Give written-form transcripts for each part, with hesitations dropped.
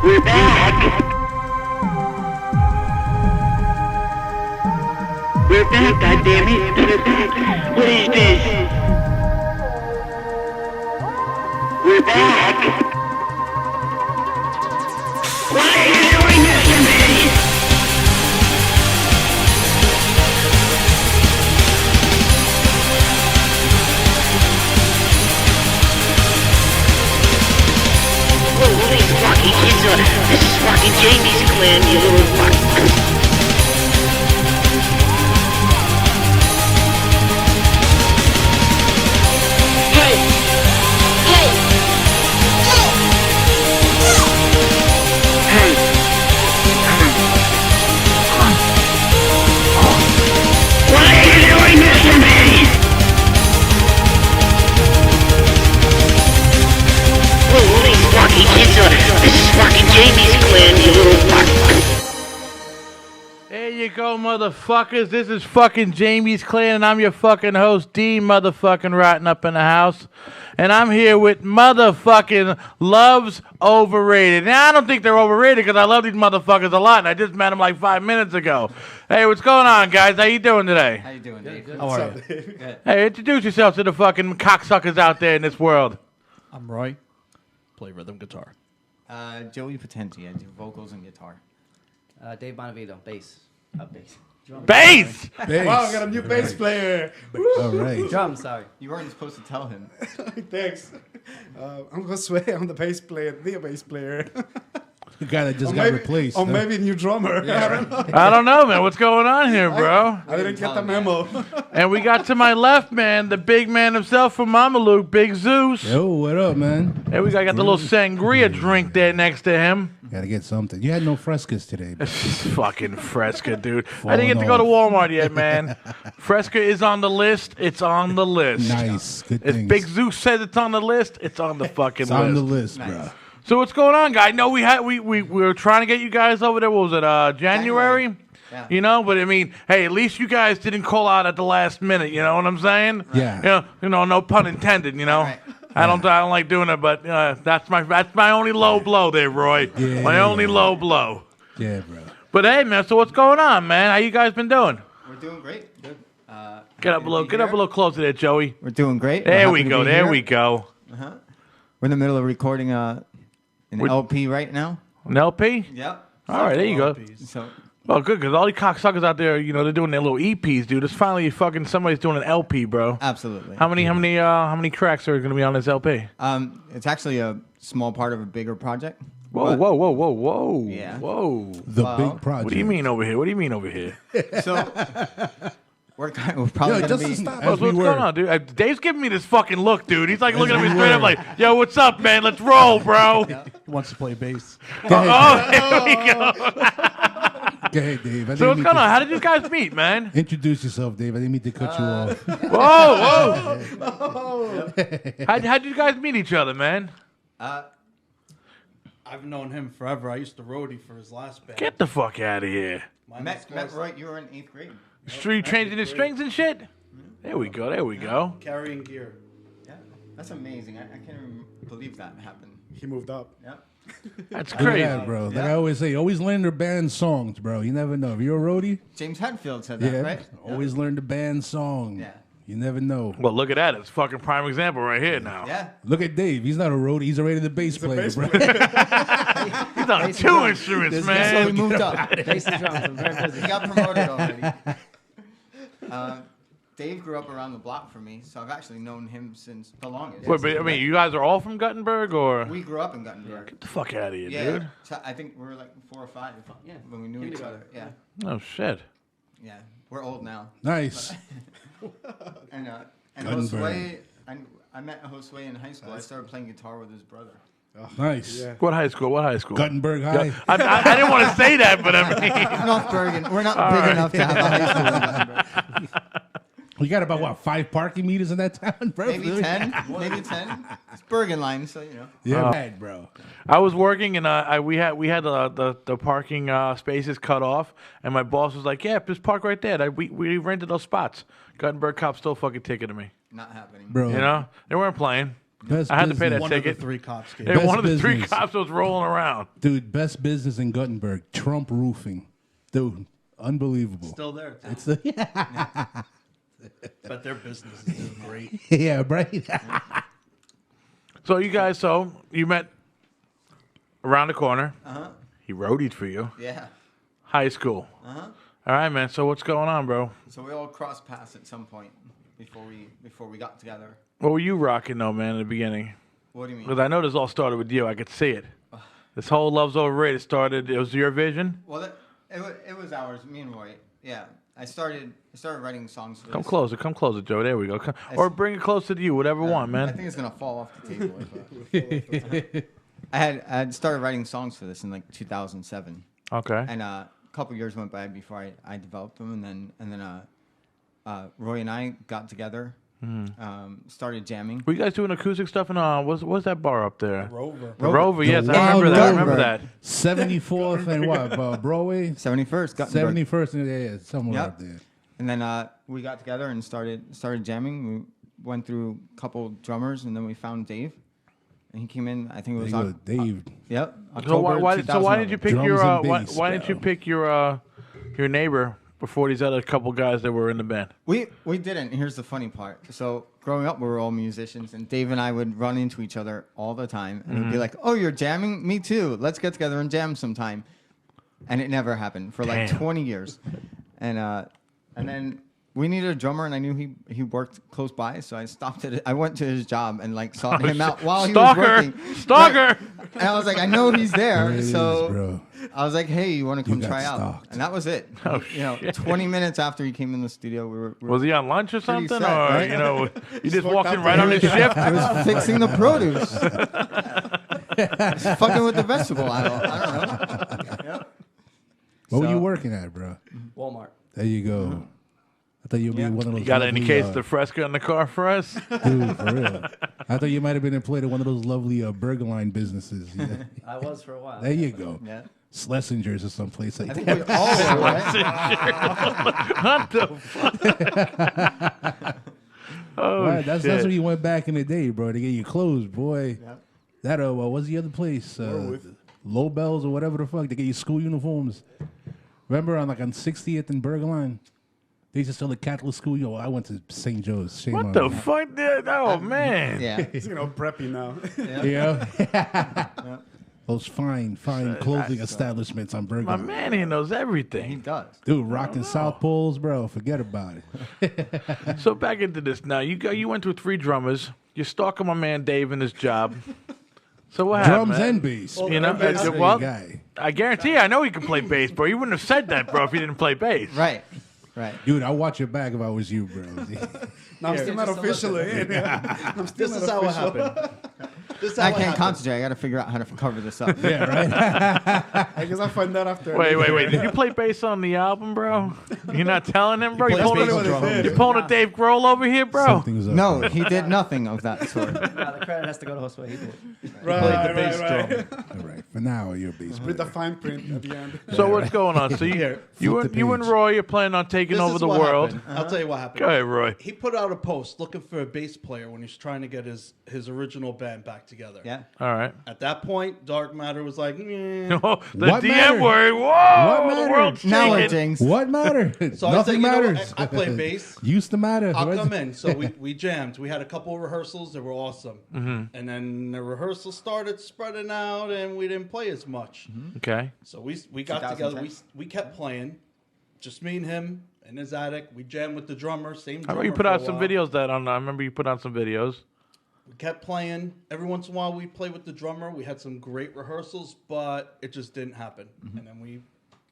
We're back. We're back, goddammit. We're back. What is this? We're back. Why are you doing this to me? Holy fucking kids, this is fucking Jamie's clan, you little fuck. This is fucking Jamie's clan, you little fuck. There you go, motherfuckers. This is fucking Jamie's clan, and I'm your fucking host, D motherfucking Rotten up in the house. And I'm here with motherfucking Loves Overrated. Now, I don't think they're overrated because I love these motherfuckers a lot, and I just met them like 5 minutes ago. Hey, what's going on, guys? How you doing today? How you doing, Dave? Good. How are you? Good. Hey, introduce yourself to the fucking cocksuckers out there in this world. I'm Roy. Play rhythm guitar. Joey Potente, I do vocals and guitar. Dave Bonavito, bass. Bass. Bass! Wow, I got a new bass player. All right. Drums, sorry. You weren't supposed to tell him. Thanks. I'm Josue. I'm the bass player, The guy that just got replaced. Or maybe a new drummer. Yeah. I don't know. I don't know, man. What's going on here, bro? I didn't get the memo. And we got to my left, man, the big man himself from Mama Luke, Big Zeus. Yo, what up, man? And we got the little sangria drink there next to him. Gotta get something. You had no frescas today, bro. Fucking Fresca, dude. I didn't get to go to Walmart yet, man. Fresca is on the list. It's on the list. Nice. Good If things. Big Zeus says it's on the list, it's on the fucking It's list. on the list, Nice. bro. So what's going on, guys? No, we were trying to get you guys over there. What was it? January? Yeah. You know, but I mean, hey, at least you guys didn't call out at the last minute. You know what I'm saying? Yeah. You know, no pun intended. You know, Right. I don't like doing it, but that's my only low blow there, Roy. Yeah. My only low blow. Yeah, bro. But hey, man, so what's going on, man? How you guys been doing? We're doing great. Good. Get up a little closer there, Joey. We're doing great. There we go. There we go. We're in the middle of recording an LP right now. An LP? Yep. All right, there you go. So Well, good, because all these cocksuckers out there, you know, they're doing their little EPs, dude. It's finally fucking somebody's doing an LP, bro. absolutely. How many tracks are going to be on this LP? It's actually a small part of a bigger project. Whoa, but- whoa. Yeah. Whoa. The Well, big project. What do you mean over here? So we're probably Yo, gonna just be. to stop What's as we going were. on, dude? Dave's giving me this fucking look, dude. He's like looking at me we straight up were. like, yo, what's up, man? Let's roll, bro. He wants to play bass. Oh, here we go. Go ahead, Dave. I So what's didn't mean going to- on? How did you guys meet, man? Introduce yourself, Dave. I didn't mean to cut you off. Whoa. How'd you guys meet each other, man? I've known him forever. I used to roadie for his last band. Get the fuck out of here. Met Roy. You were in 8th grade. Street changing his strings and shit? There we go. Carrying gear. Yeah. That's amazing. I can't even believe that happened. He moved up. Yeah. That's Look at crazy. that, bro. Like Yeah. I always say, always learn the band songs, bro. You never know. If you're a roadie, James Hetfield said that, yeah, right? always learn the band song. Yeah. You never know. Well, look at that. It's a fucking prime example right here now. Yeah. Look at Dave. He's not a roadie. He's already the bass player, bass bro. He's on two instruments, So he man. moved up. Bass and drums. I'm very busy. He got promoted already. Dave grew up around the block for me, so I've actually known him since the longest. Wait, but, I mean, you guys are all from Guttenberg, or? We grew up in Guttenberg. Get the fuck out of here, Yeah. dude. So I think we were like 4 or 5 Yeah. when we knew each other. Yeah. Oh, shit. Yeah. We're old now. Nice. And Guttenberg. Josue, I met Josue in high school. I started playing guitar with his brother. Nice. Yeah. What high school? Guttenberg High. I didn't want to say that, but I mean. North Bergen. We're not big enough to have a high school in Guttenberg. We got about, what, 5 parking meters in that town, bro? Maybe 10. Maybe 10. It's Bergen line, so you know. Yeah, right, bro. I was working and we had the parking spaces cut off, and my boss was like, "Yeah, just park right there." We rented those spots. Guttenberg cops still fucking ticketed me. Not happening. Bro. You know, they weren't playing. Best I had to pay that business. One of the ticket. 3 cops came. Hey, Best one of the 3 business. cops was rolling around. Dude, best business in Guttenberg. Trump Roofing. Dude, unbelievable. Still there. Too. It's the, But their business is doing great. yeah, right? So you met around the corner. He roadied for you. Yeah. High school. All right, man. So what's going on, bro? So we all crossed paths at some point before we got together. What were you rocking, though, man, in the beginning? What do you mean? Because I know this all started with you. I could see it. This whole Love's Overrated started. It was your vision. Well, it was ours. Me and Roy. Yeah. I started writing songs for Come this. closer, Joe. There we go. Or bring it closer to you, whatever you want, I man. think it's gonna fall off the table. I had started writing songs for this in like 2007, Okay. and a couple years went by before I developed them, and then Roy and I got together, started jamming. Were you guys doing acoustic stuff? And what's that bar up there? Rover. The Rover. Yes, The I remember Wild that. I remember Guttenberg. that. 74th and what? Broadway? 71st, Guttenberg. 71st and yeah, somewhere Yep. up there. And then we got together and started jamming. We went through a couple drummers, and then we found Dave, and he came in. I think it was There you go, Dave. Yep. So why did you 2011. pick Drums your and why bass, didn't you bro. pick your neighbor before these other couple guys that were in the band? We didn't. Here's the funny part. So growing up, we were all musicians, and Dave and I would run into each other all the time, and we'd be like, "Oh, you're jamming? Me too. Let's get together and jam sometime." And it never happened for like Damn. 20 years, and then we needed a drummer, and I knew he worked close by, so I stopped it. I went to his job and like sought him out while he was working. Stalker! Right. And I was like, I know he's there, There it is, so bro. I was like, hey, you want to come got try out? stalked. And that was it. Oh, 20 minutes after he came in the studio, we were Was he on lunch or Pretty something? set, Or, right? you just walked in right on his shift? I was fixing the produce. Fucking with the vegetable aisle. I don't know. What were So- you working at, bro? Walmart. There you go. I thought you'd be Yeah. one of those. You got any lovely, case the Fresca in the car for us? dude, for real. I thought you might have been employed at one of those lovely burger line businesses. Yeah. I was for a while. There you go. Yeah. Schlesinger's or someplace like I think that. we all were, right? What the fuck? Oh, Right, that's shit. when you went back in the day, bro, to get your clothes, boy. Yep. That what was the other place? Low Bells or whatever the fuck to get your school uniforms. Remember on 60th and Burger Line? They used to sell the Catholic school. I went to St. Joe's. Shame What on the me. fuck? Oh, man. Yeah. He's preppy now. Yeah. Those fine clothing that's, establishments on Burger My Line. man here knows He everything. does. Dude, rocking South Poles, bro. Forget about it. So back into this now. You went through 3 drummers. You're stalking my man Dave in his job. So what happened, Drums man? and bass. You know, That's the well, guy. I guarantee you, I know he can play bass, bro. You wouldn't have said that, bro, if you didn't play bass. Right. Dude, I'll watch your back if I was you, bro. No, I'm still not just a officially in. I'm still This not is how it official. happened. This is I how it can't happened. concentrate. I got to figure out how to cover this up. Yeah, right? I guess I'll find that after. Wait. Did you play bass on the album, bro? You're not telling him, bro? You plays pulling, bass on a, drums. you pulling a Dave Grohl over here, bro? Something's up. No, he did nothing of that sort. Nah, the credit has to go to Josue. He did. Right, the bass right. All right. For now, you're a bass With the player. fine print at the end. So what's going on? So Here, you flip the and page. Roy are planning on taking This over is the what world. happened. I'll tell you what happened. Go ahead, Roy. He put out a post looking for a bass player when he was trying to get his original band back together. Yeah. All right. At that point, Dark Matter was like, Oh, the What DM matter? word. Whoa, What the matter? world's Now it shaking. jings. What matter? So I said, Nothing you know what? matters. I play bass. Used to matter. I'll What? come in. So we jammed. We had a couple of rehearsals that were awesome. And then the rehearsal started spreading out and we didn't play as much. Okay. So we got together. 2010. We kept playing. Just me and him in his attic. We jammed with the drummer. Same I drummer remember you put for a out some while. videos that on. I remember you put out some videos. We kept playing. Every once in a while, we'd play with the drummer. We had some great rehearsals, but it just didn't happen. And then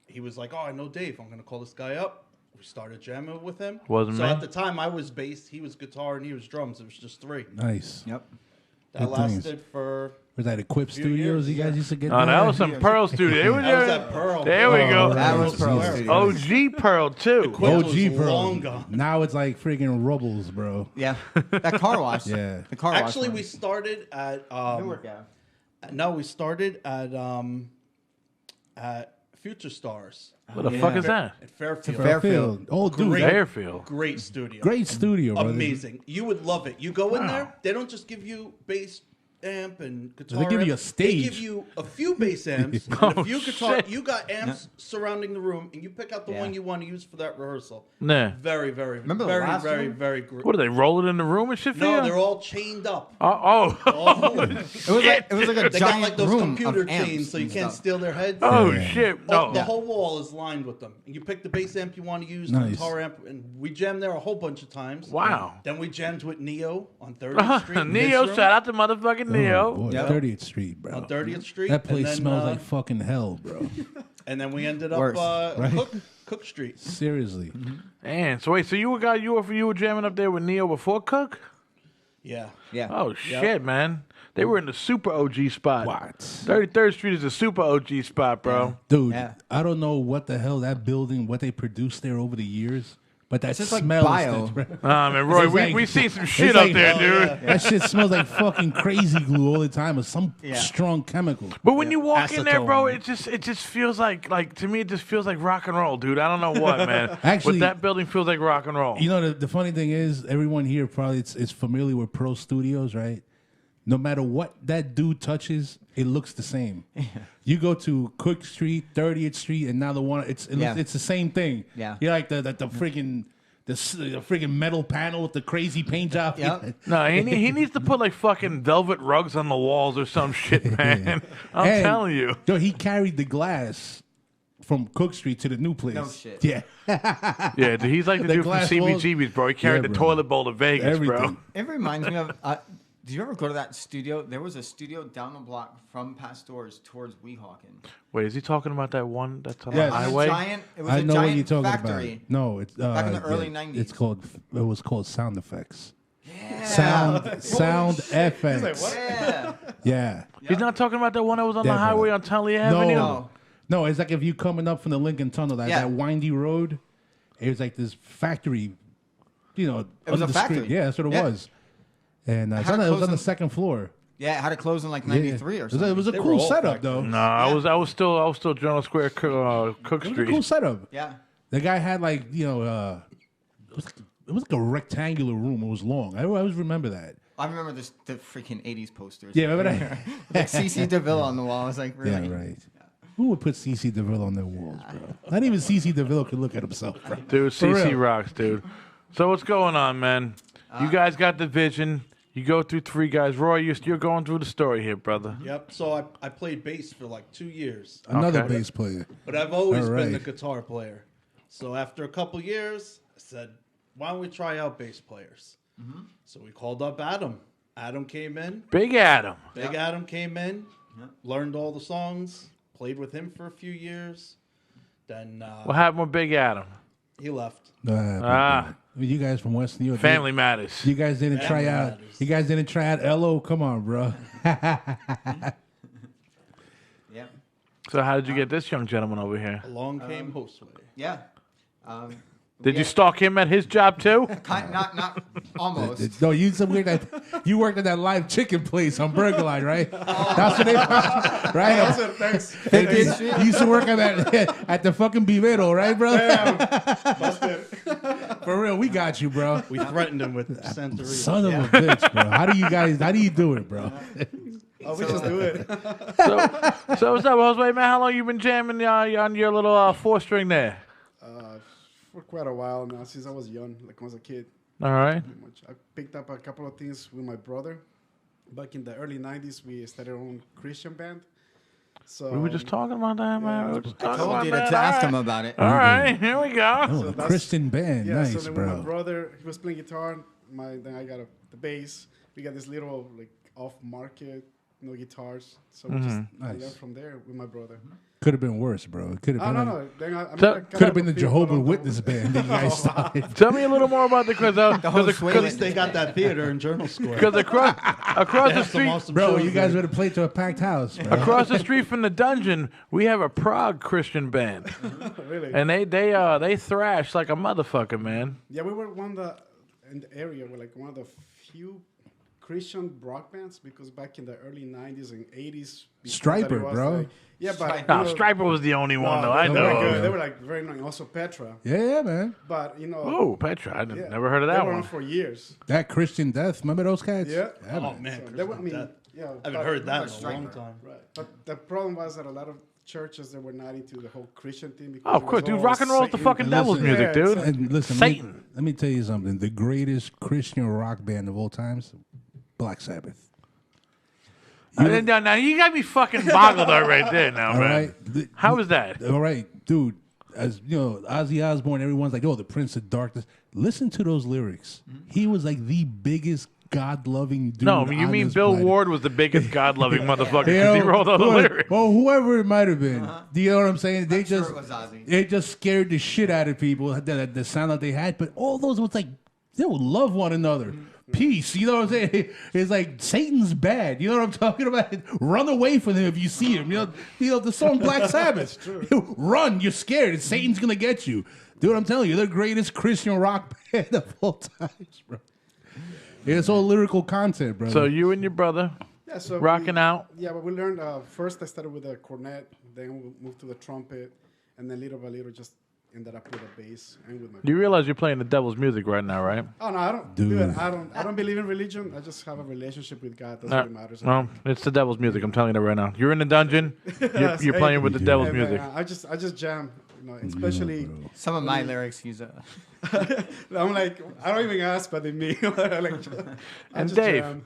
he was like, "Oh, I know Dave. I'm gonna call this guy up." We started jamming with him. Wasn't so me. at the time, I was bass, he was guitar, and he was drums. It was just 3. Nice. Yep. That Good things. lasted for. Was that Equip Few Studios? years, You guys used to get Oh, that there? was some Pearl Studio. It was, That was at Pearl. There we go. That was Pearl Swear. Studios. OG Pearl too. Quick was OG Pearl. long gone. Now it's like freaking Rubbles, bro. Yeah. That car wash. Yeah. The car wash. Actually, one. we started at Newark Ave. no, we started at Future Stars. What the fuck is that? At Fairfield. Fairfield. Oh, dude. Great. Fairfield. Great studio. Great studio, brother. Amazing. You would love it. You go in there, they don't just give you bass amp and guitar. They give you amp. a stage. They give you a few bass amps and a few guitar. You got amps surrounding the room, and you pick out the one you want to use for that rehearsal. Nah. Very, very, Remember the very, last very, one? very great. What do they roll it in the room and shit for you? No, they're all chained up. Oh. It was like a They got giant like those room computer of amps chains, so you and can't stuff. steal their heads. Oh Yeah. shit! No. The whole wall is lined with them. And you pick the bass amp you want to use, the Nice. guitar amp, and we jammed there a whole bunch of times. Wow. Then we jammed with Neo on 30th Street. in his Neo, room. shout out to motherfucking Oh, Neo. boy, Yep. 30th Street, bro. On 30th Street. That place and then, smells like fucking hell, bro. And then we ended up Worse. Right? Cook Street. Seriously. And so wait, so you were jamming up there with Neo before Cook? Yeah. Yeah. Oh shit, man! They were in the super OG spot. What? 33rd Street is a super OG spot, bro. Dude, Yeah. I don't know what the hell that building, what they produced there over the years, but that It's just like smells. bio. Man, Roy, It's we like- seen some it's shit like- up there, oh, dude. That shit smells like fucking crazy glue all the time, or some strong chemical. But when you walk in there, bro, Acetone. it just feels like to me it just feels like rock and roll, dude. I don't know what, man. Actually- but that building feels like rock and roll. You know, the funny thing is, everyone here probably is familiar with Pro Studios, right? No matter what that dude touches, it looks the same. You go to Cook Street, 30th Street, and now the one it's the same thing. Yeah. You're like the freaking the freaking metal panel with the crazy paint job. Yep. No, he needs to put like fucking velvet rugs on the walls or some shit, man. I'm And, telling you. Yo, he carried the glass from Cook Street to the new place. No shit. Yeah. Yeah, dude, he's like the The dude from glass walls. CBGB's, bro. He carried Yeah, the bro. toilet bowl to Vegas, bro. Everything. It reminds me of. Did you ever go to that studio? There was a studio down the block from Pastor's towards Weehawken. Wait, is he talking about that one that's on Yes. the It was a highway? giant. It was I a know what giant you're talking factory. about. No, it's Back in the early 90s. It was called Sound Effects. Yeah. Sound FX. Yeah. Yeah. He's not talking about that one that was on the Definitely. highway on Tully Avenue? No. No, it's like if you coming up from the Lincoln Tunnel, that windy road, it was like this factory, you know. It was under a the factory. street. Yeah, that's what it Yeah. was. And it had a was on the closing- second floor. Yeah, it had to close in like Yeah. 93 or something. It was a They were cool all setup, factories. though. No, I was still General Square Cook It was a Street. cool setup. Yeah. The guy had like, you know, it was like a rectangular room. It was long. I always remember that. I remember the freaking 80s posters. Yeah, remember that? Like CC DeVille on the wall. I was like, really? Yeah, right. Who would put CC DeVille on their walls, bro? Not even CC DeVille could look at himself, bro. Dude, For CC real. rocks, dude. So what's going on, man? You guys got the vision. You go through three guys. Roy, you're going through the story here, brother. Yep. So I played bass for like 2 years, Another Okay. bass player. but I've always All been the right. guitar player. So after a couple years, I said, "Why don't we try out bass players?" So we called up Adam. Adam came in. Big Adam. Big Adam came in, learned all the songs, played with him for a few years. Then What happened with Big Adam? he left. You guys from West New York. Family matters. You guys didn't try Family out. matters. You guys didn't try out LO. Come on, bro. Yep. So how did you get this young gentleman over here? Along came Josue. Yeah. Did you stalk him at his job too? Not almost. No, you some weird that you worked at that live chicken place on Burger Line, right? That's what they right. Thanks. You used to work at that at the fucking Vivero, right, bro? For real, we got you, bro. We threatened him with Santeria. Son of a bitch, bro. How do you do it, bro? Oh, we just do it. So what's up, Josue, man? How long you been jamming on your little 4-string there? For quite a while now, since I was young, like when I was a kid. All right. Pretty much. I picked up a couple of things with my brother. Back in the early 90s, we started our own Christian band. So We were just talking about that, man. We were just I talking told about you that. to ask All him right. about it. All right, here we go. Oh, the that's- Christian band, Yeah, nice, so then when my bro. brother, he was playing guitar. Then I got the bass. We got this little like off-market, guitars. So we just I Nice. learned from there with my brother. Could have been worse, bro. It could have Oh, been. no. Then I So- met a Could have couple been the of people Jehovah along the Witness band that you guys started. Tell me a little more about the whole swing At least they got that theater in Journal Square. because across the That's some street, awesome Bro, shows you guys there. would have played to a packed house, bro. across the street from the dungeon, we have a Prague Christian band, Really? and they thrash like a motherfucker, man. Yeah, we were in the area. We're like one of the few Christian rock bands because back in the early 90s and 80s. before Striper, that it was bro. Like, yeah, but. No, Striper was the only one, though. I They know. were good. They were like very annoying. Also Petra. Yeah, man. But, Oh, Petra. I yeah, never heard of they that were one. on for years. That Christian Death. Remember those cats? Yeah. Oh man, So Christian they were, I mean, Death. yeah. I haven't but- heard that in a Striper. long time. Right. But the problem was that a lot of churches they were not into the whole Christian thing. Because Oh, of it course, was dude. all Rock and roll is the Satan. fucking devil's listen, music, yeah, dude. it's And listen, Satan. let me tell you something. The greatest Christian rock band of all times, Black Sabbath. Now, you got me fucking boggled out right there now, All man. right. How is that? All right, dude. As you know, Ozzy Osbourne, everyone's like, "Oh, the Prince of Darkness." Listen to those lyrics. He was like the biggest God-loving dude. No, you on mean this Bill planet. Ward was the biggest God-loving motherfucker You because he know, wrote all the lyrics. Well, whoever it might have been. Do you know what I'm saying? They I'm sure just it was Ozzy. it just scared the shit out of people. The sound that they had, but all those was like they would love one another. Peace, you know what I'm saying? It's like Satan's bad. You know what I'm talking about? Run away from him if you see him. You know the song Black Sabbath. Run, you're scared. Satan's gonna get you. Dude, I'm telling you, they're the greatest Christian rock band of all times, bro. It's all lyrical content, bro. So you and your brother Yeah, so rocking out. Yeah, but we learned first. I started with the cornet, then we moved to the trumpet, and then little by little just ended up with a bass and with my. You realize you're playing the devil's music right now, right? Oh no, I don't Dude. do it. I don't believe in religion. I just have a relationship with God. That's No, what matters. well, it's the devil's music. I'm telling you that right now. You're in the dungeon. You're Hey, playing with the dude. devil's Hey, man, music. I just jam. Especially. Some of my lyrics, he's a. I'm like, I don't even ask, but they me. like, I And just Dave. jam.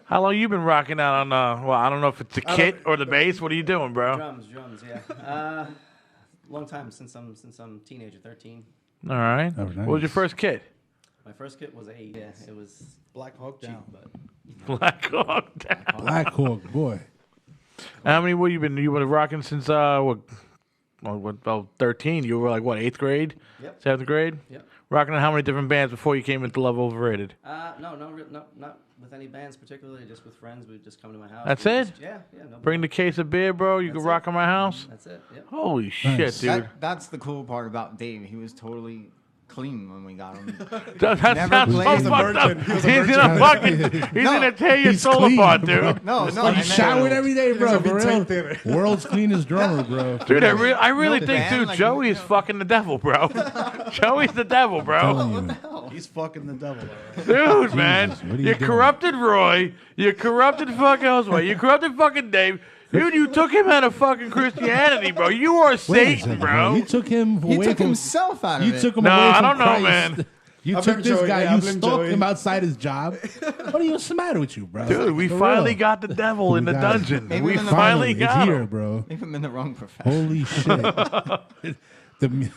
How long you been rocking out on? Well, I don't know if it's the kit or the bass. What are you doing, bro? Drums, yeah. Long time since I'm teenager, 13. All right. Oh, nice. What was your first kit? My first kit was it was Black Hawk cheap, down. but Black Hawk Down. Black Hawk, boy. How many? What you been? You been rocking since what? 13. You were like what? 8th grade? Yep. 7th grade? Yep. Rocking on how many different bands before you came into Love Overrated? No, not with any bands particularly. Just with friends, we'd just come to my house. That's We'd it? just- yeah. No. Bring the case of beer, bro. You can That's rock it. on my house. That's it. Yep. Holy shit, dude. That's the cool part about Dave. He was totally clean when we got him. That Never sounds so played. fucked up. He was a He's gonna fucking. He's No, gonna tear your he's soul clean, apart, bro. dude. No, He I meant- showered every day, bro. a big For real. tank there. World's cleanest drummer, bro. Dude, I really the think, band, dude, like, Joey is fucking the devil, bro. Joey's the devil, bro. Telling you. He's fucking the devil. All right. Dude, man. what are you You doing? corrupted Roy. You corrupted fucking Josue. You corrupted fucking Dave. Dude, you took him out of fucking Christianity, bro. You are Wait a Satan, second, bro. You took him He away took from himself out of You it. took him No, away I from don't know, Christ. man. You I took blame this Joey. guy. Yeah, I You blame stalked Joey. him outside his job. What is the matter with you, bro? Dude, we For finally real. got the devil in the We got it. dungeon. Maybe We in the finally It's got here, him. bro. Leave him in the wrong profession. Holy shit. The-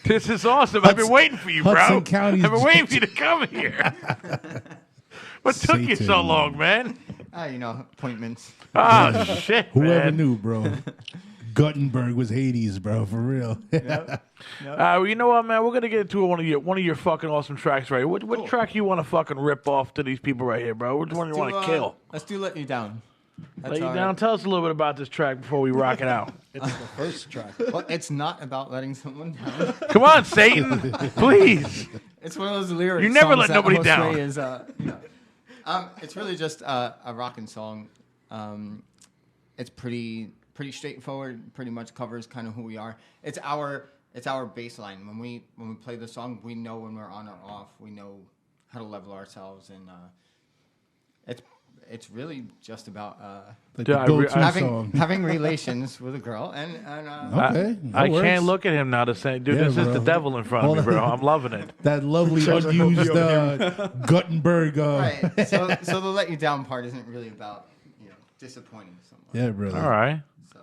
This is awesome. I've been waiting for you, bro. Hudson County's I've been waiting for you to come here. What took you so Satan. long, man? Appointments. Oh, shit, Whoever man. knew, bro. Guttenberg was Hades, bro, for real. Well, you know what, man? We're gonna get into one of your fucking awesome tracks right here. What track you want to fucking rip off to these people right here, bro? Which one you want to kill? Let's do Let You Down. That's Lay you our- down. Tell us a little bit about this track before we rock it out. It's the first track. Well, it's not about letting someone down. Come on, Satan, please. It's one of those lyrics. You never songs let that nobody Josue down. Is, it's really just a rockin' song. It's pretty straightforward. Pretty much covers kind of who we are. It's our bass line. When we play the song, we know when we're on or off. We know how to level ourselves, and it's really just about Like Dude, the I go-to having song. having relations with a girl, and Okay, that I works. can't look at him now to say, dude, Yeah, this is bro. the devil in front of me, bro. I'm loving it. That lovely Shows I hope unused you don't Guttenberg. right. So the Let You Down part isn't really about disappointing someone. Yeah, brother. All right. So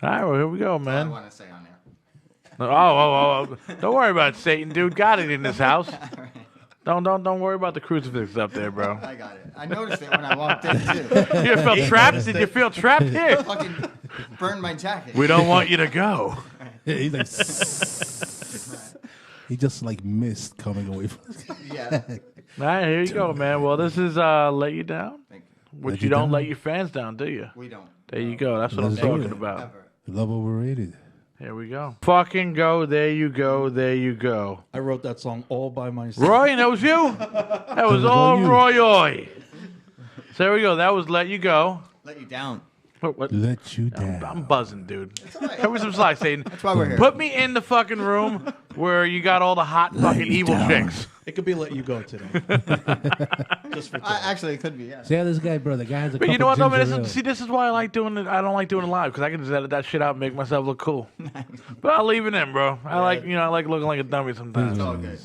All right, well, here we go, that's all I man. want to say on there. Oh. Don't worry about it, Satan, dude. Got it in this house. Don't worry about the crucifix up there, bro. I got it. I noticed it when I walked in too. You felt trapped? Did you feel trapped here? Fucking burned my jacket. We don't want you to go. Yeah, he's like, he just like missed coming away from. Yeah. All right, here you go, man. Well, this is Let You Down, Thank you. which Let you You don't Down? let your fans down, do you? We don't. There you go. That's what I'm Let's do talking it. about. Ever. Love overrated. Here we go. Fucking go. There you go. There you go. I wrote that song all by myself. Roy, that was you? That was was all all you. Roy. So there we go. That was Let You Go. Let you down. What? Let you down. I'm buzzing, dude. Cut me some slack, Satan. That's why we're here. Put me in the fucking room where you got all the hot fucking evil chicks. It could be Let You Go today. Just for today. Actually, it could be, yeah. See how this guy, bro? The guy has a But couple you know what, though, man? ginger ale. See, this is why I like doing it. I don't like doing it live because I can just edit that shit out and make myself look cool. But I'll leave it in, bro. I like looking like a dummy sometimes. It's all good.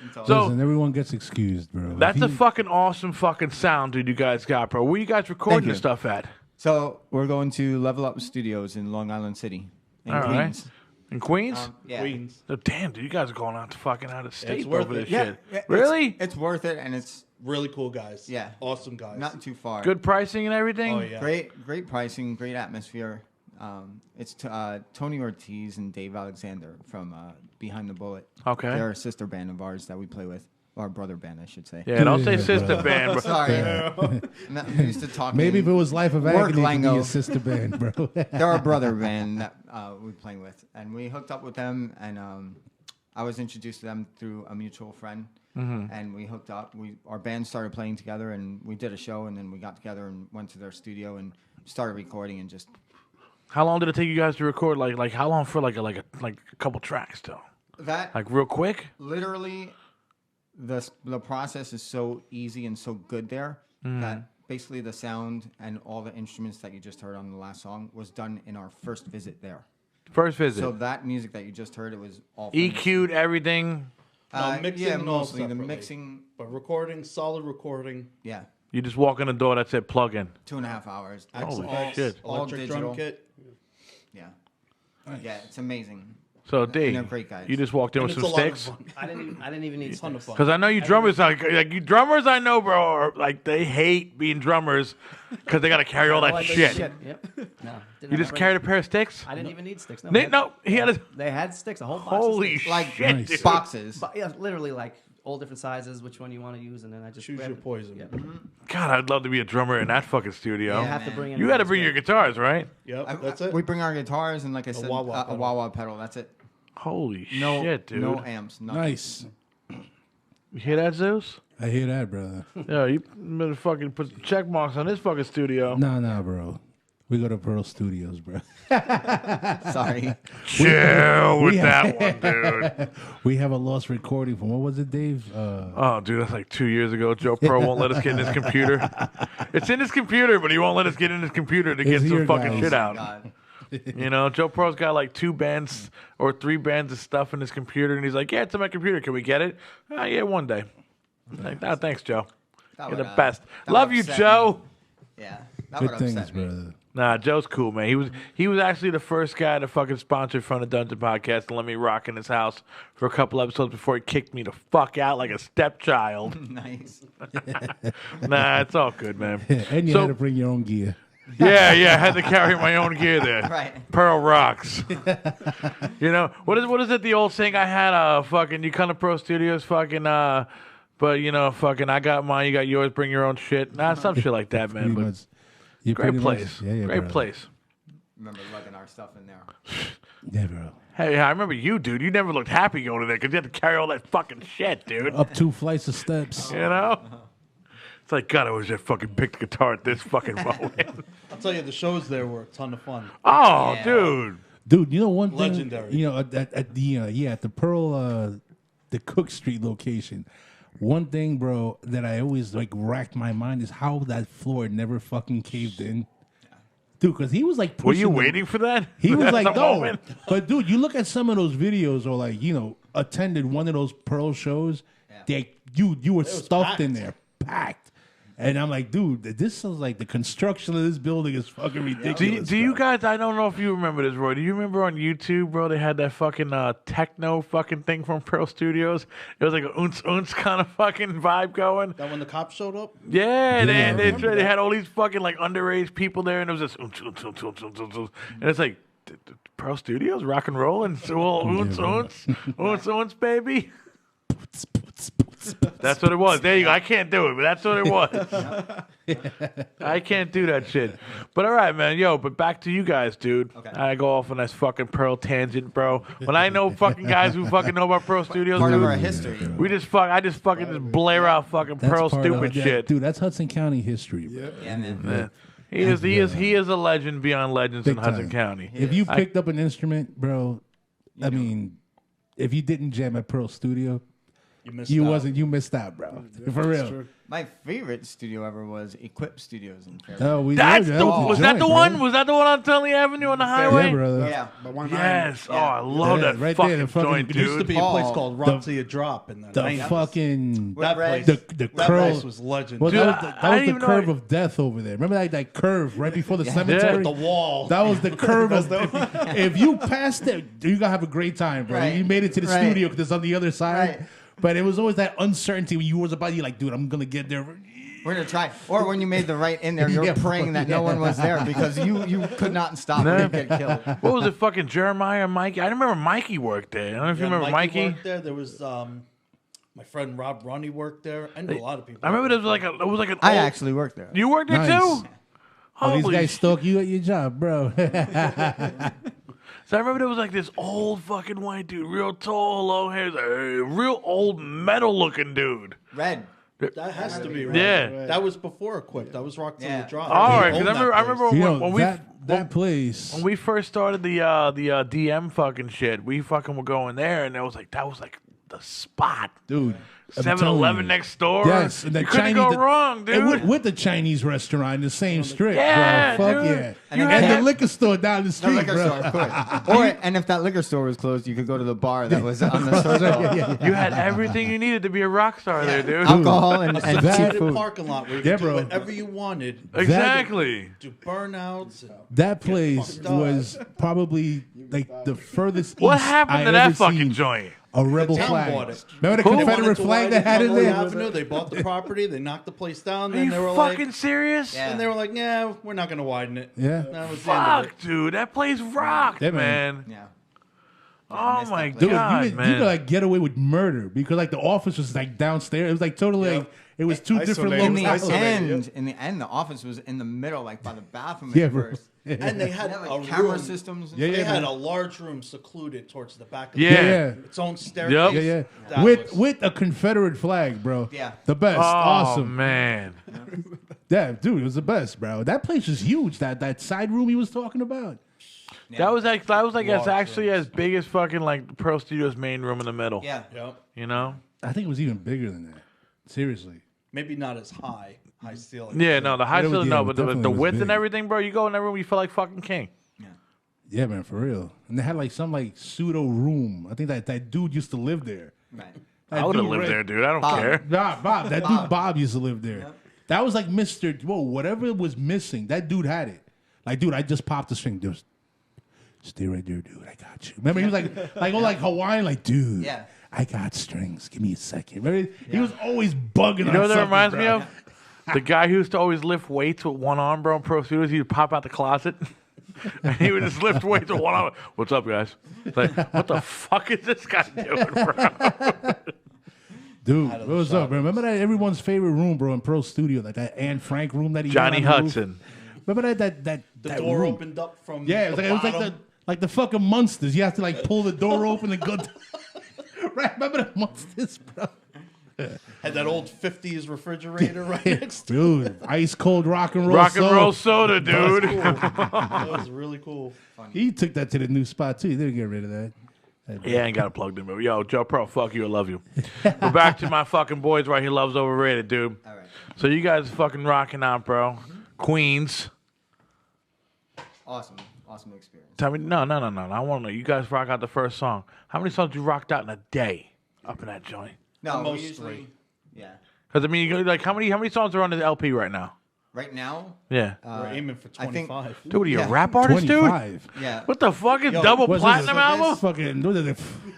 It's all So- Listen, everyone gets excused, bro. That's If a you- fucking awesome fucking sound, dude. You guys got, bro. Where you guys recording you. this stuff at? So we're going to Level Up Studios in Long Island City, in All right. Queens. In Queens? Yeah. Queens. Oh, damn, dude, you guys are going out to fucking out of state It's worth over it. this Yeah, shit. yeah, Really? It's worth it, and it's Really cool guys. Yeah. Awesome guys. not too far. Good pricing and everything? Oh, yeah. Great pricing, great atmosphere. It's Tony Ortiz and Dave Alexander from Behind the Bullet. Okay. They're a sister band of ours that we play with. Our brother band, I should say. Yeah, don't say Yeah, sister bro. band, bro. Sorry. I'm not used to talking. Maybe if it was Life of Work Agony, it could be lingo. a sister band, bro. They're our brother band that we're playing with, and we hooked up with them, and I was introduced to them through a mutual friend, and we hooked up. Our band started playing together, and we did a show, and then we got together and went to their studio and started recording, and just How long did it take you guys to record? Like how long for like a couple tracks, though? that Like real quick? literally the process is so easy and so good there that basically the sound and all the instruments that you just heard on the last song was done in our first visit there. First visit. So that music that you just heard, it was all finished. EQ'd everything. No, mixing yeah, and all mostly the separately. mixing. But recording, solid recording. Yeah, You just walk in the door that said plug in. 2.5 hours. Holy all, shit. all Electric digital. drum kit. Yeah, yeah, it's amazing. So D, they're great guys. you just walked in And with it's some a lot of sticks? fun. I didn't even need Ton of sticks. fun. Because I know you drummers, like you drummers I know, bro, are like they hate being drummers because they got to carry all Oh, that I did shit. Yep. No. didn't You have just that carried a pair of sticks? I didn't even need sticks. No, Nick, no, he had a They had sticks, a whole box holy of sticks. Like shit, Nice. dude. boxes. But yeah, literally like all different sizes, which one you want to use, and then I just Choose grabbed your it. poison. Yep. God, I'd love to be a drummer in that fucking studio. You have to man. bring in. You had to bring your guitars, right? Yep, that's it. We bring our guitars and, like I said, wah-wah a pedal. wah-wah pedal. That's it. Holy No, shit, dude. no amps. Nothing. Nice. You hear that, Zeus? I hear that, brother. Yeah, you better fucking put check marks on this fucking studio. Nah, bro. We go to Pearl Studios, bro. Sorry. Chill with we that one, dude. We have a lost recording from, what was it, Dave? Oh, dude, that's like 2 years ago. Joe Pro won't let us get in his computer. It's in his computer, but he won't let us get in his computer to get It's some here, fucking guys. shit out. God. You know, Joe Pro's got like 2 bands or 3 bands of stuff in his computer, and he's like, "Yeah, it's on my computer. Can we get it?" Yeah, one day. Like, "Ah, thanks, Joe. That You're would, the best. that Love would you, upset Joe." me. Yeah. That Good would things, upset me. brother. Nah, Joe's cool, man. He was actually the first guy to fucking sponsor Front of Dungeon podcast and let me rock in his house for a couple episodes before he kicked me the fuck out like a stepchild. Nice. Nah, it's all good, man. And you So- had to bring your own gear. Yeah, I had to carry my own gear there. Right. Pearl rocks. You know, what is it, the old saying I had, fucking, you come to Pro Studios, fucking, but, you know, fucking, I got mine, you got yours, bring your own shit. Nah, some shit like that, man. Pretty But much. You great pretty place. Much, yeah, Great brother. place. Remember lugging our stuff in there. Yeah, bro. Hey, I remember you, dude. You never looked happy going to there because you had to carry all that fucking shit, dude. Up 2 flights of steps. You know? It's like, God, I wish I fucking picked the guitar at this fucking moment. I'll tell you, the shows there were a ton of fun. Oh, Yeah. dude. Dude, you know one thing? Legendary. You know, at the at the Pearl, the Cook Street location. One thing, bro, that I always like racked my mind is how that floor never fucking caved in. Dude, because he was like pushing. Were you the- waiting for that? He was At like, some no. moment? But dude, you look at some of those videos or like, you know, attended one of those Pearl shows. They you were stuffed in there, packed. And I'm like, dude, this is like the construction of this building is fucking ridiculous. Do you bro. guys, I don't know if you remember this, Roy. Do you remember on YouTube, bro, they had that fucking techno fucking thing from Pearl Studios? It was like a unce kind of fucking vibe going. That when the cops showed up, Yeah, they remember had all these fucking like underage people there, and it was just and it's like Pearl Studios, rock and roll, and so unce, baby. That's what it was. There you go. I can't do it, but that's what it was. I can't do that shit. But all right, man. Yo, but back to you guys, dude. Okay. I go off on this fucking Pearl tangent, bro. When I know fucking guys who fucking know about Pearl Studios, Part of dude, our history. I just fucking blare out fucking Pearl part of- stupid shit. Dude, that's Hudson County history, bro. Yeah, man. Yeah. He is a legend beyond legends in Big Hudson time. County. If you picked up an instrument, bro, I mean, if you didn't jam at Pearl Studio, you missed out, bro. For real. True. My favorite studio ever was Equip Studios in Fairfield. Oh, Was that that the one? Was that the one on Tully Avenue on the highway? Yeah, brother. Yeah. But one Yes. Yeah. Oh, I love Yeah, that right fucking there, the fucking- joint, It used to dude. be a place Paul, called Rock Till You Drop in the The 90s. fucking That Red. place, the that curl place was legend. Well, Dude, that I was the didn't even know curve it- of death over there. Remember that curve right before the cemetery? the wall. That was the curve of if you passed it, you're gonna have a great time, bro. Right. You made it to the Right. studio because it's on the other side. Right. But it was always that uncertainty when you was about, you're like, dude, I'm gonna get there. We're gonna try. Or when you made the right in there, you're Yeah, praying that no one was there because you could not stop Nah. and get killed. What was it? Fucking Jeremiah, Mikey. I remember Mikey worked there. I don't know if you remember Mikey. worked there. There was my friend Rob Ronnie worked there. I knew a lot of people. I remember there was like an. I old- actually worked there. You worked there Nice. too. Oh, these Holy guys sh- stalk you at your job, bro. So I remember there was like this old fucking white dude, real tall, long hair, real old metal looking dude. Red. That has to be right. Yeah. That was before Equipped. That was Rock Till Yeah. You Drop. All He right, because owned I that remember place. you know, when we that place. when we first started the DM fucking shit, we fucking were going there, and that was like the spot. Dude. I'm telling 7-Eleven you. next door. Yes, and the you couldn't Chinese, go wrong, dude. and with the Chinese restaurant in the same strip, Yeah, bro. Fuck dude. yeah. And You then had And that- the liquor store down the The street, liquor bro. store, of course. And if that liquor store was closed, you could go to the bar that was on the circle. You had everything you needed to be a rock star there, dude. Alcohol and that- cheap Separated food. parking lot where you Yeah, could do bro. whatever you wanted. Exactly. Do burnouts. And That place fucked up. was probably like the furthest What east happened I to that ever fucking seen joint? a rebel town flag. bought it. Remember the Who? They Confederate wanted to flag they widen had in Colona there? Avenue. They bought the property. They knocked the place down. Are Then you they were fucking like, serious? Yeah. and they were like, yeah, we're not going to widen it. Yeah. That was the end of it. Fuck, dude. That place rocked, Yeah, man. man. Yeah. Oh missed my that place. Dude, god, you could man. like get away with murder because like the office was like downstairs. It was like totally like it was two different Isolated. In the locales. Isolated. end, the office was in the middle, like by the bathroom Yeah, at bro. first. And they had They had a like camera room. systems. And Yeah, stuff. They had man. a large room secluded towards the back of Yeah. the Yeah. its own staircase. Yep. Yeah, yeah. That With was- with a Confederate flag, bro. Yeah. The best. Oh Awesome. man. Yeah, dude, it was the best, bro. That place was huge. That side room he was talking about. That was like it's Large actually rooms. as big as fucking like Pearl Studios main room in the middle. Yeah. Yep. You know? I think it was even bigger than that. Seriously. Maybe not as high ceiling. Yeah, no, the high Yeah, ceiling, yeah, no, but definitely the was width big. and everything, bro. You go in that room, you feel like fucking king. Yeah, man, for real. And they had like some like pseudo room. I think that dude used to live there. Right. That I would have dude lived right- there, dude. I don't Bob. care. Bob. That Bob. dude Bob used to live there. Yep. That was like Mr. Whoa, whatever was missing, that dude had it. Like, dude, I just popped the string. Just stay right there, dude. I got you. Remember, he was like Hawaiian, like, dude. Yeah. I got strings. Give me a second. Remember, he was always bugging. You know what that reminds me of? The guy who used to always lift weights with one arm, bro, in Pro Studios, he'd pop out the closet. And he would just lift weights with one arm. What's up, guys? It's like, what the fuck is this guy doing, bro? Dude, what was up, bro? Remember that everyone's favorite room, bro, in Pro Studio, like that Anne Frank room that he had Johnny on the roof? Hudson. Remember that The that door room? opened up from Yeah, it was bottom. like the fucking monsters. You have to like pull the door open and go. Right? Remember the monsters, bro? Had that old 50s refrigerator right next to Dude, ice cold rock and roll. Rock and soda. roll soda, dude. it. That was really cool. He took that to the new spot too. He didn't get rid of that. Yeah, I ain't got it plugged in, bro. Yo, Joe Pro, fuck you, I love you. We're back to my fucking boys right here, Love's Overrated, dude. All right. So you guys fucking rocking out, bro. Queens. Awesome. Awesome experience. Tell me, no. I want to know. You guys rock out the first song. How many songs you rocked out in a day up in that joint? No, we Most usually. three. Yeah. Because I mean, you go, like how many songs are on the LP right now? Right now. Yeah. We're aiming for I think- 25. Dude, what are you, yeah. a rap artist, dude? 25. Yeah. What the fuck is Yo, double What's platinum this? album? Fucking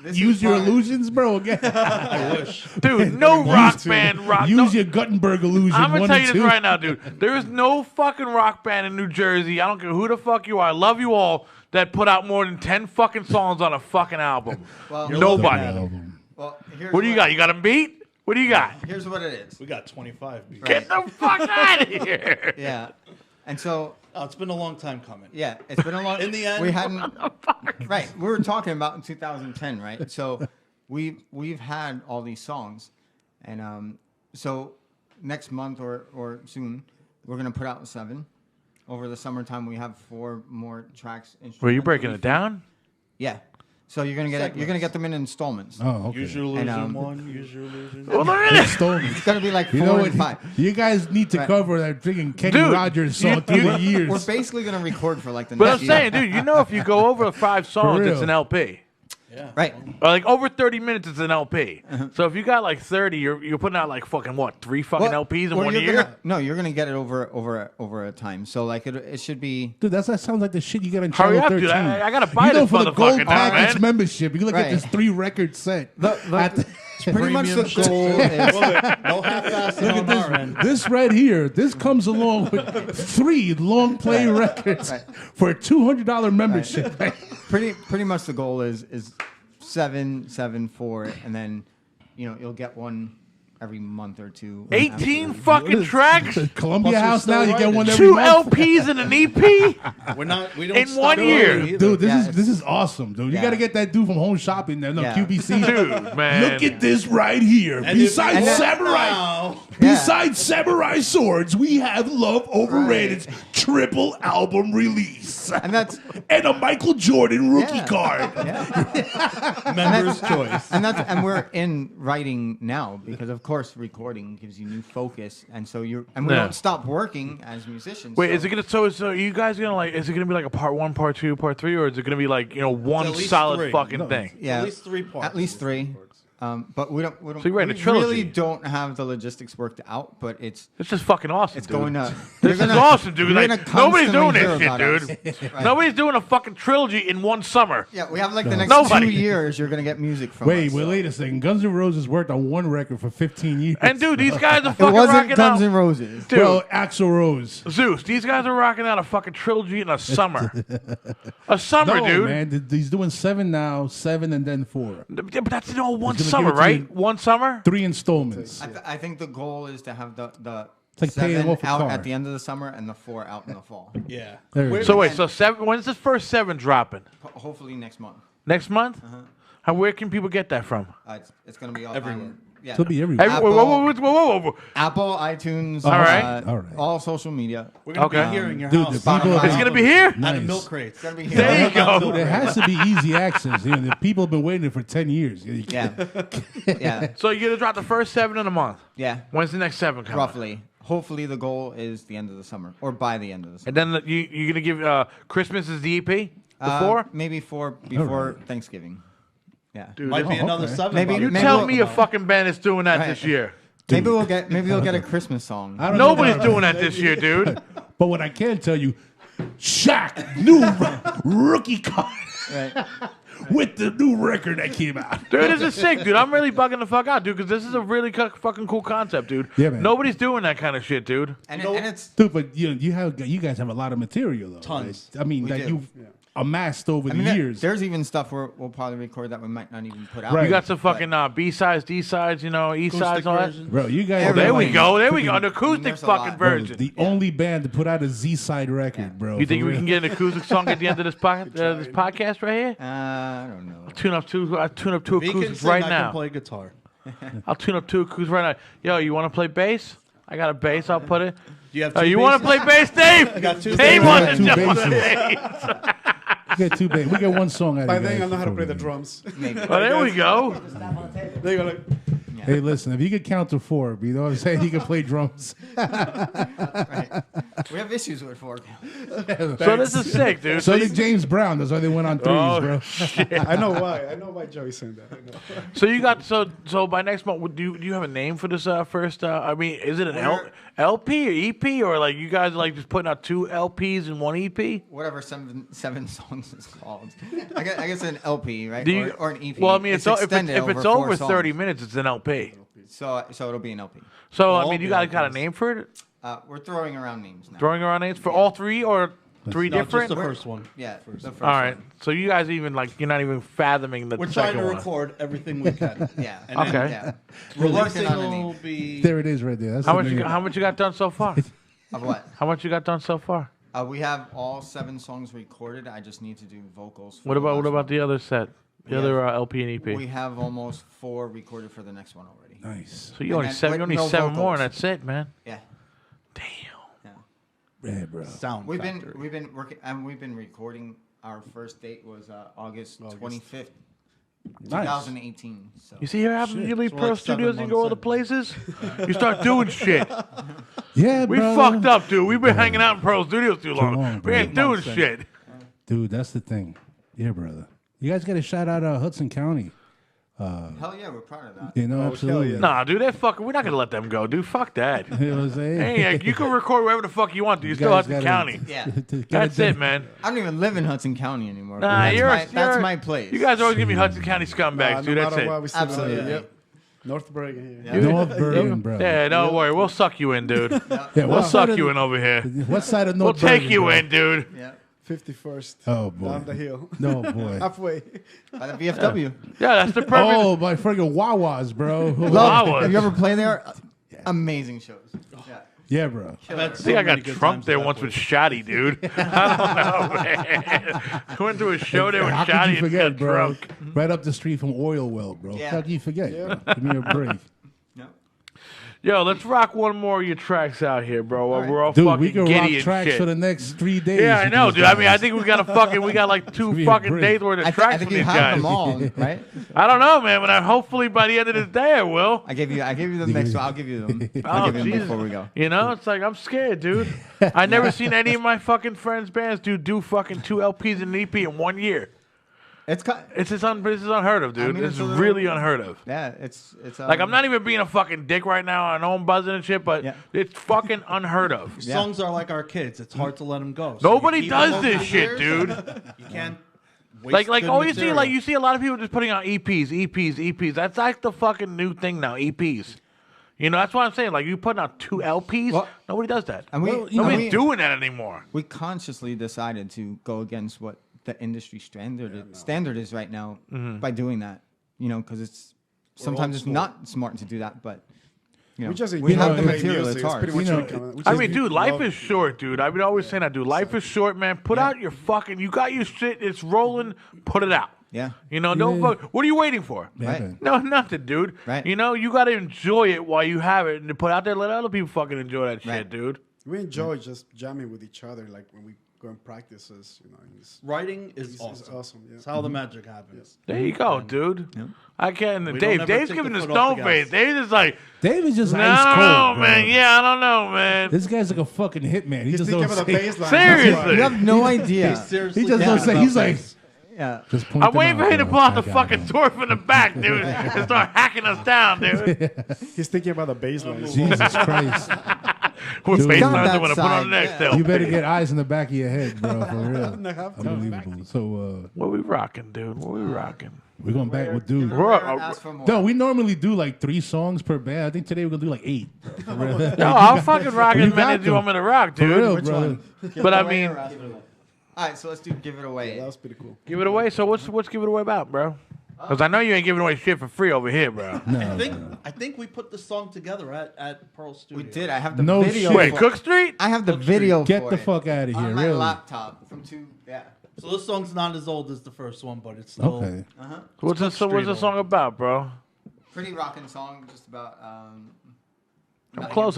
This use is your part- illusions, bro. Again. I wish. Dude, no rock band rock. Use no, your Guttenberg illusion. I'm gonna 1 tell and you this 2. right now, dude. There is no fucking rock band in New Jersey. I don't care who the fuck you are. I love you all that put out more than 10 fucking songs on a fucking album. Well, Nobody. Album. Well, here's What do you got? You got them beat? What do you got? Here's what it is. We got 25 beats. Get the fuck out of here. Yeah. And so, Oh, it's been a long time coming. yeah, it's been a long. In the end- we hadn't. Right, we were talking about in 2010, right? So, we've had all these songs, and so next month or soon, we're gonna put out 7. Over the summertime, we have 4 more tracks. Were you breaking it down? Yeah. So you're gonna get them in installments. Oh, okay. Use your And, illusion 1, use your illusion 2. Well, look at this. It's gonna be like 4 You know and what? 5. You guys need to Right. cover that freaking Kenny Dude, Rogers song through the We're years. basically gonna record for like the But next I'm year. saying, dude, you know if you go over 5 songs, real. it's an LP. Yeah. Right. Or like over 30 minutes, it's an LP. So if you got like 30, you're putting out like fucking what, 3 fucking Well, LPs in or 1 you're year? you're gonna get it over a time. So like it should be. Dude, that sounds like the shit you get on Hurry Channel up, 13. dude. I gotta buy you know, this for the motherfucker gold now, package man. membership, you look at Right. this 3-record set. Pretty much the goal is. No half-assing on our end. This right here, this comes along with 3 long play records for a $200 membership. pretty much the goal is 7, 7, 4, and then you'll get one every month or 2. 18 fucking tracks? Columbia Plus, we're House now, still you get one writing. every 2 month. LPs and an EP? We don't In stop 1 year. writing either. Dude, Yeah, this is awesome, dude. You yeah. got to get that dude from Home Shopping there, no Yeah. QBC. Dude, man. Look at this right here. And Besides if you want Samurai, now, besides Samurai Swords, we have Love Overrated's triple album release. And that's And a Michael Jordan rookie Yeah. card. member's choice. and we're in writing now because of course recording gives you new focus, and so we Yeah. don't stop working as musicians. Wait, so is it gonna so you guys gonna like is it gonna be like a part 1, part 2, part 3, or is it gonna be like one at least solid 3. fucking thing? Yeah, At least 3 parts. At least 3. But we don't. So you're writing a we trilogy. really don't have the logistics worked out. But it's It's just fucking awesome. it's dude. going to. This is awesome, dude. you're Like, gonna nobody's doing constantly this hear shit, about dude. us. Right. Nobody's doing a fucking trilogy in one summer. Yeah, we have like the next Nobody. 2 years. You're gonna get music from Wait, us. wait a second. Guns N' Roses worked on one record for 15 years. And dude, these guys are It fucking wasn't rocking Guns out. N' Roses. Dude, Well, Axl Rose. Zeus, these guys are rocking out a fucking trilogy in a summer. A summer, No, dude. man. He's doing 7 now, 7 and then 4. Yeah, but that's in all one He's gonna summer, give it to right? you- One summer? 3 installments. I think the goal is to have the like paying 7 off a out car. at the end of the summer and the 4 out in the fall. Yeah. There you go. So wait, so 7? When's this first 7 dropping? Hopefully next month. Next month? How? Where can people get that from? It's gonna be all Everywhere. Yeah. It'll be everywhere. Whoa, whoa, whoa, whoa, whoa. Apple, iTunes, All right. All right. all social media. We're going to Okay. be here in your Dude, house. the people Spotify. It's gonna be here. Out of Nice. milk crates. It's gonna be There here. you go. Dude, it has to be easy access. You know, the people have been waiting for 10 years. Yeah, yeah, So you're gonna drop the first 7 in a month. yeah. When's the next 7 coming? Roughly. Hopefully, the goal is the end of the summer or by the end of the summer. And then you're gonna give Christmas is the EP before. Maybe before Thanksgiving. Yeah. Dude, Might be Oh, another okay. 7. Maybe- by the you maybe time tell we'll- me a fucking band is doing that Right. this year. Maybe we'll get a Christmas song. I don't know Nobody's about doing that this year, dude. But what I can tell you, Shaq, new rookie card Right. with the new record that came out. Dude, this is sick, dude. I'm really bugging the fuck out, dude, because this is a really fucking cool concept, dude. Yeah, man. Nobody's doing that kind of shit, dude. And, You know- and it's Dude, but you guys have a lot of material though. Tons. Right? I mean, We that do. you've amassed over I the mean, years. there's even stuff we'll probably record that we might not even put out. Right. You got some fucking B-sides, D-sides, East acoustic sides, all that. version. Bro, you guys. Every There Everyone- we go. There we go. An freaking- acoustic there's a fucking lot. Bro, version. the only band to put out a Z-side record, bro. You think for we real. can get an acoustic song at the end of this this podcast right here? I don't know. Tune up two If he can acoustics sing, right I now. can play guitar. I'll tune up 2 acoustics right now. Yo, you want to play bass? I got a bass. I'll put it. Do you have Oh, two you want to basses? play bass, Dave? got 2 Dave basses. wants to Two jump on the basses. bass. We got 2 bands. We got one song out By of you then, I guys know how to before play the we- drums. Maybe. Well, there we go. There you go. Like, Hey, listen, if you could count to 4, you know what I'm saying? You can play drums. Right. We have issues with 4. So this is sick, dude. So you- did James Brown. That's why they went on 3s, Oh, bro. I know why. I know why Joey said that. I know. So you got so by next month, do you have a name for this first? I mean, is it an LP or EP or like you guys are like just putting out 2 LPs and 1 EP? Whatever 7 songs is called. I guess an LP, right? Do you, or an EP. Well, I mean, if extended it's over over 4 30 songs. minutes, it's an LP. So it'll be an LP. So All I mean, you the got a LPs. name for it? We're throwing around names now. Throwing around names for all 3 or Three No, different? just the first one. Yeah, the first All right. one. So you guys even like you're not even fathoming the We're second trying to one. record everything we can. Yeah. And then Okay. Yeah. We're Releasing working on will it. be. There it is, right there. That's How the much? name. How much you got done so far? Of what? How much you got done so far? We have all 7 songs recorded. I just need to do vocals. For What the about last one. the other set? The We other have- LP and EP. We have almost 4 recorded for the next one already. Nice. So you And only then seven. with You only no 7 more, and vocals. that's it, man. Yeah. Damn. Yeah. Yeah, bro. Sound We've factory. been working and we've been recording. Our first date was August 25th, Nice. 2018. So You see here happens you leave So Pearl like 7 Studios and go months other in. places. You start doing shit. Yeah, We brother. fucked up, dude. We've been hanging out in Pearl Studios too long. long, We bro. ain't doing Months in. shit. Dude, that's the thing. Yeah, brother. You guys got to shout out Hudson County. hell yeah, we're proud of that. You know, absolutely. yeah. Nah, dude, that fucking. We're not gonna let them go, dude. Fuck that. You know what I'm saying? Hey, you can record wherever the fuck you want to. You still guys Hudson gotta- County. Yeah. That's it, man. I don't even live in Hudson County anymore. but Nah, that's my place. You guys always give me Hudson County scumbags, No dude. That's matter what, it. we still Absolutely. love it. Yep. North Bergen here. Yeah. North Bergen, bro. Yeah, don't worry. We'll suck you in, dude. Yeah, We'll what side suck of you the- in over here. What side of We'll North take Bergen, you bro? in, dude. Yeah. 51st. Oh, boy. Down the hill. No, boy. Halfway. By the VFW. Yeah, that's the perfect. Oh, my friggin' Wawas, bro. Love. Wawas. Have you ever played there? Amazing shows. Yeah. Yeah, bro. I've had I so think I many got good drunk times there at that once with place. Shotty, dude. I don't know, man. I went to a show there with How could Shotty you and forget, got bro? drunk. Right up the street from Oil Well, bro. Yeah. How can you forget? Yeah. Bro? Give me a break. No. Yo, let's rock one more of your tracks out here, bro. While right. we're all Dude, fucking we can giddy rock and tracks shit. for the next 3 days. Yeah, I with know, these dude. I mean, I guys. think we got like 2 Give me a fucking break. days worth of I tracks think from you these have guys. them all, right? I don't know, man, but hopefully by the end of this day I will. I gave you them next one. I'll give you them. Oh, I'll give you them Jesus. before we go. You know, it's like I'm scared, dude. I never seen any of my fucking friends' bands do fucking 2 LPs and an EP in 1 year. It's This is unheard of, dude. mean, This it's is a little- really unheard of. yeah. It's Like I'm not even being a fucking dick right now. I know I'm buzzing and shit, but Yeah. it's fucking unheard of. Yeah. Songs are like our kids. It's hard to let them go. So Nobody you keep does them this over shit, years. dude. You can't. Waste Like good oh, you see, material. like you see a lot of people just putting out EPs. That's like the fucking new thing now. EPs. You know, that's what I'm saying. Like you putting out 2 LPs. Well- Nobody does that. And we, Well, you know, Nobody's doing that anymore. we consciously decided to go against what the industry standard is right now by doing that. You know, because it's sometimes it's not smart to do that, but you know, We just we have the enjoy material. music. It's It's hard. pretty much You know, what we come- we I just mean, dude, life love is short, dude. I've been always saying that, dude. Life is short, man. Put out your fucking. You got your shit. It's rolling. Put it out. Yeah. You know, don't Yeah. fuck. What are you waiting for? Yeah, Right. man. No, nothing, dude. Right. You know, you got to enjoy it while you have it and to put out there. Let other people fucking enjoy that shit, Right. dude. We enjoy just jamming with each other, like when we go and practices. You know, and writing is it's awesome. awesome. Yeah. It's how the magic happens. There you go, dude. I can't. We don't Dave's ever take giving the the foot off stone the face. gas. Dave's just like, Dave is just I ice don't cold, know, bro. man. Yeah, I don't know, man. This guy's like a fucking hitman. He He's just thinking don't about the say. bass line. Seriously. You have no idea. Seriously, He just think don't say. about He's like, this. Yeah. just point I'm them waiting for out, him to bro. pull out the I got fucking him. door from the back, dude, and start hacking us down, dude. He's thinking about the bass line. Jesus Christ. What Dude. bass Got lines that I'm gonna put on the side, next yeah. LP? You better get eyes in the back of your head, bro, for real. have to. Unbelievable. So What we rocking, dude? What we rocking? we're going back with dude. Ask for more. No, we normally do like 3 songs per band. I think today we're gonna do like 8. For real. Yo, I'll fucking rock You as got many as you them. want me to rock, For real, dude. brother. But I mean, All right, so let's do Give It Away. That was pretty cool. give it away. So what's give it away about, bro? Because I know you ain't giving away shit for free over here, bro. I think we put the song together at Pearl Studio. We did. I have the No video. shit. Wait, for- Cook Street? I have the video Get for the it fuck out of here, on my really. laptop from 2. Yeah. So this song's not as old as the first one, but it's still. Okay. What's the Street song about, bro? Pretty rocking song, just about.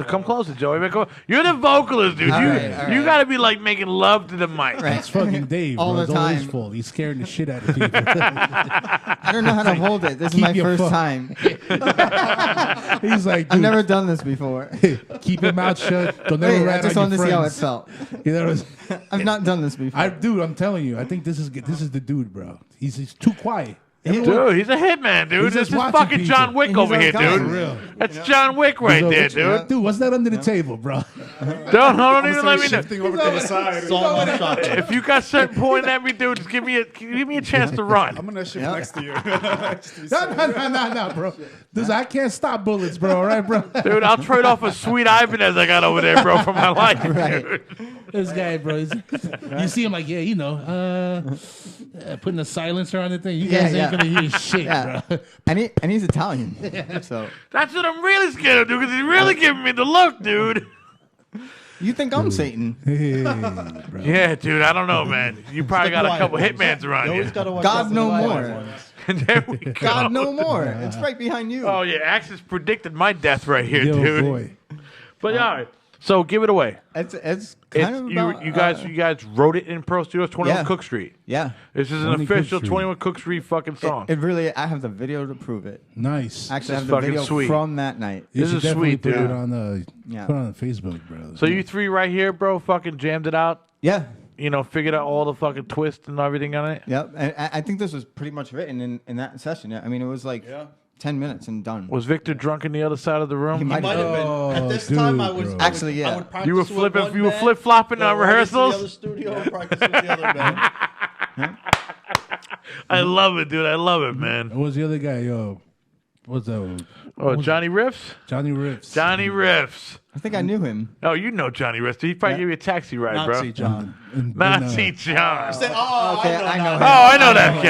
Come closer, Joey. Man, come on. You're the vocalist, dude. All you right. you gotta be like making love to the mic. Right. It's fucking Dave, All bro. the It's all his time. fault. He's scaring the shit out of people. I don't know how to hold it. This is Keep my your first phone. time. He's like, I've dude, never done this before. keep your mouth shut. Don't never Wait, I rat just on wanted your to see how it friends. felt. You know what I'm saying? I've not done this before. Dude, I'm telling you, I think this is the dude, bro. He's too quiet. Dude, he's a hitman, dude. He's This just is watching fucking people. John Wick He's over our here, guy. dude. For real. That's John Wick right He's there, over- dude. Dude, what's that under the table, bro? Don't even let me know. Shifting over to the side. Song on shotgun. If you got something pointing at me, dude, just give me a chance to run. I'm gonna shift Yeah. next to you. No, bro. Dude, I can't stop bullets, bro. All right, bro. Dude, I'll trade off a sweet Ibanez I got over there, bro, for my life, dude. This guy, bro. You see him like, yeah, putting a silencer on the thing. You guys ain't gonna hear shit, bro. And he's Italian. So That's what I'm really scared of, dude, because he's really giving me the look, dude. you think I'm Satan? Hey, bro. Yeah, dude, I don't know, man. You probably got a couple hitmans around You you. always gotta watch God out for no the more. quiet ones. There we go. God no more. It's right behind you. Oh, yeah, Axis predicted my death right here, Yo, dude. boy. But, all right, so give it away. It's kind of about, you guys wrote it in Pro Studios, 21 yeah. Cook Street. Yeah. This is an 20 Cook official Street. 21 Cook Street fucking song. It really. I have the video to prove it. Nice. Actually, I This have is the fucking video sweet. from that night. You This should is definitely sweet, put dude. it on Yeah. put it on Facebook, bro. So you three right here, bro, fucking jammed it out. Yeah. Figured out all the fucking twists and everything on it. Yep. And I think this was pretty much written in that session. I mean, it was like 10 minutes and done. Was Victor drunk in the other side of the room? He Might have Oh, been. At this dude, time, I was bro. Actually, yeah. I would practice You were with flipping. one You were band, flip flopping go on right into rehearsals. The other studio and practice with the other band. I love it, dude. I love it, man. What was the other guy? Yo, what's that? Oh, Johnny Riffs. Johnny Rips. Johnny Riffs. I think I knew him. Oh, you know Johnny Riffs. He probably gave you a taxi ride, Nazi bro. John. Nazi John. Say, oh, Okay, I know. him. Oh, I know that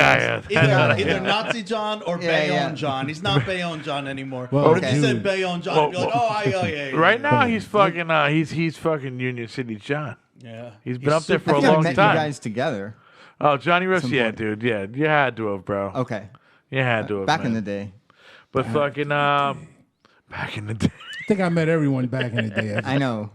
guy. Either Nazi John or Bayonne John. He's not Bayonne John anymore. Well, But if you dude. said Bayonne John, you'd be like, oh, yeah. Right now, he's fucking. He's fucking Union City John. Yeah. He's been up there I for a think I long met time. you guys together. Oh, Johnny Riffs. Some Yeah, point. dude. Yeah, you had to have, bro. Okay. You had to have. Back man. in the day. But fucking. Back in the day. I think I met everyone back in the day. I know.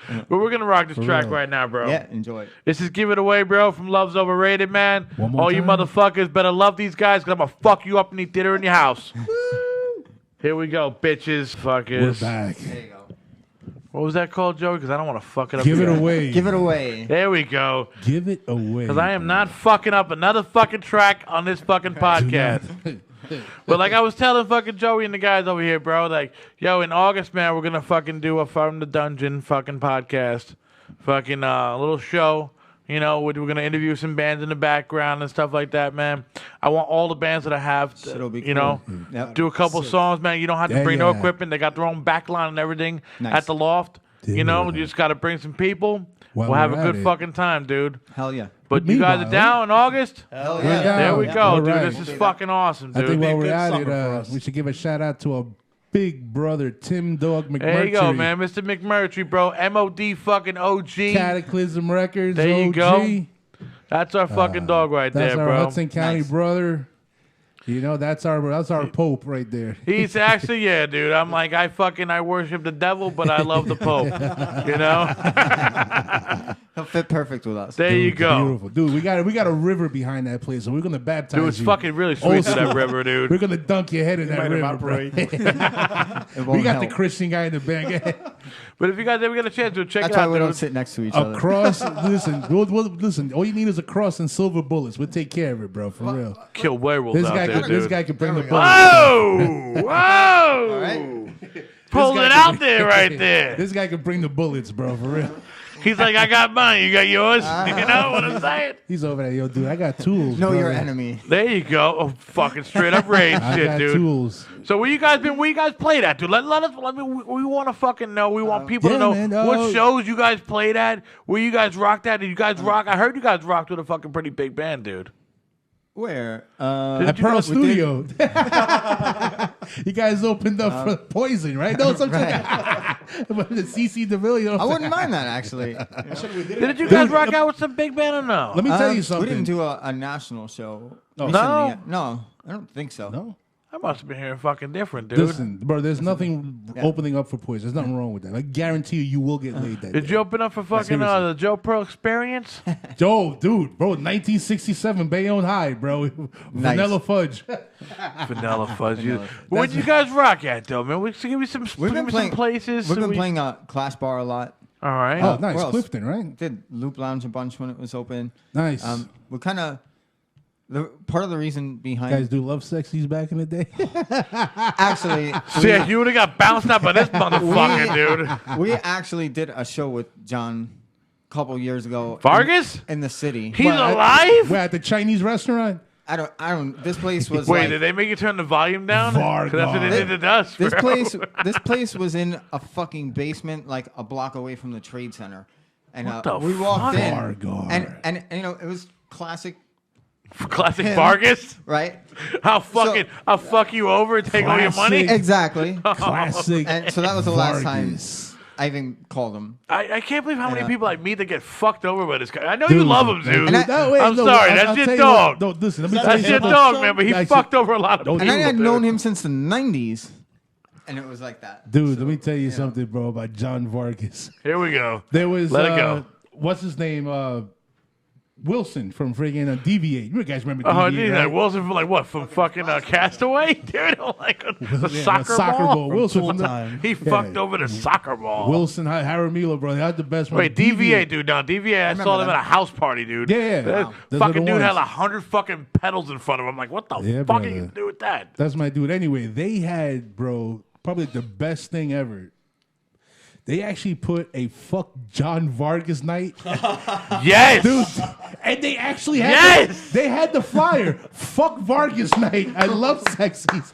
But we're gonna rock this track real. right now, bro. Yeah, enjoy it. This is Give It Away, bro, from Love's Overrated, man. One more All you time. motherfuckers better love these guys, because I'm going to fuck you up in the theater in your house. Here we go, bitches. We're Fuckers. back. There you go. What was that called, Joey? Because I don't want to fuck it up. Give it again. away. Give it away. There we go. Give it away. Because I am not fucking up another fucking track on this fucking podcast. But like I was telling fucking Joey and the guys over here, bro, like, yo, in August, man, we're going to fucking do a From the Dungeon fucking podcast. Fucking little show. We're going to interview some bands in the background and stuff like that, man. I want all the bands that I have to, It'll be cool. Yep. do a couple songs, man. You don't have to bring no Yeah. equipment. They got their own backline and everything Nice. at the loft. Yeah. You just got to bring some people. While we'll have we're a at good it. fucking time, dude. Hell yeah. But But you guys are meanwhile- down in August? Hell We're yeah. down. There we go, All dude. right. This is fucking awesome, I think dude. while Be a we're good at summer it, for us. we should give a shout out to a big brother, Tim Dog McMurtry. There you go, man. Mr. McMurtry, bro. MOD fucking OG. Cataclysm Records, There you OG. go. That's our fucking dog right That's there, our bro. Hudson County Nice. brother. That's our Pope right there. He's actually, yeah, dude. I'm like, I worship the devil, but I love the Pope. He'll fit perfect with us. There you go. Beautiful. Dude, we got a river behind that place, so we're gonna baptize Dude, it's you. fucking really sweet Old to that school. river, dude. We're gonna dunk your head in that Might river, bro. evaporate. It We won't got the help. Christian guy in the back. But if you guys ever get a chance to check That's it why out, we don't dude. sit next to each other. A cross. Listen, listen. All you need is a cross and silver bullets. We'll take care of it, bro. For real. Kill werewolves This out guy, there, can, dude. this guy can bring the There we go. bullets. Whoa! Whoa! right. Pulled guy it can out bring- there right there. This guy can bring the bullets, bro. For real. He's like, I got mine, you got yours. You know what I'm saying? He's over there, yo, dude. I got tools. Know bro. your enemy. There you go. Oh, fucking straight up rage I shit, got dude. tools. So where you guys played at, dude? Let me. We want to fucking know. We want people to yeah, know man, what shows you guys played at, where you guys rocked at. Did you guys rock? I heard you guys rocked with a fucking pretty big band, dude. Where? At Pearl Studio. You guys opened up for Poison, right? No, something. But the CC DeVille, you know. I wouldn't mind that actually. Did you guys rock out with some big band or no? Let me tell you something. We didn't do a national show. No. recently No? yet. No, I don't think so. No. I must have been hearing fucking different, dude. Listen, bro, there's nothing opening up for Poison. There's nothing wrong with that. I guarantee you will get laid that Did day. you open up for fucking Seriously. the Joe Pearl Experience? Yo, dude, bro, 1967, Bayonne High, bro. Vanilla Fudge. Vanilla Fuzz. Vanilla. Where'd you guys rock at, though, man? Give me some, We've give been me playing some places. We've so been we- playing Clash Bar a lot. All right. Oh, nice. where else? Clifton, right? Did Loop Lounge a bunch when it was open. Nice. We kind of part of the reason behind Guys do love sexies back in the day. actually Shit, you would have got bounced out by this motherfucker, dude. we actually did a show with John a couple years ago. Vargas? in the city. He's Well, alive? We're at the Chinese restaurant. I don't. This place was Wait, like, did they make you turn the volume down? 'Cause that's what they Vargas. did to us, This bro. place was in a fucking basement, like a block away from the Trade Center, And What the we walked fuck? in, Vargar. and you know it was classic, Classic him. Vargas. right? I'll fuck you over and take all your money. Classic. Exactly. Classic. And so that was the last time Vargas. I even called him. I can't believe how many Yeah. people I meet that get fucked over by this guy. I know Dude. you love him, dude. And I- No, wait, I'm no, sorry, I'll that's tell your you dog. what. No, listen, let me tell That's you your something. dog, man, but he Guys, fucked over a lot of don't And I people. had dude. known him since the 90s, and it was like that. Dude, let me tell you something, bro, about John Vargas. Here we go. There was, Let it go. what's his name? Wilson from friggin' Deviate. You guys remember Oh, Deviate, dude, right? like Wilson from like what? From fucking Castaway, dude. Like the Yeah, soccer ball. Wilson Tool from the, Time. He fucked over the soccer ball. Wilson Jaramillo, bro. They had the best one. Wait, DVA, dude. Now DVA, I saw remember them that. at a house party, dude. Yeah, That wow. Those fucking are the dude had ones. 100 fucking pedals in front of him. I'm like, what the Yeah, fuck are brother. you gonna do with that? That's my dude. Anyway, they had, bro, probably the best thing ever. They actually put a fuck John Vargas night, Yes, dude, and they actually had Yes! they had the flyer fuck Vargas night. I love sexies.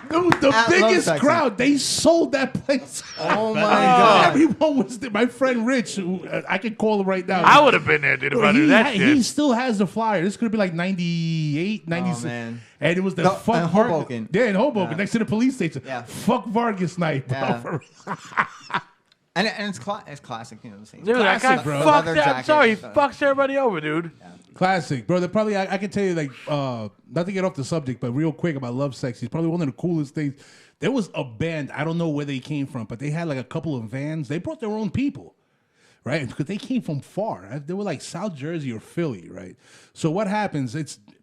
Dude, the At biggest Love Sexy. crowd. They sold that place. Oh my god! Everyone was there. My friend Rich, who, I can call him right now. I would have been there, dude, if I knew that He shit. still has the flyer. This could be like 98, 96. man. And it was the No, fuck in Hoboken. Yeah, in Hoboken, Yeah. next to the police station. Yeah. Fuck Vargas night, bro. Yeah. And it's classic, you know. The same. Dude, that guy Classic, bro. fucked Leather that. I'm jacket, sorry, he so- fucks everybody over, dude. Classic, bro. They're probably, I can tell you, like, not to get off the subject, but real quick about Love Sexy. It's probably one of the coolest things. There was a band, I don't know where they came from, but they had like a couple of vans. They brought their own people, right? Because they came from far. They were like South Jersey or Philly, right? So what happens,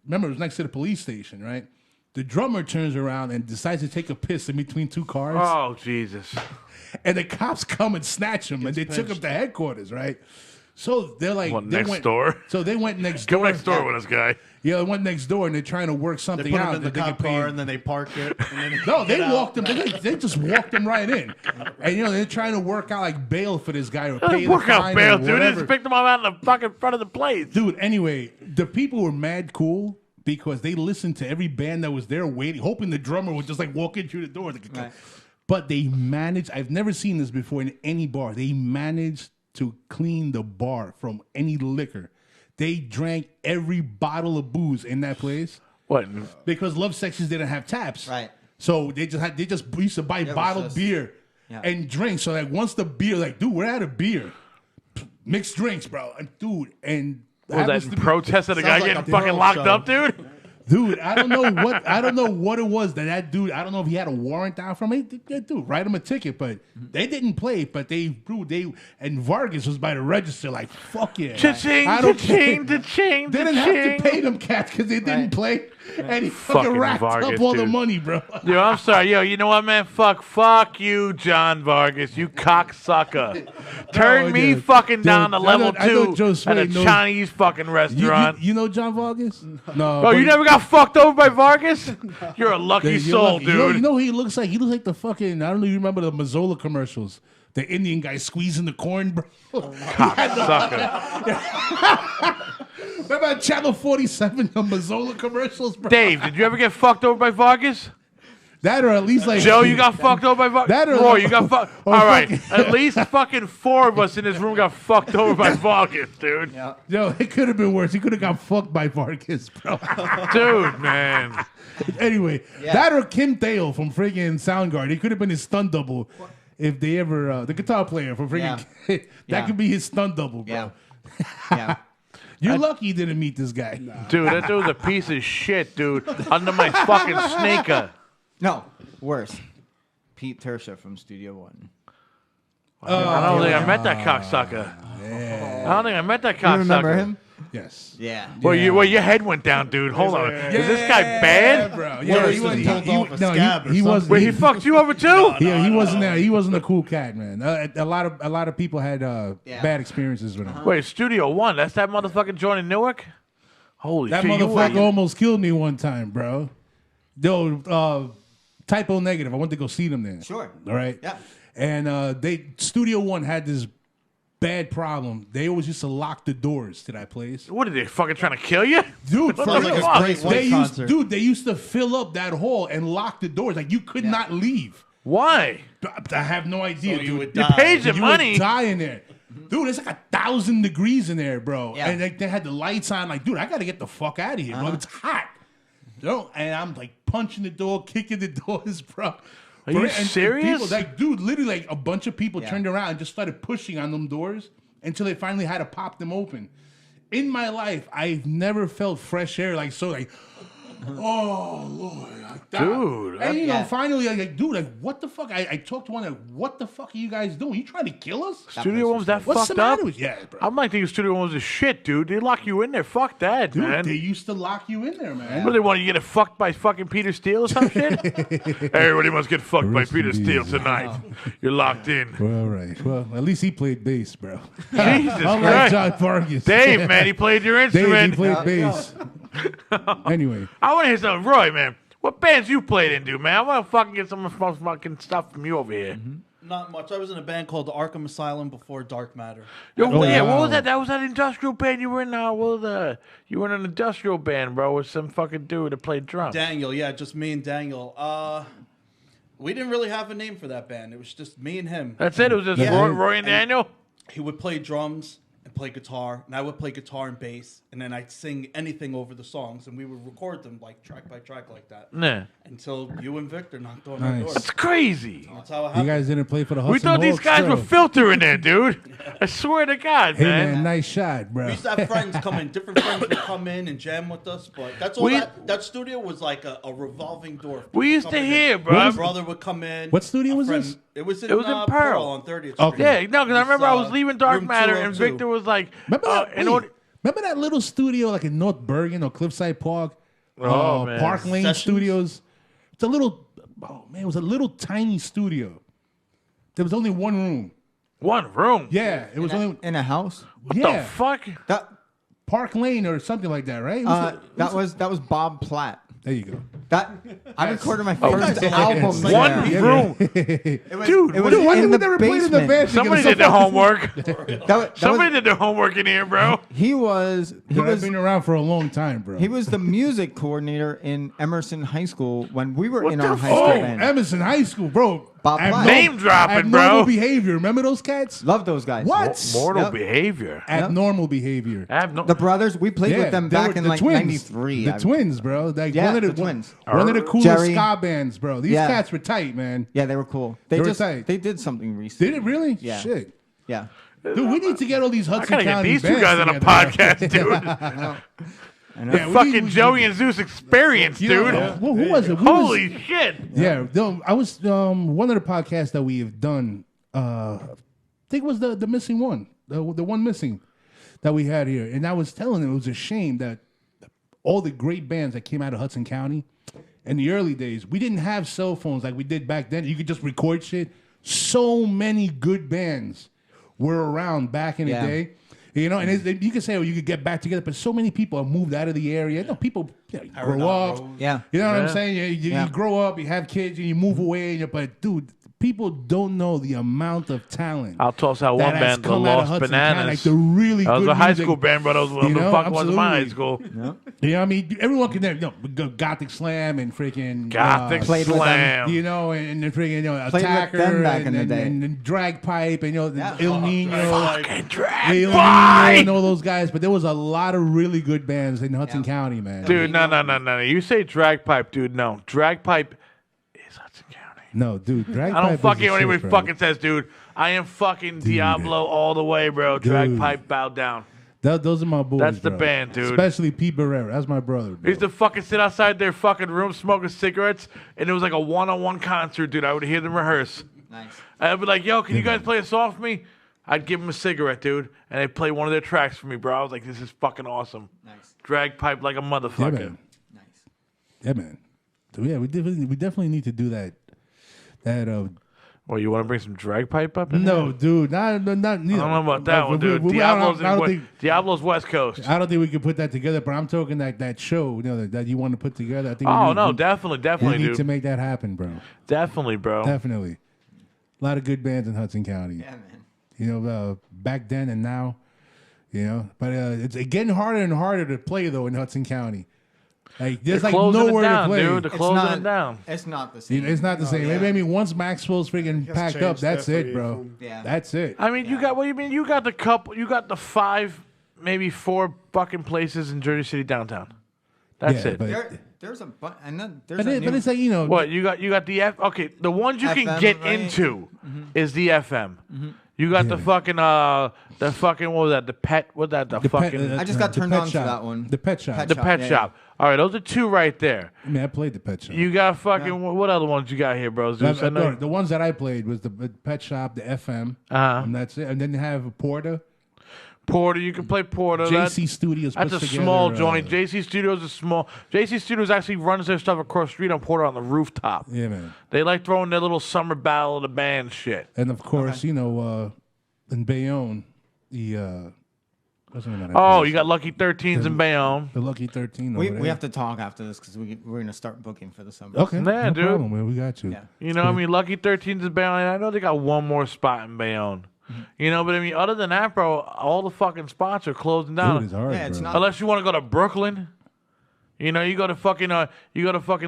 remember, it was next to the police station, right? The drummer turns around and decides to take a piss in between two cars. Oh, Jesus. And the cops come and snatch him, and they took him to headquarters, right? So they're like, What, they next went, door? So they went next Come door. next door with us, guy. Yeah, they went next door, and they're trying to work They something put him out. in the that they cop could pay car him. and then they park it. And then No, they get out. walked him. They just walked him right in, and you know they're trying to work out like bail for this guy or pay the Work out fine bail, or dude. They whatever. just picked him up out in the fucking front of the place. Dude, anyway, the people were mad cool because they listened to every band that was there waiting, hoping the drummer would just like walk in through the door. Right. But they managed, I've never seen this before in any bar. They managed to clean the bar from any liquor. They drank every bottle of booze in that place What? because Love Sections didn't have taps. Right. So they just used to buy It was bottled just- beer Yeah. and drink. So like once the beer, like, dude, we're out of beer. Mixed drinks, bro. And dude, and Was that happens in to be- protest of the guy Sounds like getting a fucking pearl locked show. up, dude? Dude, I don't know what it was that dude. I don't know if he had a warrant out from it. Dude, write him a ticket, but they didn't play. But they and Vargas was by the register, like fuck yeah. Cha-ching, I don't cha-ching, care. cha-ching, They didn't have cha-ching. to pay them cats because they didn't Right. play, and he fucking Fucking racked Vargas, up all the dude. money, bro. Yo, I'm sorry. Yo, you know what, man? Fuck you, John Vargas. You cocksucker. Turn me dude. fucking Dude, down to I level know- I know 2 Josue at a knows- Chinese fucking restaurant. You know John Vargas? No. Oh, you never got fucked over by Vargas? You're a lucky soul, dude. You know who he looks like? He looks like the fucking. I don't know. You remember the Mazzola commercials? The Indian guy squeezing the corn, bro. Cocksucker. Remember Channel 47, the Mazzola commercials, bro? Dave, did you ever get fucked over by Vargas? That or at least like Joe, you got fucked over by Vargas? That or- Roy, you got fucked. or All right, fucking- at least fucking 4 of us in this room got fucked over by Vargas, dude. Yeah. Yo, it could have been worse. He could have got fucked by Vargas, bro. Dude, man. Anyway, that or Kim Thale from friggin' Soundgarden. He could have been his stunt double if they ever the guitar player from friggin' that Yeah. could be his stunt double, bro. Yeah. Yeah. You're lucky you didn't meet this guy. Dude, that dude's a piece of shit, dude. Under my fucking sneaker. No, worse. Pete Tersha from Studio One. I don't think I met that cocksucker. I don't think I met that cocksucker. You remember him? Yes. Yeah. Well, your head went down, dude. Hold on. Is this guy bad? bro? Yeah, he he wasn't. pulled off a scab or he something. wasn't. Wait, he fucked you over too? Yeah, he wasn't there. He wasn't a cool cat, man. A lot of people had bad experiences with him. Wait, Studio One. That's that motherfucking joint in Newark? Holy That shit. motherfucker almost killed me one time, bro. Yo, typo negative. I went to go see them there. Sure. All right. Yeah. And Studio One had this bad problem. They always used to lock the doors to that place. What are they fucking trying to kill you? Dude, for Sounds real. like a great they White used, concert. dude, they used to fill up that hall and lock the doors. Like you could not leave. Why? I have no idea. So you dude. would You die. paid your You money. would die in there. Dude, it's like 1,000 degrees in there, bro. Yeah. And they had the lights on. Like, dude, I got to get the fuck out of here, bro. It's hot. And I'm like punching the door, kicking the doors, bro. Are you serious? People, like, dude, literally, like a bunch of people Yeah. turned around and just started pushing on them doors until they finally had to pop them open. In my life, I've never felt fresh air like so, like, oh Lord, like that. Dude, And you know, yeah. finally, like, dude, like, what the fuck? I talked to one, like, what the fuck are you guys doing? You trying to kill us? Studio One was that What's the fucked up? matter with yeah, bro? I'm like thinking Studio One was a shit, dude. They lock you in there. Fuck that, Dude, man. they used to lock you in there, man. What do they want you to get fucked by fucking Peter Steele or some shit? Everybody must get fucked by Rest in Peter peace. Steele tonight. You're locked in. Well, all right. Well, at least he played bass, bro. Jesus Unlike Christ. John Vargas. Dave, man, he played your Dave, he instrument. played bass. Anyway, I want to hear something, Roy, man. What bands you played in, dude, man? I want to fucking get some fucking stuff from you over here. Not much. I was in a band called Arkham Asylum before Dark Matter. Yo, Oh, yeah, what wow. was that? That was that industrial band you were in. You were in an industrial band, bro, with some fucking dude that played drums. Daniel, yeah, just me and Daniel. We didn't really have a name for that band. It was just me and him. That's it. It was just Yeah. Roy and Daniel. He would play drums and play guitar, and I would play guitar and bass, and then I'd sing anything over the songs, and we would record them like track by track like that. Nah, Until you and Victor knocked on Nice. our door. that's crazy. That's how it you happened. guys didn't play for the Hudson We thought these Hawks, guys were so- filtering there, dude. I swear to God, Hey, man. man, nice shot, bro. We used to have friends come in. Different friends would come in and jam with us, but that's all. We- That studio was like a revolving door. We used to hear, bro. My brother would come in. What studio a was friend- this? It was in, It was in Pearl. on 30th Okay. Street. Yeah, no, because I remember I was leaving Dark room Matter, and 202. Victor was like, Remember that? in wait, order. remember that little studio like in North Bergen or Cliffside Park? Oh, man. Park Lane Sessions? Studios. It's a little. Oh man, it was a little tiny studio. There was only one room. One room. Yeah, it was only. In a house. What yeah, the fuck? That Park Lane or something like that, right? It was that was Bob Platt. there you go. That I recorded my Oh, first guys- album Yes. One there. room. It was, Dude, it was Dude, why in did we the never play in the basement. band? Somebody did their homework. That Somebody was, did their homework in here, bro. he was I've been around for a long time, bro. he was the music coordinator in Emerson High School when we were What in the our high fuck? school Oh, band. Emerson High School, bro. Bob Platt. Name dropping, Abnormal bro. behavior. Remember those cats? Love those guys. What? Mortal Yep. behavior. Abnormal behavior. The brothers, we played with them they back were in the like twins. '93. The twins, bro. Like Yeah, one of the twins. One of the coolest Jerry. ska bands, bro. These Yeah. cats were tight, man. Yeah, they were cool. They They were just tight. they did something recently. Did it really? Yeah. Shit. Yeah. Dude, we need to get all these I Hudson gotta get County these two bands guys on a together. podcast, dude. I know. Yeah, we Fucking need- Joey and Zeus experience, You know, dude. well, who was it? We Holy shit. Yeah, no, I was one of the podcasts that we have done. I think it was the missing one, the one missing that we had here, and I was telling them it was a shame that all the great bands that came out of Hudson County in the early days, we didn't have cell phones like we did back then. You could just record shit. So many good bands were around back in the Yeah. day. You know, and you could say, oh, you could get back together, but so many people have moved out of the area. You know, people grow up. Yeah. You know what I'm Yeah. saying? You grow up, you have kids, and you move away. But, dude, people don't know the amount of talent. I'll toss out that one has band, the come out of Lost Hudson County, Bananas. like the really That was good a high music. school band, but that was one of You the know, fucking ones in my high absolutely. school. You know what I mean? Everyone can, Gothic Slam and freaking Gothic Played with them. Slam. you know, and freaking with Attacker them back and, in the and, day. and Drag Pipe and Yeah. Il Nino. Fucking drag Il Nino by. and all those guys, but there was a lot of really good bands in Hudson County, man. Dude, no. You say drag pipe, dude. No. Drag pipe is Hudson County. No, dude, Drag I don't Pipe fucking is the anybody shit, bro. fucking says, dude. I am fucking Diablo all the way, bro. Drag Dude. pipe, bow down. Those are my boys. That's the bro. band, dude. Especially Pete Barrera. That's my brother. I Bro. used to fucking sit outside their fucking room smoking cigarettes, and it was like a one-on-one concert, dude. I would hear them rehearse. Nice. I'd be like, yo, can you guys play a song for me? I'd give them a cigarette, dude, and they'd play one of their tracks for me, bro. I was like, this is fucking awesome. Nice. Drag pipe like a Yeah, motherfucker. man. Nice. Yeah, man. So yeah, we definitely need to do that. Well, you want to bring some drag pipe up in No, there? dude, not. I don't know about that one, dude. Diablo's West Coast. I don't think we could put that together. But I'm talking that show, that you want to put together. I think. Oh, no, definitely, we need to dude. make that happen, bro. Definitely, bro. Definitely. A lot of good bands in Hudson County. Yeah, man. You know, back then and now. You know, but it's getting harder and harder to play though in Hudson County. Like there's They're like closing nowhere it down, to play. dude. They're closing it down. It's not the same. It's not the same. yeah. I mean, once Maxwell's freaking It's packed up, changed, that's it, definitely, bro. from- Yeah. That's it. I mean, you got what do you mean? You got the couple. You got the 5, maybe 4 fucking places in Jersey City downtown. That's Yeah, it. but- There's a and then there's But, a but it's like, you know, What you got the F. Okay, the ones you can FM, get right? into is the FM. You got the fucking what was that? The pet. What that? The fucking I just got the turned pet on to shop. that one. The pet shop. Pet the shop, pet yeah, shop. All right, those are 2 right there. I mean, I played the pet shop. You got fucking what other ones you got here, bro? Zeus, I know. The ones that I played was the pet shop, the FM, and that's it. And then you have Porter, Porter, you can play Porter. JC Studios. That's a puts small together, joint. JC Studios is small. JC Studios actually runs their stuff across the street on Porter on the rooftop. Yeah, man. They like throwing their little summer battle of the band shit. And of course, you know, in Bayonne, the what's the name of that Oh, place? you got Lucky 13s in Bayonne. the Lucky 13. We over we there. have to talk after this because we're gonna start booking for the summer. Okay, Yeah, no dude. problem, man. We got you. Yeah. You know, I mean, Lucky 13s in Bayonne. I know they got one more spot in Bayonne. You know, but I mean, other than that, bro, all the fucking spots are closing down. Dude, it's hard, Yeah, it's bro. not- Unless you want to go to Brooklyn. You know, you go to fucking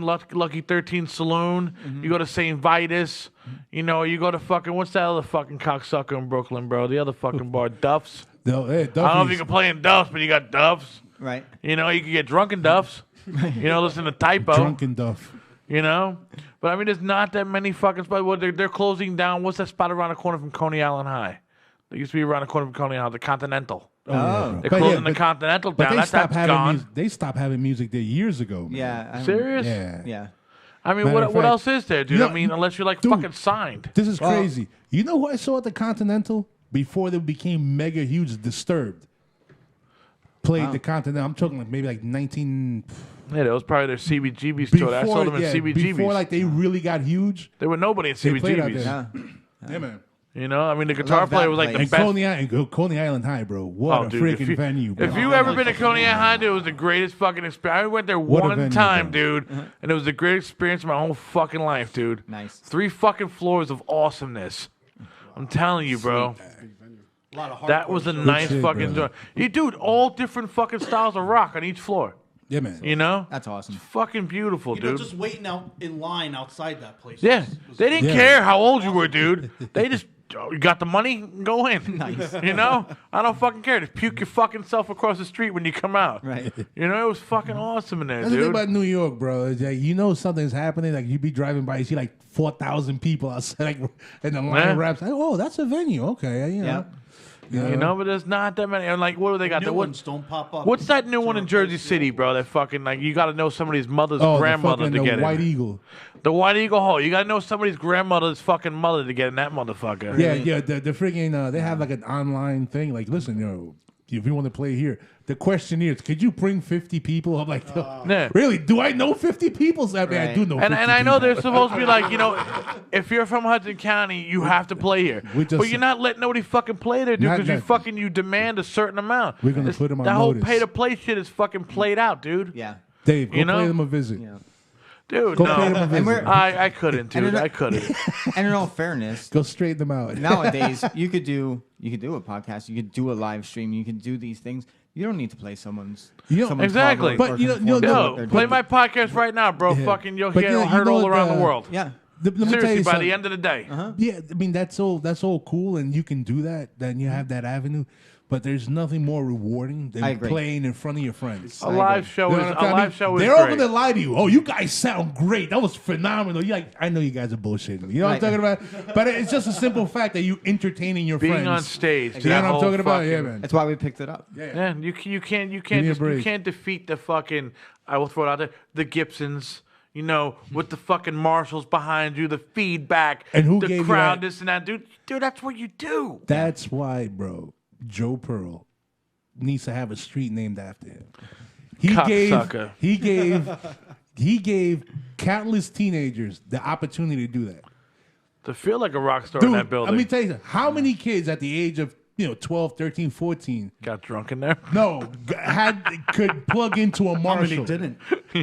Lucky 13 Saloon. You go to St. Vitus. You know, you go to fucking what's that other fucking cocksucker in Brooklyn, bro? The other fucking bar, Duff's. No, hey, I don't know if you can play in Duff's, but you got Duff's. Right. You know, you can get drunk in Duff's. You know, listen to Typo. Drunken Duff. You know, but I mean, there's not that many fucking spots. Well, they're closing down. What's that spot around the corner from Coney Island High? They used to be around the corner from Coney Island, the Continental. Oh. They're But closing yeah, the Continental But down. they stopped That's having gone. music. They stopped having music there years ago. Man. Yeah. Serious? Yeah. Yeah. I mean, Matter what of what fact, else is there, dude? you know- I mean, unless you're like dude, fucking signed. This is Well- crazy. You know who I saw at the Continental before they became mega huge? Disturbed. Played the Continental. I'm talking like maybe like 19. Yeah, that was probably their CBGB's tour. I saw them in CBGB's. before like they really got huge. There were nobody in They played out CBGB's. there. Yeah. Yeah, man. You know, I mean, the guitar love that player was like place. the And best. Coney Island High, bro. What a dude, freaking venue, bro. If you ever been to Coney Island High, dude, it was the greatest fucking experience. I went there What a one venue, time, bro. dude, and it was the greatest experience of my whole fucking life, dude. Nice. 3 fucking floors of awesomeness. I'm telling you, bro. A lot of That was a hardcore nice shit, fucking bro. joint. You, dude, all different fucking styles of rock on each floor. Yeah, man. You know? That's awesome. Fucking beautiful, You know, dude. just waiting out in line outside that place. Yeah. was- They didn't Yeah. care how old you were, dude. They just, oh, you got the money? Go in. Nice. You know? I don't fucking care. Just puke your fucking self across the street when you come out. Right. You know, it was fucking awesome in there, That's the thing dude. about New York, bro. Is like, you know something's happening. Like you be driving by, you see like 4,000 people outside, like, and the line Yeah. wraps. Like, oh, that's a venue. Okay, you know. You know, but there's not that many. And like, what do they got? New there? ones don't pop up. What's that new one in To Jersey replace the City, old bro? ones. That fucking, like, you got to know somebody's mother's Oh, grandmother to get the White in. Eagle. The White Eagle Hall. You got to know somebody's grandmother's fucking mother to get in that motherfucker. Yeah, yeah. The freaking they have like an online thing. Like, listen, you know, if you want to play here, the questionnaires. Could you bring 50 people? I'm like, Yeah. really? Do I know 50 people? I mean, I Right. do know. And 50 I know people. they're supposed to be like, you know, if you're from Hudson County, you have to play here. We just- But you're not letting nobody fucking play there, dude, Not because that- you demand a certain amount. We're gonna This- put 'em on That whole notice. pay-to-play shit is fucking played out, dude. Yeah. Dave, go you know? pay them a visit. Yeah. Dude, Go pay them a no. visit. And we're- I couldn't, dude. And I couldn't. And in all fairness, Go straighten them out. nowadays you could do a podcast, you could do a live stream, you could do these things. You don't need to play someone's. You know- someone's Exactly. cover or But you know- conform you know- to what Yo, they're play doing. my podcast right now, bro. Yeah. Fucking, you'll But hear you know- it heard you know all what, around the world. Yeah. Let me tell Seriously, you by something. the end of the day. Yeah, I mean that's all cool, and you can do that. Then you have that avenue, but there's nothing more rewarding I than agree. playing in front of your friends. A live show You know is what I'm a saying? live show is They're all great. gonna lie to you. Oh, you guys sound great. That was phenomenal. You like, I know you guys are bullshitting. You know what I'm talking about? But it's just a simple fact that you entertaining your Being friends. on stage. You know that what I'm whole talking about? fucking- Yeah, man. That's why we picked it up. Yeah, you can't me a just, you break. can't defeat the fucking. I will throw it out there. The Gibsons, you know, with the fucking Marshalls behind you, the feedback, And who the gave you crowd, that? this and that, dude. Dude, that's what you do. That's why, bro. Joe Pearl needs to have a street named after him. Cocksucker. He gave countless teenagers the opportunity to do that. To feel like a rock star in Dude, that building. let me tell you something. How many kids at the age of 12, 13, 14 got drunk in there. could plug into a How Marshall? many didn't?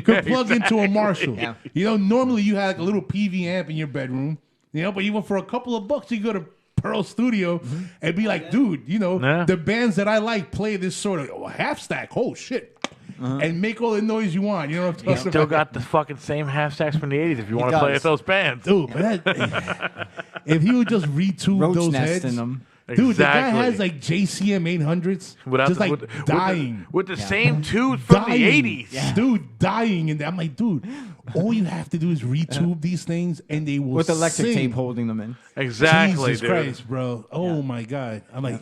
Could plug into a Marshall. Yeah. You know, normally you had like a little PV amp in your bedroom, you know, but even for a couple of bucks, you go to Pearl Studio and be like, dude, you know, Yeah. the bands that I like play this sort of half stack. Oh, shit. and make all the noise you want. You know what I'm He talking still about? got the fucking same half sacks from the 80s if you want to does. play with those bands. Dude, but that, if he would just retube Roach those nest heads. in them. Dude, the guy Exactly. has like JCM 800s. Without just the- like dying. With the same tooth from dying. the 80s. Dude, dying. And I'm like, dude, all you have to do is retube these things and they will With electric sing. tape holding them in. Exactly, Jesus dude. Christ, bro. Oh my God. I'm like,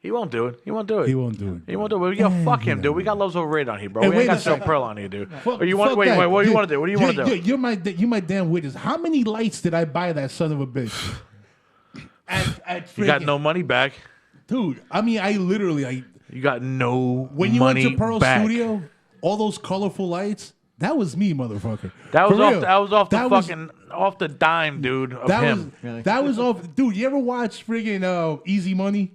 He won't do it. He won't do it. he won't do it. He won't do it. Yo, fuck him, dude. We got Love's Overrated on here, bro. Hey, we wait ain't a got Joe second. Pearl on here, dude. Fuck- Or you want? fuck Wait, that. wait. What do you want to do? What do you want to do? You're my damn witness. How many lights did I buy that son of a bitch? At You got friggin- no money back. Dude, I mean, I literally, You got no when you money went to Pearl back. Studio, all those colorful lights, that was me, motherfucker. That was For off. real. That was off the That was- fucking off the dime, dude. Of That him. was Really? that was off. Dude, you ever watch friggin' Easy Money?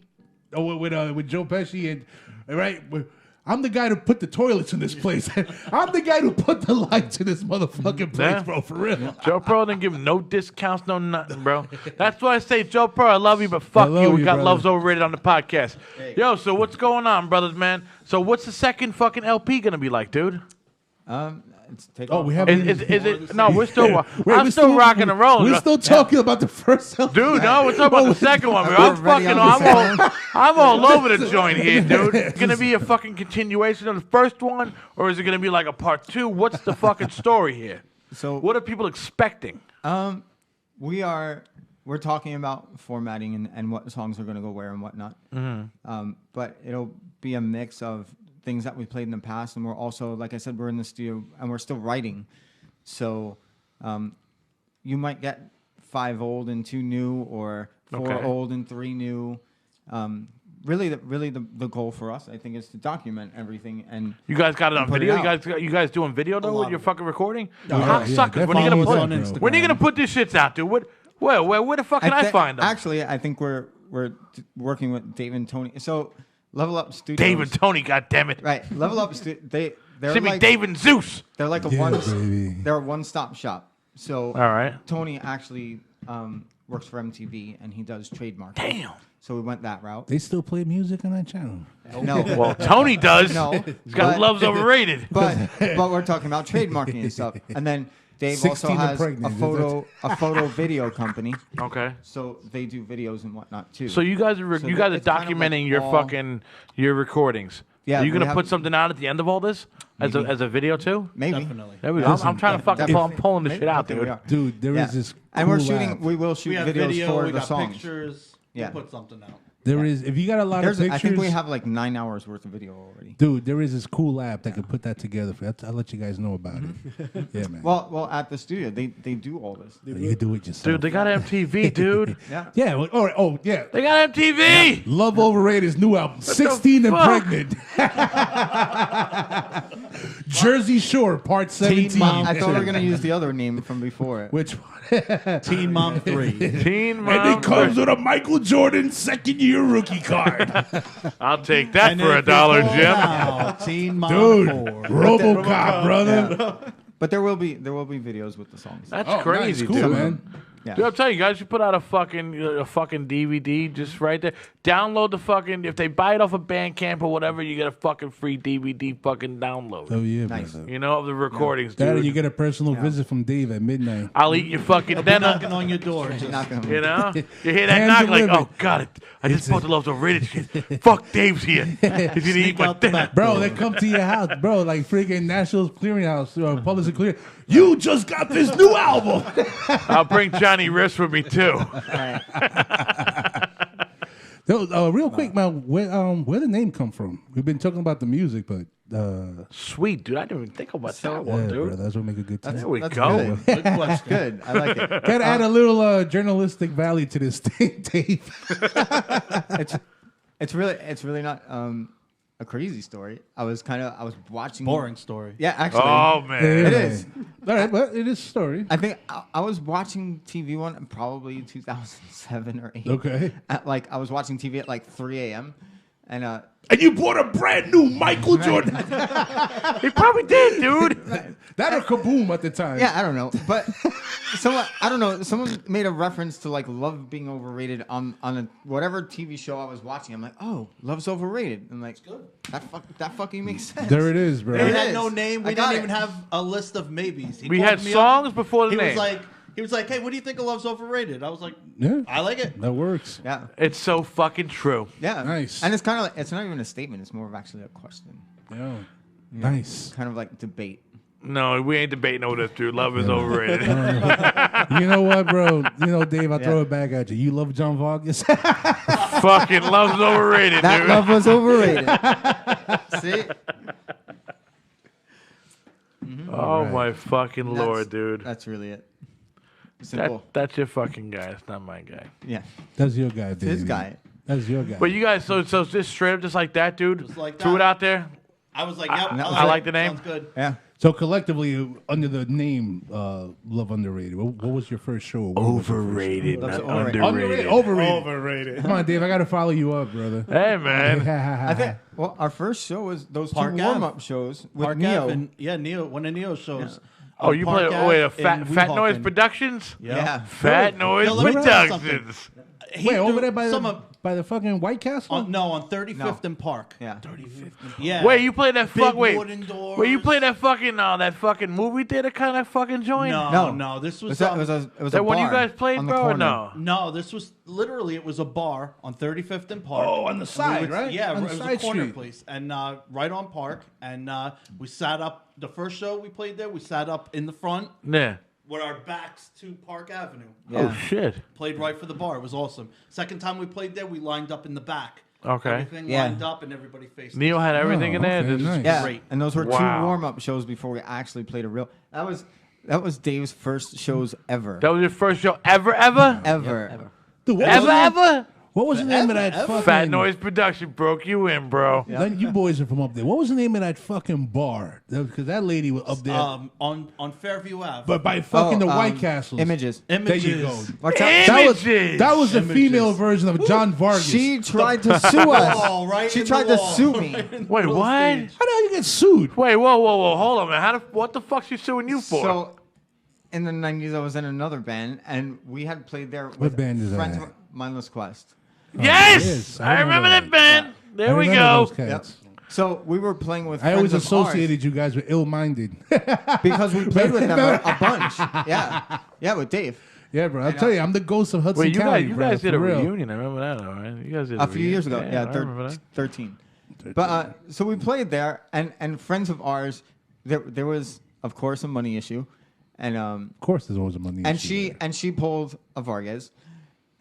With Joe Pesci and right? I'm the guy to put the toilets in this place. I'm the guy who put the lights in this motherfucking place, Yeah. bro. For real. Joe Pearl didn't give him no discounts, no nothing, bro. That's why I say, Joe Pearl, I love you, but fuck love you. We you, got brother. Love's Overrated on the podcast. Yo, so what's going on, brothers, man? So what's the second fucking LP gonna be like, dude? It's take Oh, off. we have. Is it? No, we're still. Wait, I'm we're still rocking and rolling. We're still talking about the first LP. Dude, no, we're talking about the second one, bro. We're I'm ready fucking, on the I'm all over the joint here, dude. It's gonna be a fucking continuation of the first one, or is it gonna be like a part two? What's the fucking story here? So What are people expecting? we're talking about formatting and what songs are going to go where and whatnot. But it'll be a mix of things that we played in the past, and we're also, like I said, we're in the studio and we're still writing. So you might get 5 old and 2 new, or 4 Okay. old and 3 new. Really, the goal for us, I think, is to document everything. And You guys got it on put it video? out. You guys doing video though lot with your of it. fucking recording? Oh, How yeah, suckers? When are you definitely gonna on put? Instagram. When are you gonna put this shits out, dude? Where the fuck can I find them? Actually, I think we're working with Dave and Tony. So Level Up Studios. Dave and Tony, goddammit. Right, Level Up. They're Send me like Dave and Zeus. they're like a Yeah, one. baby. They're a one-stop shop. So All right. Tony actually works for MTV and he does trademark. Damn. So we went that route. They still play music on that channel. No, Well, Tony does. no, He's got but- Love's Overrated. but we're talking about trademarking and stuff. And then Dave 16 also and has pregnant, a photo video company. Okay. So they do videos and whatnot too. So you guys are So you guys are it's kind of like documenting your all- fucking your recordings. Yeah, Are you we gonna have- put something out at the end of all this as Maybe. as a video too? maybe. Definitely. There we go. I'm trying to fucking definitely. I'm pulling this Maybe. shit out, Okay, we dude. are. Dude, there is Yeah. this And we're cool shooting. app. We will shoot We have videos video, for we the got songs. pictures. Yeah. We'll put something out. There is, if you got a lot of I pictures. think we have like 9 hours worth of video already. Dude, there is this cool app that can put that together. I'll let you guys know about it. Yeah, man. Well, at the studio, they do all this. you can do it yourself. Dude, they got MTV, dude. Yeah. Yeah. Oh, yeah. They got MTV. Love Overrated's new album, 16 and fuck? Pregnant. Jersey Shore, Part 17. Mom. I thought we were gonna use the other name from before it. Which one? Teen Mom 3. Teen And Mom. it comes with a Michael Jordan second-year rookie card. I'll take that And for if $1, you call Jim. now, Teen Mom Dude, 4. RoboCop, brother. But there will be videos with the songs. That's Oh, crazy, nice. Cool, dude. man. Yeah. Dude, I'm telling you guys, you put out a fucking DVD just right there. Download the fucking. If they buy it off of Bandcamp or whatever, you get a fucking free DVD fucking download. Oh, yeah, Nice. brother. You know, of the recordings, That and dude. you get a personal visit from Dave at midnight. I'll eat your fucking They're dinner. knocking on your door. Just, Not gonna- You know, you hear that Hand knock like, delivered. oh god, I just bought the Love's Overrated shit. Fuck, Dave's here. He's gonna eat Sneak my out the dinner. back. Bro, they come to your house, bro, like freaking National's Clearinghouse, Public Clear. You just got this new album. I'll bring Johnny Riss with me too. Real quick, man, where the name come from? We've been talking about the music, but Sweet, dude. I didn't even think about that yeah, one, bro, dude. that's what make a good team. There we That's go. good. Good question. Good. I like it. Gotta add a little journalistic value to this thing, Dave. It's really not a crazy story. I was watching. Boring story. Yeah, actually. Oh man. It is. All right, but it is a story. I think I was watching TV one probably 2007 or 8. Okay. I was watching TV at like 3 a.m. And And you bought a brand new Michael Jordan. He probably did, dude. That or Kaboom at the time. yeah, I don't know, but someone made a reference to like love being overrated on whatever TV show I was watching. I'm like, oh, love's overrated. I'm like, that fucking makes sense. There it is, bro. We It had is. no name. I We got didn't even it. have a list of maybes. He We called had me songs up. before the He name. was like, hey, what do you think of Love's Overrated? I was like, Yeah. I like it. That works. Yeah, It's so fucking true. yeah, Nice. And it's kind of like it's not even a statement. It's more of actually a question, Yeah. Nice. kind of like debate. No, we ain't debating over this, dude. Love is overrated. You know what, bro? You know, Dave, I'll throw it back at you. You love John Vargas? Fucking love's overrated, That dude. love was overrated. See, Oh my fucking That's- lord, dude. that's really it. Simple. That's your fucking guy. It's not my guy. Yeah, That's your guy, Dave. his guy. That's your guy. But you guys, so just straight up, just like that, dude. Just like Threw it that. out there. I was like, yep. I like the name. Sounds good. Yeah. So collectively, under the name Love Underrated, what was your first show? What was your Overrated, Love's not overrated. underrated. Overrated. Overrated. Come on, Dave. I got to follow you up, brother. Hey, man. I think. Well, our first show was those Park two Ave. warm-up shows with Park Neo. Ave and, Neo, one of Neo's shows. Oh, you play? Park Oh, wait, Ave Fat in Fat Noise Weehawken. Productions. Yeah. Fat Noise Yo, let me tell you something. Productions. He Wait, over threw there by some the, of- by the fucking White Castle? on 35th No. and Park. Yeah. Yeah. Wait, you played that fuck? Big Wait, wooden doors. wait, you played that fucking movie theater kind of fucking joint? No. This was It was a That one you bar guys played, on the bro? Or corner. no? No, this was literally it was a bar on 35th and Park. Oh, on the side, right? Yeah, On it the was a side corner street. place, and right on Park. And we sat up. The first show we played there, we sat up in the front Yeah. with our backs to Park Avenue. Yeah. Oh shit. Played right for the bar. It was awesome. Second time we played there, we lined up in the back. Okay. Everything Yeah. lined up, and everybody faced. Neil had everything in there. okay, This is- nice. Yeah. Great. And those were Wow. two warm-up shows before we actually played a real. That was Dave's first shows ever. That was your first show ever? Ever. Dude, what was the name- Ever? What was the name of that fucking... Fat Noise Production broke you in, bro. Then you boys are from up there. What was the name of that fucking bar? Because that lady was up there. On Fairview Ave. but by fucking the Oh, White Castles. Images. There you go. Watch out. Images. That was the female version of John Vargas. She tried to sue us. wall, right She in the tried to wall. sue me. Wait, what? How the hell you get sued? Wait, whoa. Hold on, man. What the fuck's she suing you for? So, in the 90s, I was in another band, and we had played there with band is friends that? of Mindless Quest. yes! yes, I remember that band. There I we remember go. those cats. So we were playing with. I always friends of ours associated you guys with ill-minded. because we played with them a bunch. Yeah, with Dave. Yeah, bro. I'll tell you, I'm the ghost of Hudson Wait, you County, guys bro, did for a real. reunion. I remember that, all right? You guys did A few years ago. Yeah, I remember that. 13. But so we played there, and friends of ours. There was, of course, a money issue, and Of course, there's always a money issue there. she pulled a Vargas,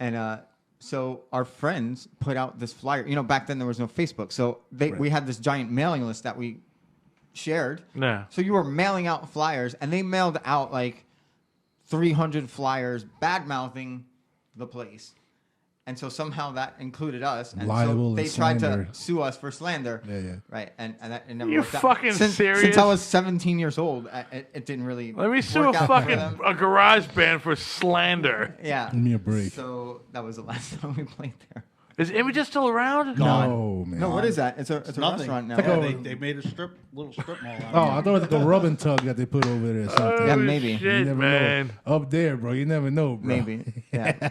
and so our friends put out this flyer. You know, back then there was no Facebook, so we had this giant mailing list that we shared. Yeah. So you were mailing out flyers, and they mailed out like 300 flyers, bad mouthing the place. And so somehow that included us, and Libel so and they tried slander. to sue us for slander. Yeah. Right, and that it never You worked out. fucking Since serious? I was 17 years old, it didn't really. Let me sue work a out for fucking them. a garage band for slander. Yeah. Give me a break. So that was the last time we played there. Is Images still around? No, man. No, what is that? It's a Nothing. restaurant now. Yeah, like they made a little strip mall. Out Oh, of I thought it was like a rub and tug that they put over there or something. Yeah, Oh, maybe. You Shit, never man. know. Up there, bro. You never know, bro. Maybe. Yeah.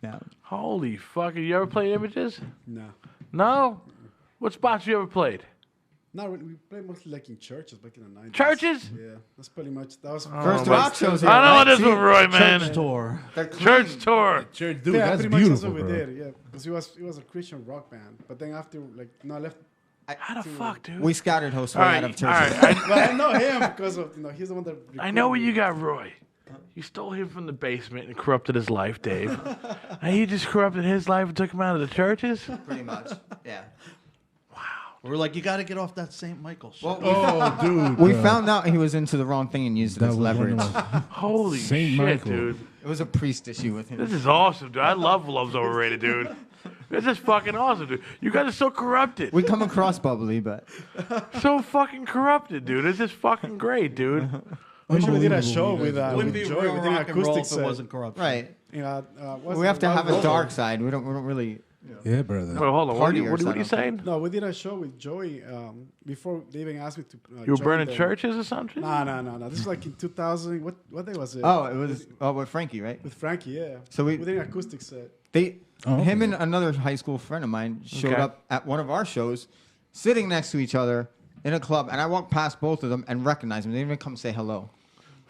Yeah. Holy fuck. Have you ever played Images? No. No? What spots you ever played? Not really. We played mostly like in churches back in the 90s. Churches? Yeah, that's pretty much. That was First my- rock shows here. I know right? this See, one, Roy, man. Church tour. they're clean. Church tour. Church, dude, yeah, that's pretty beautiful, much that's bro. what we did. Yeah, because he was a Christian rock band. But then after, like, I left. How the fuck, dude? We scouted Josue all out right, of churches. all right. Well, I know him because of he's the one that. I know where recruited you me. got Roy. You stole him from the basement and corrupted his life, Dave. And he just corrupted his life and took him out of the churches? Pretty much. Yeah. We're like, you got to get off that St. Michael shit. Oh, dude. We bro. found out he was into the wrong thing and used it That as was one of leverage. those- Holy Saint shit, Michael. dude. It was a priest issue with him. This is awesome, dude. I love Love's Overrated, dude. This is fucking awesome, dude. You guys are so corrupted. We come across bubbly, but So fucking corrupted, dude. This is fucking great, dude. We actually did a Unbelievable, show you with guys Wouldn't with be Joey. real We did an rock and roll acoustic if it set. wasn't corruption. right. Yeah, We have to have a dark side. We don't really Yeah, brother. Wait, hold on. What are you Partiers, I don't saying? No, we did a show with Joey before they even asked me to. You were join burning them. churches or something? No. This is like in 2000. What day was it? Oh, it was with Frankie, right? With Frankie, yeah. So we did an acoustic set. Him and another high school friend of mine showed up at one of our shows, sitting next to each other in a club, and I walked past both of them and recognized them. They didn't even come say hello.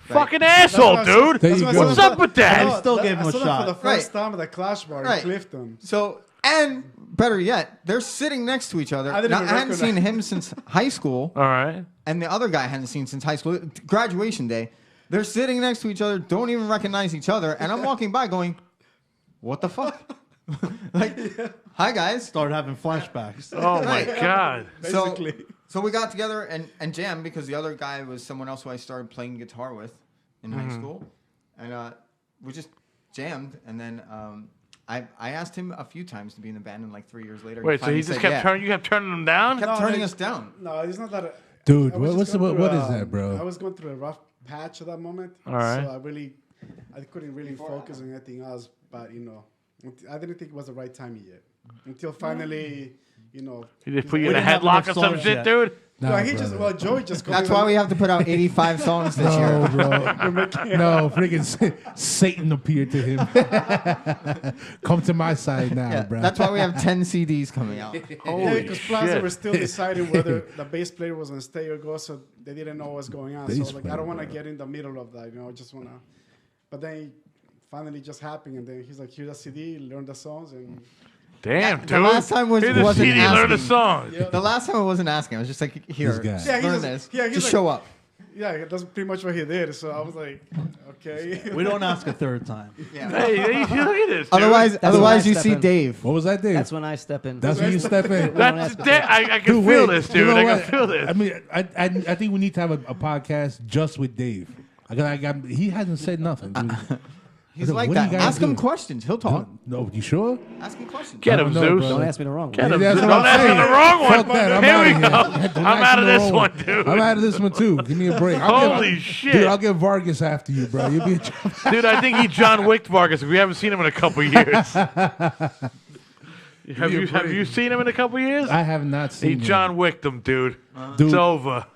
Fucking asshole, dude. There you go. What's up with that? I still gave him a I saw them shot. for the first Right. time at the Clash Bar Right. in Clifton. So, and better yet, they're sitting next to each other. I didn't Now, even I hadn't seen recognize- him since high school, All right. and the other guy I hadn't seen since high school. Graduation day. They're sitting next to each other, don't even recognize each other, and I'm walking by going, what the fuck? Like, hi, guys. Start having flashbacks. Oh my God. Basically. So we got together and jammed because the other guy was someone else who I started playing guitar with in high school. And we just jammed. And then I asked him a few times to be in the band, and like 3 years later, Wait, so finally he just said kept yeah. turning? You kept turning them down? Kept turning they- us down. No, it's not that. Dude, I was what just going is through, that, bro? I was going through a rough patch at that moment. All right. So I couldn't really focus on anything else. But I didn't think it was the right time yet. Until finally, He just put you in a didn't have headlock enough or some songs shit, yet. dude. Nah, Joey just. That's why we have to put out 85 songs this No, year. bro. No, freaking Satan appeared to him. Come to my side now, Yeah, bro. that's why we have 10 CDs coming out. Holy because Plaza shit. were still deciding whether the bass player was gonna stay or go, so they didn't know what was going on. Bass So I player, don't want to bro. get in the middle of that. I just wanna. But then it finally just happened, and then he's like, "Here's a CD, learn the songs." And Damn, The dude. last time Here's the wasn't CD, learn the asking. song. The last time I wasn't asking. I was just like, here, This guy. Yeah, he learn was- this. yeah, he's just like- show up. yeah, that's pretty much what he did. So I was like, okay. We don't ask a third time. Yeah. Hey, look at this, dude. Otherwise, when otherwise I you step see in. Dave. What was that, Dave? That's when I step in. That's when you step in. That's I can Dude, feel wait, this, you dude. know I can what? feel this. I mean, I think we need to have a podcast just with Dave. He hasn't said nothing. Dude. He's What like do you that. guys Ask him do? questions. He'll talk. No, you sure? Ask him questions. Get I him, don't know, Zeus. bro. Don't ask me the wrong Get one. him, That's Zeus. what I'm Don't ask him saying. the wrong one. Fuck that. I'm Here out we of here. go. Don't I'm ask out me of the this wrong one, dude. I'm out of this one too. Give me a break. Holy shit. Dude, I'll get Vargas after you, bro. You'll be Dude, I think he John Wick Vargas. We haven't seen him in a couple years. Have you seen him in a couple years? I have not seen He him. John Wicked him, dude. Dude, It's over.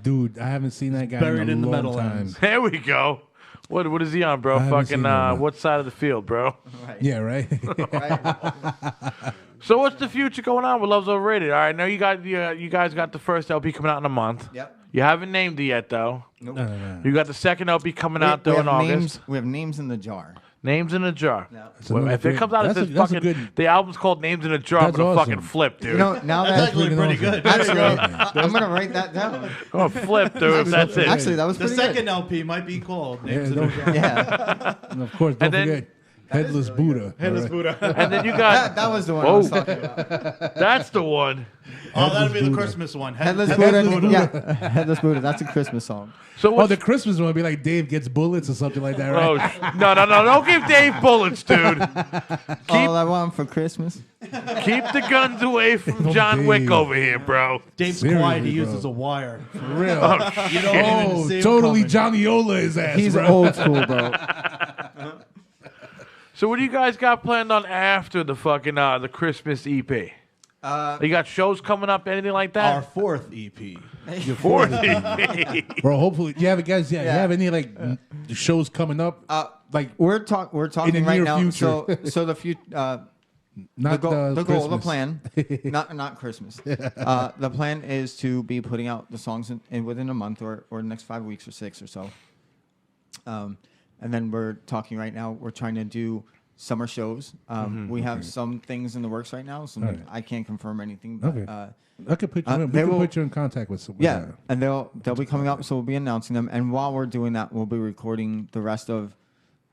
Dude, I haven't seen that guy buried in a in the long Meadowlands. time. There we go. What is he on, bro? I haven't Fucking seen him, bro. what side of the field, bro? Yeah, right. Right? So what's the future going on with Love's Overrated? All right, now you guys got the first LP coming out in a month. Yep. You haven't named it yet, though. Nope. No. You got the second LP coming out though in August. We have names in the jar. Names in a jar. Yeah. Well, if it comes out, it says that's a fucking. good. The album's called Names in a Jar. I'm That's gonna awesome. fucking flip, dude. You know, now That's that actually pretty good. actually, I'm gonna write that down. Oh, flip, dude. That's it. Actually, that was The pretty second LP might be called Names in the don't- Jar. good. Yeah, And of course, don't And then- forget Headless Buddha. Headless all Buddha. And then you that got. was the one I was Whoa. talking about. That's the one. Oh, that'd be the Buddha. Christmas one. Headless Headless Buddha. Yeah, Headless Buddha. That's a Christmas song. So Oh, what's the Christmas one would be like Dave gets bullets or something like that, right? Oh, no. Don't give Dave bullets, dude. All I want for Christmas. Keep the guns away from John Wick Dave. over here, bro. Dave's Seriously, quiet. He bro. uses a wire. For real. You don't even Oh, see him totally coming. Johnny Ola his ass, He's bro. old school, bro. So what do you guys got planned on after the fucking the Christmas EP? You got shows coming up, anything like Our that? fourth E EP. Fourth EP. Bro, hopefully, you have any like shows coming up? Like We're talking In the right near now. future. So the future. not the goal, the Christmas. plan, not Christmas. The plan is to be putting out the songs in within a month or the next 5 weeks or 6 or so. And then we're talking right now. We're trying to do summer shows. We have some things in the works right now. So Alright. I can't confirm anything. But, Okay. I could put you. We they could will- put you in contact with someone. yeah, and they'll be coming up. So we'll be announcing them. And while we're doing that, we'll be recording the rest of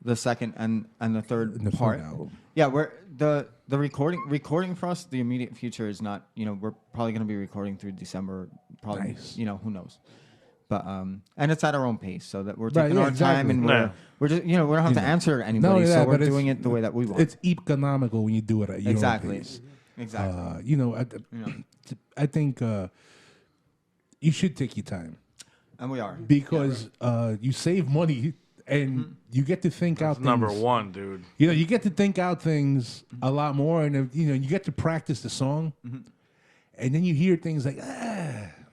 the second and the third the part. third album. Yeah, we're the recording for us. The immediate future is not. We're probably going to be recording through December. Probably. Nice. Who knows. But and it's at our own pace, so that we're Right, taking yeah, our time exactly. and Yeah. we're just we don't have to answer to Not anybody, only so that, we're but it's- doing it the way that we want. It's economical when you do it at your exactly, own pace. exactly. I think you should take your time And we are because you save money and you get to think out things. Number one, dude. You know, you get to think out things a lot more, and you know, you get to practice the song, and then you hear things like,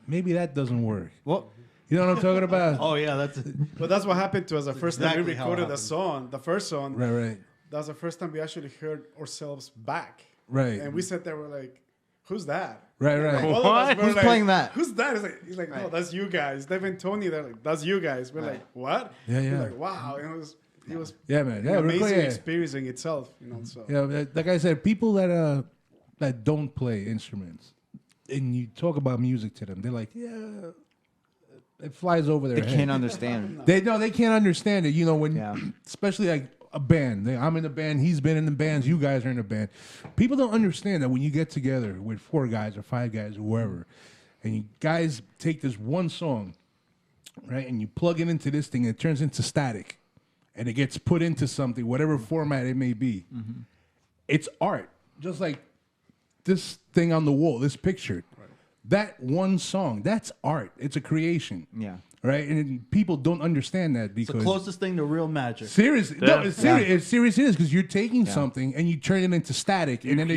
maybe that doesn't work. Well, You know what I'm talking about? Oh yeah, that's But that's what happened to us the first time exactly we how it recorded the happened. song, the first song. Right. That was the first time we actually heard ourselves back. Right. And we sat there, we're like, who's that? Right. All of us were Who's like, playing that? Who's that? He's like, no, Right. that's you guys. Dave and Tony, they're like, that's you guys. We're Right. like, what? Yeah, yeah. We're like, wow. And it was Yeah, man. an Yeah, amazing yeah. experience in itself, you know. So Yeah, like I said, people that don't play instruments, and you talk about music to them, they're like, yeah, it flies over their they head. can't understand. They can't understand it. You know, when Yeah. especially like a band. I'm in a band. He's been in the bands. You guys are in a band. People don't understand that when you get together with 4 guys or 5 guys or whoever, and you guys take this one song, right, and you plug it into this thing, and it turns into static, and it gets put into something, whatever format it may be. It's art, just like this thing on the wall, this picture. That one song, that's art. It's a creation. Yeah. Right? And people don't understand that it's the because closest thing to real magic. seriously, no, Yeah. it's serious. It's serious. It is because you're taking something and you turn it into static, and then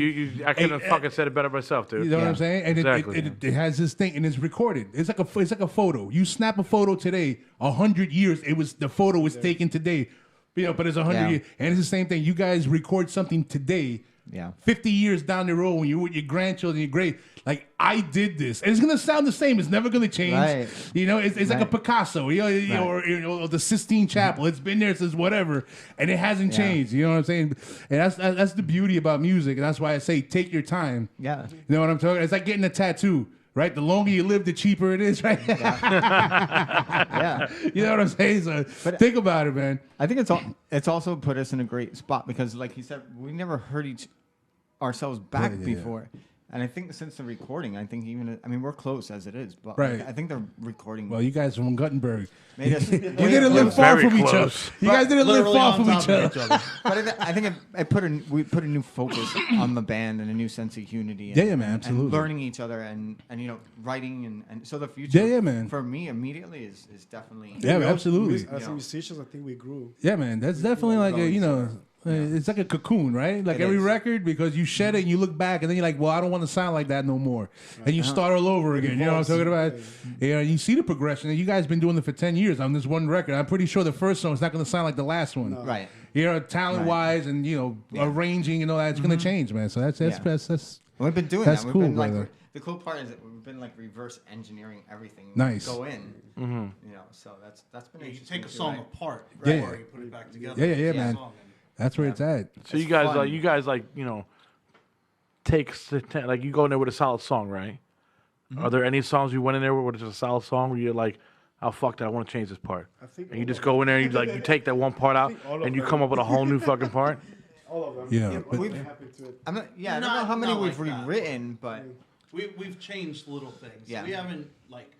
I couldn't have fucking said it better myself, dude. you know what I'm saying? And Exactly. it has this thing, and it's recorded. It's like a photo. You snap a photo today, 100 years. The photo was taken today, you know. But it's 100 Yeah. years, and it's the same thing. You guys record something today. Yeah. 50 years down the road when you're with your grandchildren, you're great. Like, I did this. And it's going to sound the same. It's never going to change. Right. You know, it's like a Right. Picasso, or the Sistine Chapel. It's been there since whatever, and it hasn't Yeah. changed. You know what I'm saying? And that's the beauty about music. And that's why I say take your time. Yeah. You know what I'm talking about? It's like getting a tattoo. Right, the longer you live, the cheaper it is. Right, Yeah. you know what I'm saying. So think about it, man. I think it's also put us in a great spot because, like he said, we never heard ourselves back Yeah. before. And I think since the recording, I mean, we're close as it is, but Right. like, I think the recording Well, you guys from Guttenberg, made us. you didn't live close. far Very from each other. close. You guys didn't live Literally far on from top each of other. But I think we put a new focus on the band and a new sense of unity. And, Yeah, man, absolutely. And learning each other and you know writing and so the future. Yeah, man. For me, immediately is definitely. Yeah, we also- absolutely. As musicians, I think we grew. Yeah, man, that's definitely like a, you know, it's like a cocoon, right? Like It every is. record, because you shed it and you look back and then you're like, well, I don't want to sound like that no more. And you start all over again. You know what I'm talking about? Yeah, you see the progression. And you guys been doing it for 10 years on this one record. I'm pretty sure the first song is not going to sound like the last one. Right. You know, talent-wise and, you know, arranging and all that, it's going to change, man. So that's We've been doing That's that. We've cool, been brother. like the cool part is that we've been like reverse engineering everything. Nice. Go in. You know, so that's been You interesting. take a too, song right? apart Yeah. before you put it back together. Yeah, Yeah. man. That's where it's at. So It's fun. you guys you know, like you go in there with a solid song, right? Are there any songs you went in there with just a solid song where you're like, oh fuck that, I want to change this part, I think and you all just of go in there and you take that one part out all of and you them. come up with a whole new fucking part? All of them. Yeah, but- we're happy to it. I don't know Not- how many not we've like that. rewritten, but We've changed little things. Yeah. We haven't like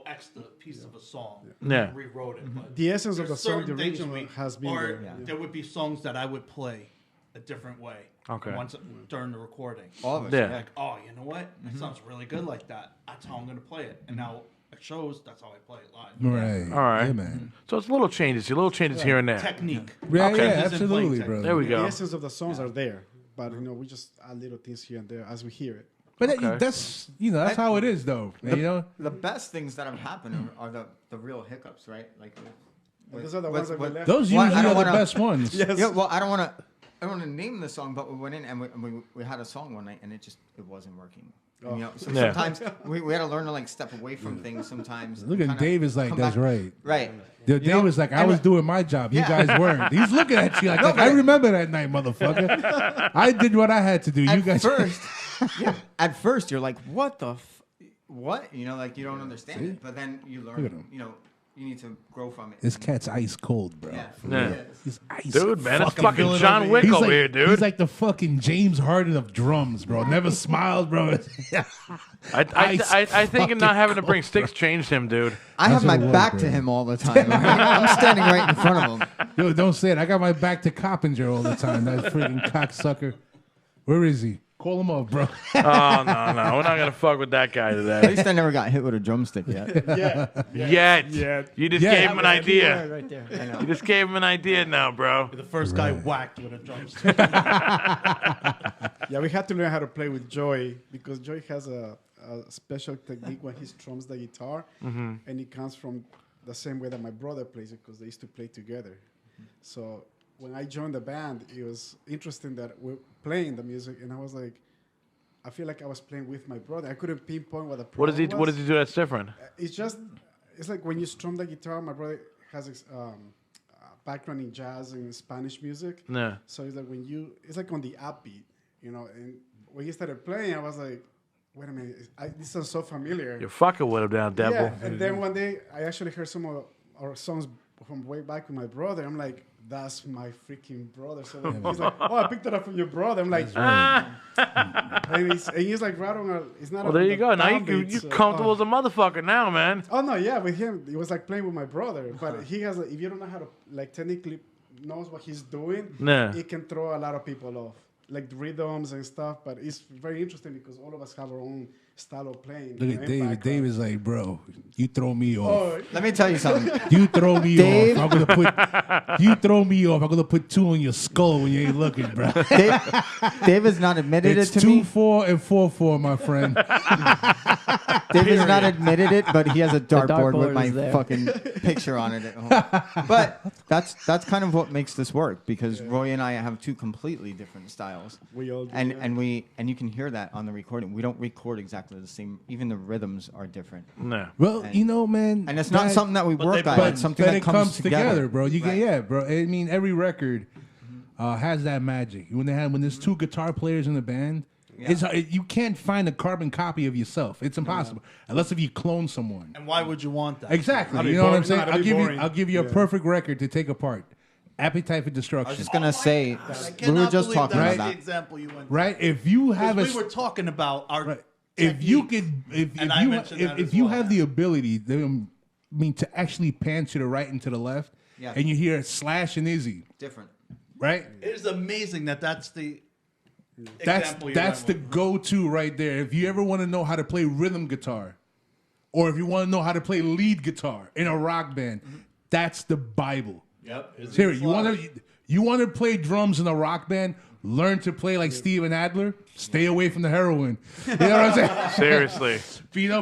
X the piece of a song. Yeah. Rewrote it. But The essence of there's the song, the certain things original, has been or there. Yeah. there would be songs that I would play a different way. Okay. Once during the recording. all of us. Yeah. Like, oh, you know what? It sounds really good like that. That's how I'm gonna play it. And now it shows that's how I play it live. Right. All right. Yeah, man. So it's little changes here and there. Technique. Yeah, Okay. yeah, Changes in absolutely, playing brother. There we The go. essence of the songs are there, but you know we just add little things here and there as we hear it. But Okay. that's, you know, that's how it is, though. You know? The best things that have happened are the real hiccups, right? Like Those are the ones that we left. Those Well, I usually don't are the wanna- best ones. Yes. Yeah, well, I don't want to name the song, but we went in and we had a song one night and it wasn't working. And, you know, so Yeah. sometimes we had to learn to like step away from things sometimes. Look and at kinda Dave is like, come that's back. right. Right. Dave You know, was like, I and was doing my job. You Yeah. guys weren't. He's looking at you like, I remember that night, motherfucker. I did what I had to do. You At guys. first, at first you're like, what the what? You know, like you don't understand it, but then you Look at learn. him. You know, you need to grow from it. This cat's ice cold, bro. Yeah. Yeah. He's ice Dude, man, it's fucking fucking villain John over Wick He's over like, here, dude. He's like the fucking James Harden of drums, bro. Never smiles, bro. I think not having to bring sticks changed him, dude. I have That's my what it was, back bro. to him all the time. I'm standing right in front of him. Yo, don't say it. I got my back to Coppinger all the time. That freaking cocksucker. Where is he? Call him up, bro. Oh, no. We're not going to fuck with that guy At today. least I never got hit with a drumstick yet. Yet. You just gave him an idea. Right there. I know. You just gave him an idea now, bro. The first guy whacked with a drumstick. Yeah, we had to learn how to play with Joey because Joey has a special technique when he strums the guitar, and it comes from the same way that my brother plays it because they used to play together. So when I joined the band, it was interesting that we're playing the music, and I was like, I feel like I was playing with my brother. I couldn't pinpoint what the problem was. What does he do that's different? It's like when you strum the guitar, my brother has background in jazz and Spanish music. Yeah. So it's like it's like on the upbeat, you know. And when he started playing, I was like, wait a minute, this sounds so familiar. You're fucking with him now, devil. Yeah. And then one day, I actually heard some of our songs from way back with my brother. I'm like, that's my freaking brother. So he's like, oh, I picked it up from your brother. I'm like, and he's like, right on it's not. Well, there you go. Now you're downbeat, comfortable as a motherfucker now, man. Oh no, yeah, with him it was like playing with my brother. But he has, if you don't know how to technically knows what he's doing, it can throw a lot of people off, like the rhythms and stuff. But it's very interesting because all of us have our own style of playing. Look at David. David's like, bro, you throw me off. Oh, Let me tell you something. You throw me Dave? off. You throw me off. I'm gonna put 2 on your skull when you ain't looking, bro. Dave has not admitted It's it to me. 2-4 and 4-4, my friend. Dave has not admitted it, but he has a dartboard dartboard with my is there. fucking picture on it at home. But that's kind of what makes this work because Roy and I have 2 completely different styles. we all do And that. and you can hear that on the recording. We don't record exactly the same. Even the rhythms are different. No. Well, And- you know, man. And it's not something that we But work they- on. but It's something but that it comes together, bro. You Right. get, bro. I mean, every record has that magic. When there's 2 guitar players in the band, you can't find a carbon copy of yourself. It's impossible unless if you clone someone. And why would you want that? Exactly. That'd You be know what I'm boring. saying? No, that'd be boring. I'll give you a Yeah. perfect record to take apart. Appetite for I Destruction. was just gonna say I we were cannot just believe talking that's about the that. example you went. Right? If you have We were talking about our. right. If you could, And I mentioned that if as you well. have the ability, to actually pan to the right and to the left, Yeah. and you hear Slash and Izzy, Different. right? It is amazing that's the. That's example you that's the went with. go-to right there. If you ever want to know how to play rhythm guitar, or if you want to know how to play lead guitar in a rock band, that's the Bible. Yep. Seriously, you want to play drums in a rock band? Learn to play like Steven Adler. Stay away from the heroin. You know what I'm saying? Seriously.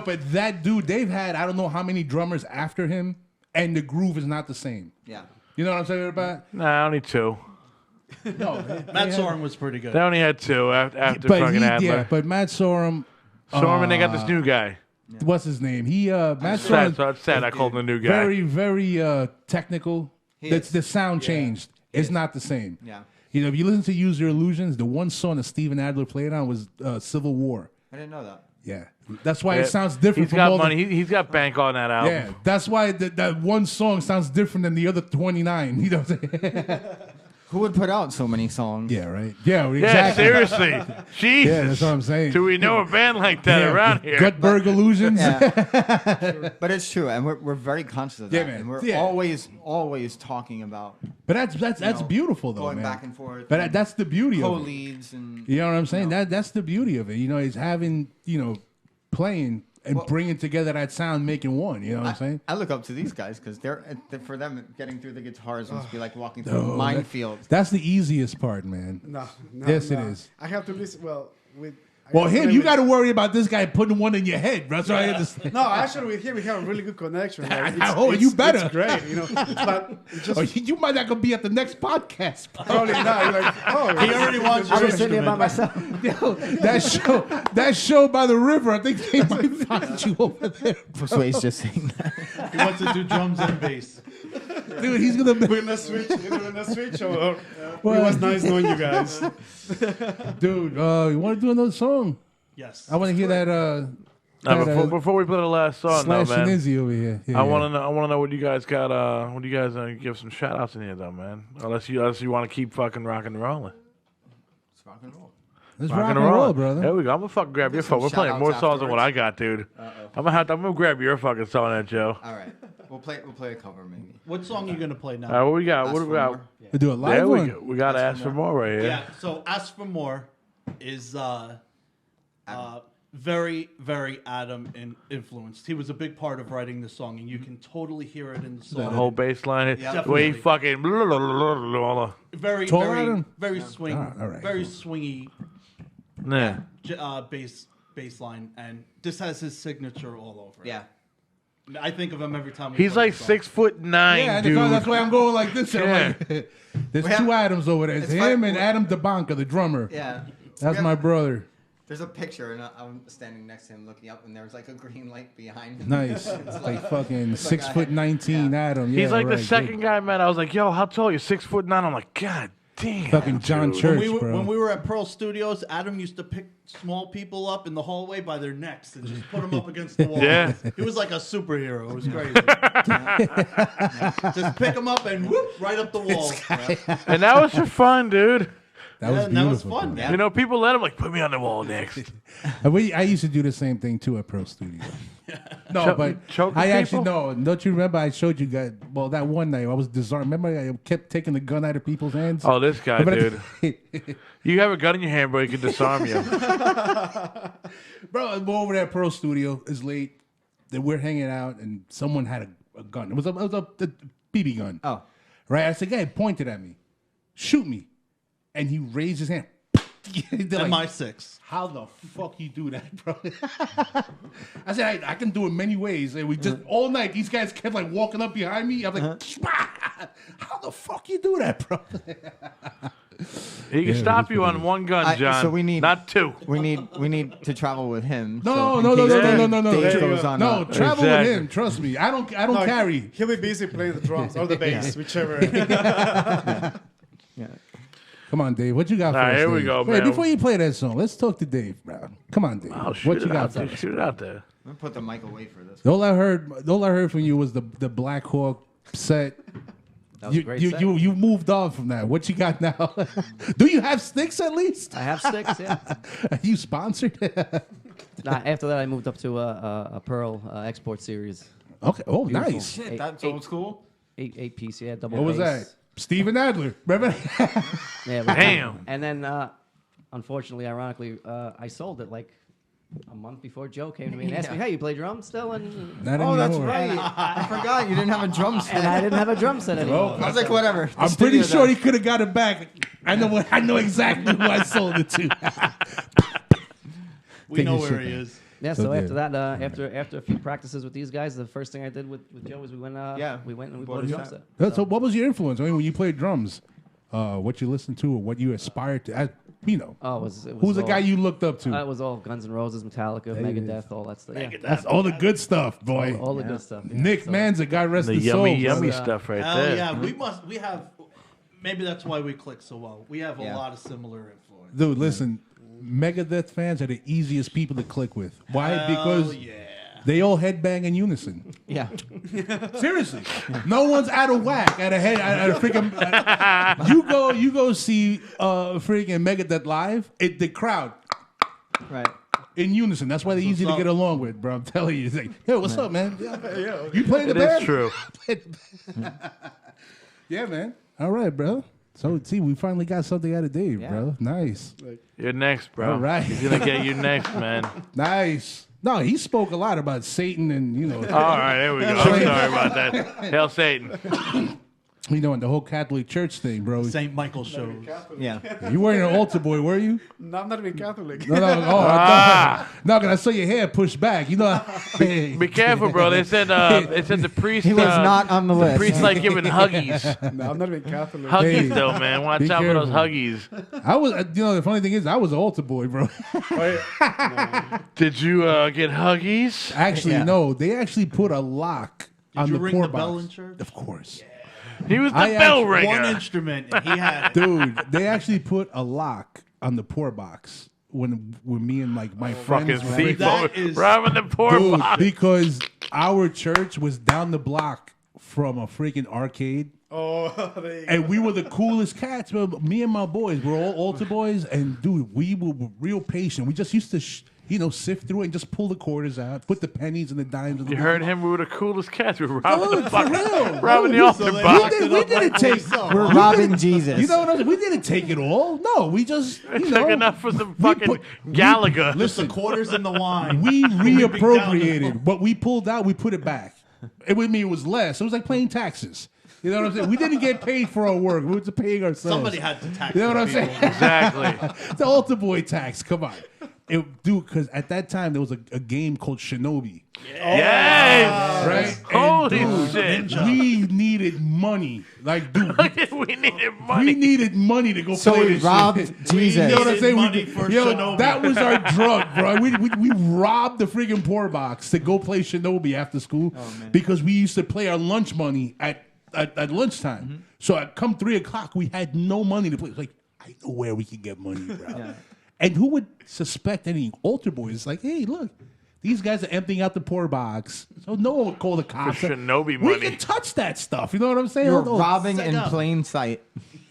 But that dude, they've had I don't know how many drummers after him, and the groove is not the same. Yeah. You know what I'm saying about? Nah, only 2. No, Matt Sorum was pretty good. They only had 2 after but fucking Adler. but Matt Sorum. Storm, and they got this new guy. What's his name? Matt Sad, Sorum. so it's sad I called him the new guy. Very, very technical. is. The sound changed. It's not the same. Yeah. You know, if you listen to Use Your Illusions, the one song that Steven Adler played on was Civil War. I didn't know that. Yeah. That's why it sounds different He's from got all money. He's got bank on that album. Yeah. That's why that one song sounds different than the other 29. You know what I'm saying? Who would put out so many songs? Yeah, right. Yeah, Yeah, exactly. seriously. Jesus. Yeah, that's what I'm saying. Do we know a band like that Yeah, around here? Guttenberg Illusions. Yeah. But it's true, and we're very conscious of that. Yeah, man. And we're Yeah. always talking about But that's know, beautiful though, going man. back and forth. But that's the beauty of it. co-leads and You know what I'm saying? know. That's the beauty of it. You know, is having, playing and bringing together that sound, making one. You know what I'm saying? I look up to these guys because they're for them getting through the guitars must be like walking through a Oh, minefield. That's the easiest part, man. No, Yes, it no. is. I have to listen. Well, with Well, him, you got to worry about this guy putting one in your head, bro. That's what I understand. No, actually, with him, we have a really good connection. Like, You better. It's great, But it's just Or you might not gonna be at the next podcast. Bro. probably not. You're like, oh, He already wants I your was sitting here by instrument. myself. That show by the river, I think they might find you over there, Josue's just saying that. He wants to do drums and bass. dude. He's gonna be, we're gonna switch. We're gonna switch. It Well, was nice knowing you guys. dude. You want to do another song? Yes. I want to hear that. Before we play the last song, though, Slash and man. Izzy over here. Yeah, I want to know what you guys got. What do you guys give some shout outs in here, though, man? Unless you want to keep fucking rocking and rolling. It's rock and roll. Let's rock and roll, brother. There we go. I'm gonna fucking grab your phone. We're playing more songs than what I got, dude. I'm gonna grab your fucking song, there, Joe. All right, we'll play a cover maybe. What song are you gonna play now? All right, what we got? Ask What do for we got? more. We do a live There we one. go. We got to ask for more right here. Yeah. So Ask for More is very, very Adam influenced. He was a big part of writing the song, and you can totally hear it in the The song. whole bass line. Yeah. The way he Definitely. fucking. Very, Tall very, Adam? very swing, all right, very cool. swingy Yeah. bass line, and this has his signature all over it. Yeah. I think of him every time. we He's play like the song. 6'9", Yeah, dude. that's why I'm going like this. I'm Yeah. like, there's We have- two Adams over there. It's it's him fine. and Adam DeBanca, the drummer. Yeah. That's We my have- brother. There's a picture, and I'm standing next to him looking up, and there's like a green light behind him. Nice. It's like fucking it's like 6'19" Adam. Yeah, He's like right, the second guy I met. I was like, yo, how tall are you? 6'9". I'm like, God damn. Fucking John dude. Church, When we bro. were at Pearl Studios, Adam used to pick small people up in the hallway by their necks and just put them up against the wall. Yeah. He was like a superhero. It was crazy. Just pick them up and whoop, right up the wall. And that was for fun, dude. That was and that was beautiful. fun. bro. Yeah. You know, people let him like put me on the wall next. I used to do the same thing too at Pearl Studio. No, Choke- but choke I the actually people? no. Don't you remember? I showed you guys. Well, that one night I was disarmed. Remember, I kept taking the gun out of people's hands. Oh, this guy, Remember dude. that- You have a gun in your hand, bro. He can disarm you. Bro, we're over there at Pearl Studio. It's late. Then we're hanging out, and someone had a gun. It was a BB gun. Oh. Right? I said, "Guy pointed at me, shoot me," and he raised his hand. They're like, MI6. how the fuck you do that, bro? I said, I can do it many ways. And we just, all night, these guys kept like walking up behind me. I'm like, how the fuck you do that, bro? He can stop you on one gun, John. So we need not two. We need to travel with him. No, so no, in no, case no, Dave- no, no, no, Dave no. goes on No, a- travel Exactly. with him. Trust me. I don't No, carry. He'll be busy playing the drums or the bass, whichever. Yeah. Come on, Dave. What you got for All right, us, here we Dave? go, Wait, man. before you play that song, let's talk to Dave, bro. Come on, Dave. Oh, shoot what it you out got for there. us? Shoot it out there. I'm gonna put the mic away for this. All I heard from you was the Black Hawk set. That was a great set. You moved on from that. What you got now? Do you have sticks at least? I have sticks, yeah. Are you sponsored? After that, I moved up to a Pearl Export Series. Okay. Oh, Beautiful. nice. Shit, that's Eight- old school. Eight piece, yeah, double What was bass. that? Steven Adler. Remember? Yeah, it was Damn. And then, unfortunately, ironically, I sold it like a month before Joe came to me and asked me, "Hey, you play drums still?" And Not Oh, that's anymore. right. I forgot you didn't have a drum set. I didn't have a drum set anymore. I was like, whatever. I'm The pretty studio sure does. he could have got it back. I know exactly who I sold it to. We Take know your where shit he back. is. Yeah, so Okay. after that, after a few practices with these guys, the first thing I did with Joe was we went and we bought a drum set. So what was your influence? I mean, when you played drums, what you listened to or what you aspired to? Oh, it was Who's the all- guy you looked up to? It was all Guns N' Roses, Metallica, There it is. Megadeth, all that stuff. Yeah, That's all the good stuff, boy. all the good stuff. Yeah. Nick So- Manza, God rest The his soul. yummy, yummy brother. stuff right Hell there. yeah, we have. Maybe that's why we click so well. We have a Yeah. lot of similar influence. Dude, listen, Megadeth fans are the easiest people to click with. Why? Hell Because yeah. they all headbang in unison. Yeah, Seriously, no one's out of whack. At a freaking. You go see freaking Megadeth live. The crowd Right. in unison. That's why they're easy to up. get along with, bro. I'm telling you. It's like, yo, what's up, man? You playing the It band? is true. Yeah, man. All right, bro. So, see, we finally got something out of Dave, Yeah. bro. Nice. You're next, bro. All right. He's gonna get you next, man. Nice. No, he spoke a lot about Satan and, All right, there we go. I'm sorry about that. Hail Satan. and the whole Catholic Church thing, bro. St. Michael shows. Yeah. You weren't an altar boy, were you? No, I'm not even Catholic. No, no. Oh, I thought, no, because I saw your hair pushed back. You know. Be careful, bro. They said the priest. He was not on the list. Priest like giving huggies. No, I'm not even Catholic. Huggies, Hey, though, man. Watch be out for those careful. huggies. I was, the funny thing is, I was an altar boy, bro. Did you get huggies? Actually, Yeah. no. They actually put a lock on Did you the ring pour the box. bell in church? Of course. He was the I bell actually- ringer. One instrument, and he had it. Dude, they actually put a lock on the pour box when me and like my friends Fucking were people That is- robbing the poor Dude, box. because our church was down the block from a freaking arcade. Oh, there you go. And we were the coolest cats. Me and my boys were all altar boys. And, dude, we were real patient. We just used to, sift through it and just pull the quarters out, put the pennies and the dimes. In the You heard him. We were the coolest cats. We were robbing Oh, the for real. fucking, robbing the Oh, altar we box. didn't take. We're robbing Jesus. You know what I'm saying? We didn't take it all. No, we just Took enough for some fucking Gallagher. Just the quarters in the wine. We Big down reappropriated what we pulled out. We put it back. It would mean it was less. It was like paying taxes. You know what I'm saying? We didn't get paid for our work. We were paying ourselves. Somebody had to tax. You know what I'm people. saying? Exactly. The altar boy tax. Come on. Dude, because at that time there was a game called Shinobi. Yes. Right? Holy And, shit. we needed money. Like, dude, We needed we money. needed money to go So play we this robbed shit. Jesus. You know what I'm Needed saying? money for yo, Shinobi. that was our drug, bro. We robbed the friggin' poor box to go play Shinobi after school because we used to play our lunch money at lunchtime. So at come 3 o'clock, we had no money to play. It's like, I know where we could get money, bro. And who would suspect any altar boys? It's like, hey, look, these guys are emptying out the poor box. So no one would call the cops. Shinobi We money. can touch that stuff. You know what I'm saying? You're Oh, robbing in up. plain sight.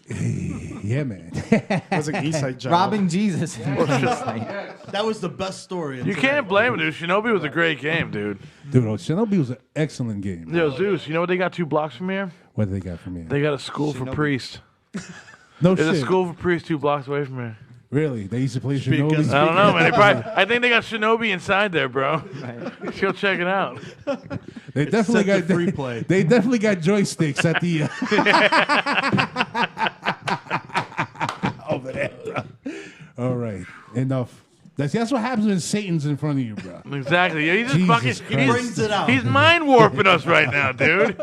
yeah, man. It was an East Side job. Robbing Jesus. That was the best story. You can't blame him, dude. Shinobi was a great game, dude. Dude, Shinobi was an excellent game. Yo, Zeus, you know what they got 2 blocks from here? What did they got from me? They got a school for priests. No There's shit. a school for priests 2 blocks away from here. Really? They used to play Speak Shinobi? as- I don't know, man. They probably, I think they got Shinobi inside there, bro. Go check it out. They definitely set to got free play. They definitely got joysticks at the over there. All right, enough. That's what happens when Satan's in front of you, bro. Exactly. Yeah, he's just Jesus fucking. Christ. brings it out. He's mind warping us right now, dude.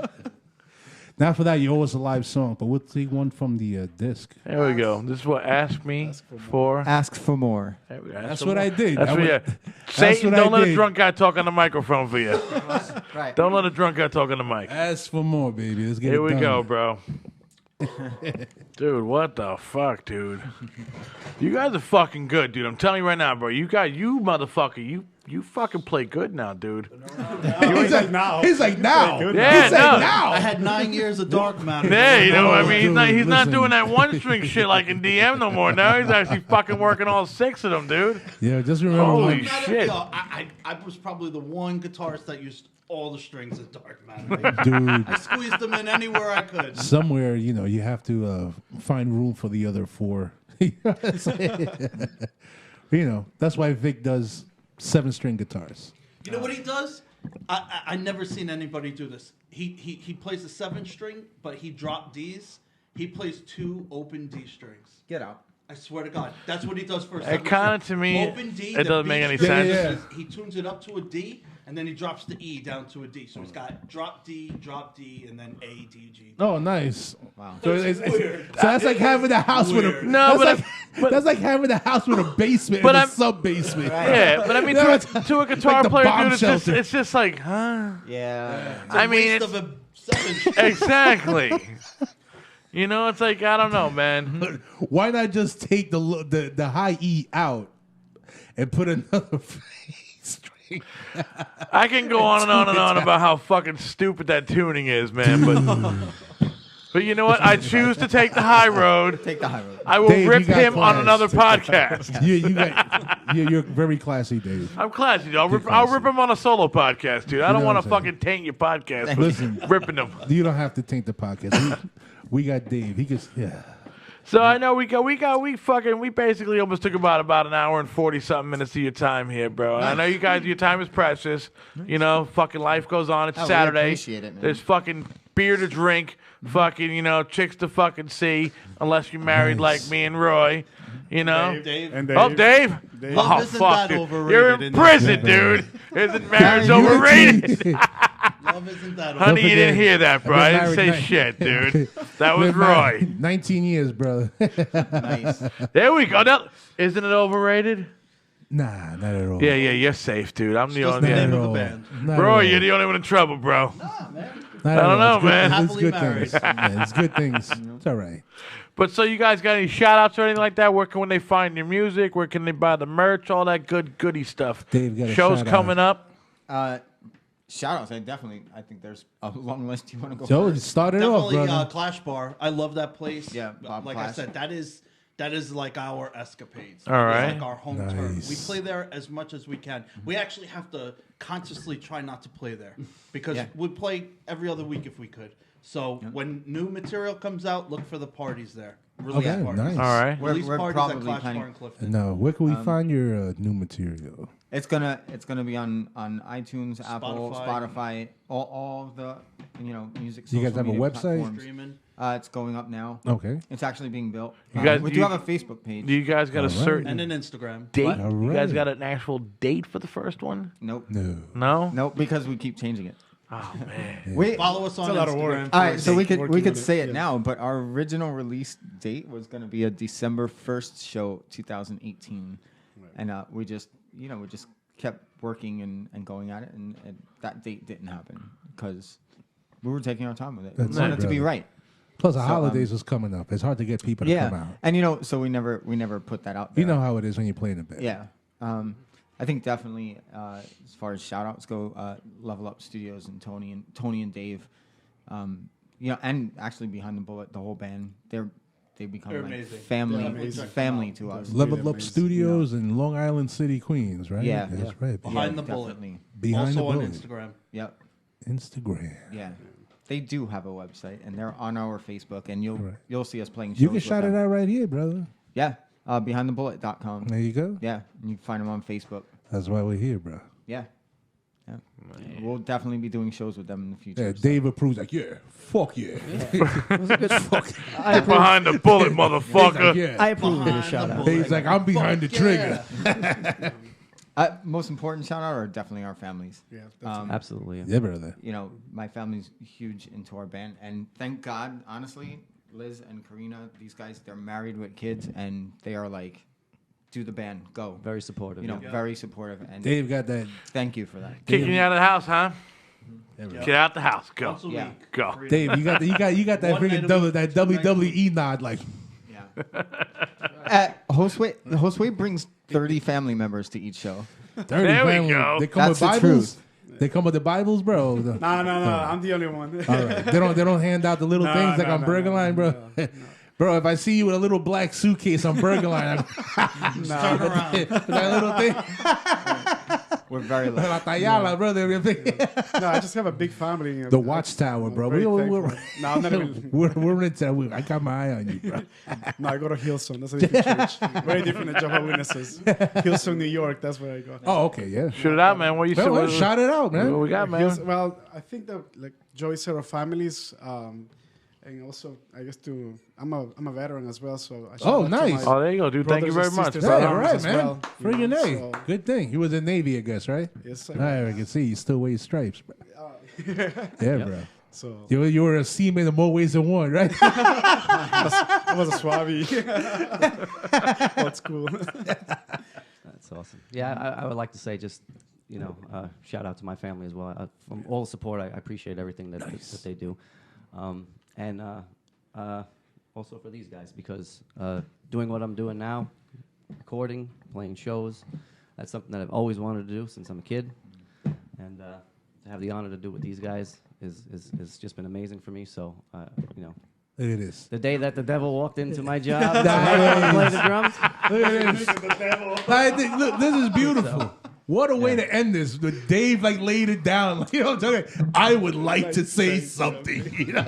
Now for that, you owe us a live song, but we'll take one from the disc. There we go. This is what Ask Me for. Ask for more. There we go. That's what I did. That's I what, would- yeah. that's Satan, what I don't let a did. drunk guy talk on the microphone for you. Right. Don't let a drunk guy talk on the mic. Ask for more, baby. Let's get Here it we done. go, bro. Dude, what the fuck, dude? You guys are fucking good, dude. I'm telling you right now, bro. You motherfucker, you fucking play good now, dude. He's like now. He's like now. Yeah, He's no. like now. I had 9 years of dark matter. Yeah, you know, I mean, dude, he's not listen. doing that one string shit like in DM no more. Now he's actually fucking working all 6 of them, dude. Yeah, just remember. Holy when- shit. I was probably the one guitarist that used all the strings of dark matter. dude. I squeezed them in anywhere I could. Somewhere, you have to find room for the other 4. That's why Vic does 7-string guitars. You know what he does? I never seen anybody do this. He plays a 7-string, but he dropped D's. He plays 2 open D strings. Get out. I swear to God, that's what he does for a It kinda, to me, open D. it the doesn't B make any string, sense. He tunes it up to a D, and then he drops the E down to a D. So he's got drop D, and then A, D, G. Oh, nice. Wow. So, so that's like having a house with a No, that's like having a house with a basement But and a I'm- sub basement. Yeah, but I mean, Yeah, to a guitar like the player, bomb dude, shelter. it's just like, huh? Yeah. I mean, Waste of a 7 string. exactly. It's like, I don't know, man. Why not just take the high E out and put another string? I can go on and on and on about how fucking stupid that tuning is, man. But you know what? I choose to take the high road. Take the high road. I will Dave, rip you got him on class. another podcast. You're very classy, Dave. I'm classy, dude. I'll rip him on a solo podcast, dude. I don't know want what to I'm saying? fucking taint your podcast Listen. with ripping them. You don't have to taint the podcast. We got Dave. He gets So I know we basically almost took about an hour and 40-something minutes of your time here, bro. And I know you guys, your time is precious. Fucking life goes on. It's Oh, we Saturday. appreciate it, man. There's fucking beer to drink, fucking, chicks to fucking see, unless you're married like me and Roy. Dave. And Oh, Dave. Dave. Oh, Isn't fuck, that dude. overrated You're in in this prison, country? dude. Isn't marriage overrated? Love isn't that Honey, you forget, didn't hear that, bro. I didn't say married shit, dude. That was Roy. 19 years, brother. Nice. There we go. Now, isn't it overrated? Nah, not at all. Yeah, you're safe, dude. I'm the just only the name Not of at the all. band. Not Bro, at you're all. the only one in trouble, bro. Not I at don't all. know, It's good- man. It's Happily good married. things. Yeah, it's good things. It's all right. But so you guys got any shout outs or anything like that? Where can they find your music? Where can they buy the merch? All that goody stuff. Dave got a Shows shout-out. coming up. Shout outs. I think there's a long list. You want to go Joe, first? start it off, Definitely brother. Clash Bar. I love that place. Yeah, Bob like Clash. I said, that is That is like our escapades. All right. It's like our home turf. Nice. We play there as much as we can. We actually have to consciously try not to play there because we'd play every other week if we could. So when new material comes out, look for the parties there. Release Okay, parties. nice. All right. Release We're parties probably at Clash planning- Bar in Clifton. Now, where can we find your new material? It's gonna be on iTunes, Apple, Spotify. Spotify, all of the music. You guys social have a media website? platforms. Streaming. It's going up now. Okay. It's actually being built. You guys- we do do you- have a Facebook page. Do you guys got a All right. certain And an Instagram. date? All You guys right. got an actual date for the first one? Nope. No. No. Nope, because we keep changing it. Oh man. We Follow us on a lot of Instagram. work. All right, so we Working could on it, say it yes. now, but our original release date was going to be a December 1st show, 2018, and we just kept working and going at it, and that date didn't happen because we were taking our time with it. That's We wanted it, it to be brother. right. Plus, the So, holidays was coming up. It's hard to get people to come Yeah, out. and so we never put that out there. You know how it is when you play in a band. Yeah. I think definitely as far as shout outs go, Level Up Studios and Tony and Dave, and actually Behind the Bullet, the whole band, they become They're like amazing. family, They're amazing. family to us. Level Really Up amazing. Studios in Long Island City, Queens, right? Yeah. That's right. Behind the Bullet. Definitely. Behind Also the on Bullet. Instagram. Yep. Instagram. Yeah. They do have a website, and they're on our Facebook, and Right. you'll see us playing shows. You can with shout them. it out right here, brother. Yeah. BehindTheBullet.com. There you go. Yeah. And you can find them on Facebook. That's why we're here, bro. Yeah. Yeah. We'll definitely be doing shows with them in the future. Yeah, so. Dave approves. Like, yeah, fuck yeah. I approve, Behind the bullet, motherfucker. Like, yeah. I approve of the Behind shout the out. bullet. Dave's like, I'm behind the trigger. Most important shout out are definitely our families. Yeah, that's Absolutely. Yeah. Yeah, brother. My family's huge into our band, and thank God, honestly, Liz and Karina, these guys, they're married with kids, and they are like, do the band, go. Very supportive. yeah. Very supportive, and Dave got that. thank you for that. Kicking you out of the house, huh? Yeah, bro. Get out the house. Go. Once a Yeah. week. Go. Dave, you got that One night freaking a double, week, that 2 nights a WWE nod, like. Yeah. Josue brings 30 family members to each show. 30 There we family. go. They come That's with the Bibles. truth. They come with the Bibles, bro. No, I'm the only one. All right. They don't hand out the little No, things like no, on no, Burger no, Line, bro. Bro, if I see you with a little black suitcase on Burger Line, Turn around. that little thing, We're very La lucky. Tayala, brother. No, I just have a big family. The Watchtower, bro. Very We're, thankful. No, I'm not even. we're in town. I got my eye on you, bro. No, I go to Hillsong. That's a different church. Very different than Jehovah's Witnesses. Hillsong, New York. That's where I go. Oh, okay, yeah. Shoot it out, man. What you Well, what, shout it out, man. what we got, man? Well, I think that like Joey said, our families, and also I guess I'm a veteran as well, so I shout Oh, out to nice. my Oh, there you go, dude. Thank you very brothers and much. sisters Yeah, in all arms right, as man. well, you Friggin' know, A. so- Good thing. He was in Navy, I guess, right? Yes, sir. All right, I can see you still wear your stripes, bro. Yeah, bro. So You were a seaman in more ways than one, right? I was a Swabi. Old school. That's awesome. Yeah, I would like to say just, shout out to my family as well. From all the support, I appreciate everything that they do. And also for these guys, because doing what I'm doing now, recording, playing shows, that's something that I've always wanted to do since I'm a kid. And to have the honor to do it with these guys is just been amazing for me. So, Look at this. the day that the devil walked into my job to play the drums, Look at this. Look, this is beautiful. What a way to end this. But Dave laid it down. You know what I'm talking? I would like to say something. You know?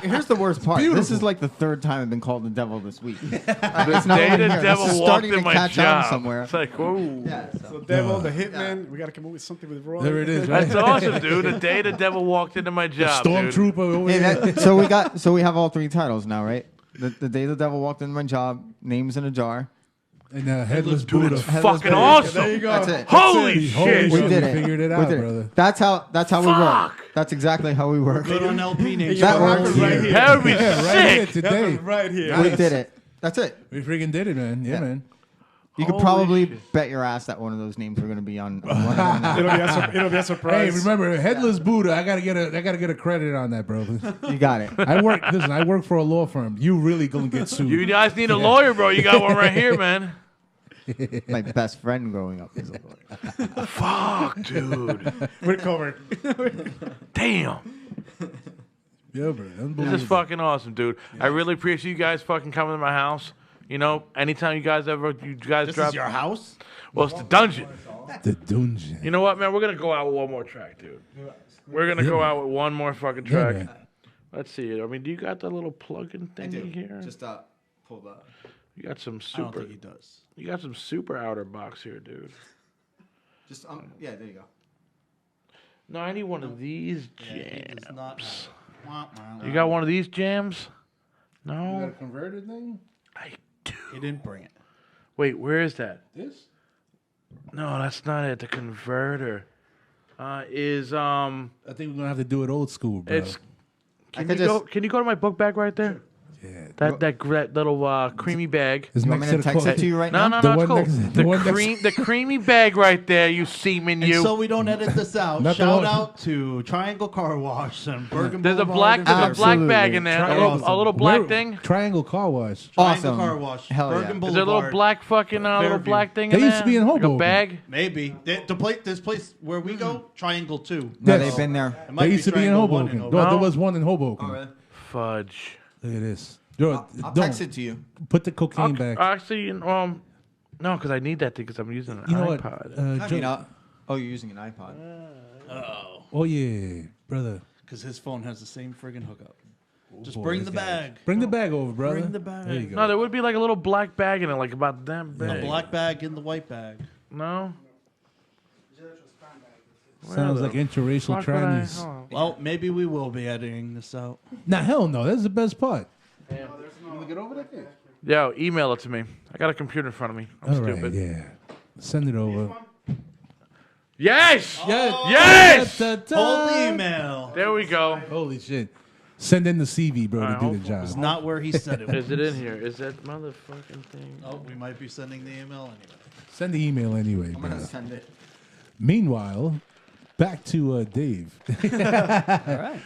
Here's the worst part. Beautiful. This is like the third time I've been called the devil this week. The day the devil walked in my job. somewhere. It's like, whoa. Yeah, So Devil, the Hitman, we gotta come up with something with Roy. There it is, right? That's awesome, dude. The day the devil walked into my job, dude. Stormtrooper over Hey, here. so we have all three titles now, right? The day the devil walked into my job, names in a jar. And Headless Dude, Buddha. it's Headless fucking Buddha. awesome. There you go. That's it. Holy Holy shit. We shit. did We it. figured it We out, did it. brother. That's how we Fuck. work. That's exactly how we work. Put on LP name. That works. Right here. That would be Yeah, right here sick. today. Right here. We did it. That's it. We freaking did it, man. Yeah, Yeah. man. You could Holy probably shit. bet your ass that one of those names are going to be on one of them now. It'll be a Hey, surprise. remember, Headless Buddha. I gotta get a credit on that, bro. You got it. I work for a law firm. You really gonna get sued. You guys need a lawyer, bro. You got one right here, man. My best friend growing up is a lawyer. Fuck, dude. We're covered. Damn. Yeah, bro. This is Unbelievable. fucking awesome, dude. I really appreciate you guys fucking coming to my house. You know, anytime you guys This drop. is your house? Well, it's the dungeon. The dungeon. You know what, man? We're gonna go out with one more track, dude. We're gonna go out with one more fucking Yeah, track. man. Let's see. I mean, do you got the little plug-in I do. thingy here? Just pull the. You got some I don't super. think he does. You got some super outer box here, dude. Just yeah, there you go. No, I need one of these Yeah, he does not jams. have it. You got one of these jams? You got No, a converter thing? I do. He didn't bring it. Wait, where is that? This? No, that's not it. The converter is I think we're gonna have to do it old school, bro. it's. Can could you go? just- Can you go to my book bag right there? yeah. That little creamy bag. It's You want me next to to the text co- it to you right No, now? no, The no, it's one cool. next- the one next- The creamy bag right there, you semen, And you. so we don't edit this out. Not the Shout one- out to Triangle Car Wash and Bergen There's a Boulevard. black Absolutely. bag in there, a little black Where- thing. Triangle car wash. Triangle Awesome. Car Wash. Hell yeah. Bergen Is there a little Boulevard. black fucking little Fairview. black thing They in used there? to be in Like a Hoboken. bag. Maybe. This place where we go, Triangle 2. No, Yes. they've been there. It might They be used to be in Triangle 1 Hoboken. in No, No. there was one in Hoboken. Oh, really? Fudge. Look at this. Yo, I'll don't text it to you. put the cocaine back. Actually, no, because I need that thing because I'm using an You know what? iPod. I Joe- mean, oh, you're using an iPod. oh yeah, brother. Because his phone has the same friggin' hookup. Just boy, bring this the guy- bag. Bring the bag over, brother. Bring the bag. There you go. No, there would be like a little black bag in it, like about that A big. black bag in the white bag. No. Sounds like interracial Fuck would I- trannies. hold on. Well, maybe we will be editing this out. Nah, hell no. That's the best part. Yo, email it to me. I got a computer in front of me. I'm All right, stupid. yeah. Send it over. Yes! Yes! Yes! Hold the email. There we go. Holy shit. Send in the CV, bro, Alright, to do the hopefully- job. It's not where he said it was. Is it in here? Is that motherfucking thing? Oh, we might be sending the email anyway. Send the email anyway, I'm bro. gonna send it. Meanwhile, back to Dave. All right.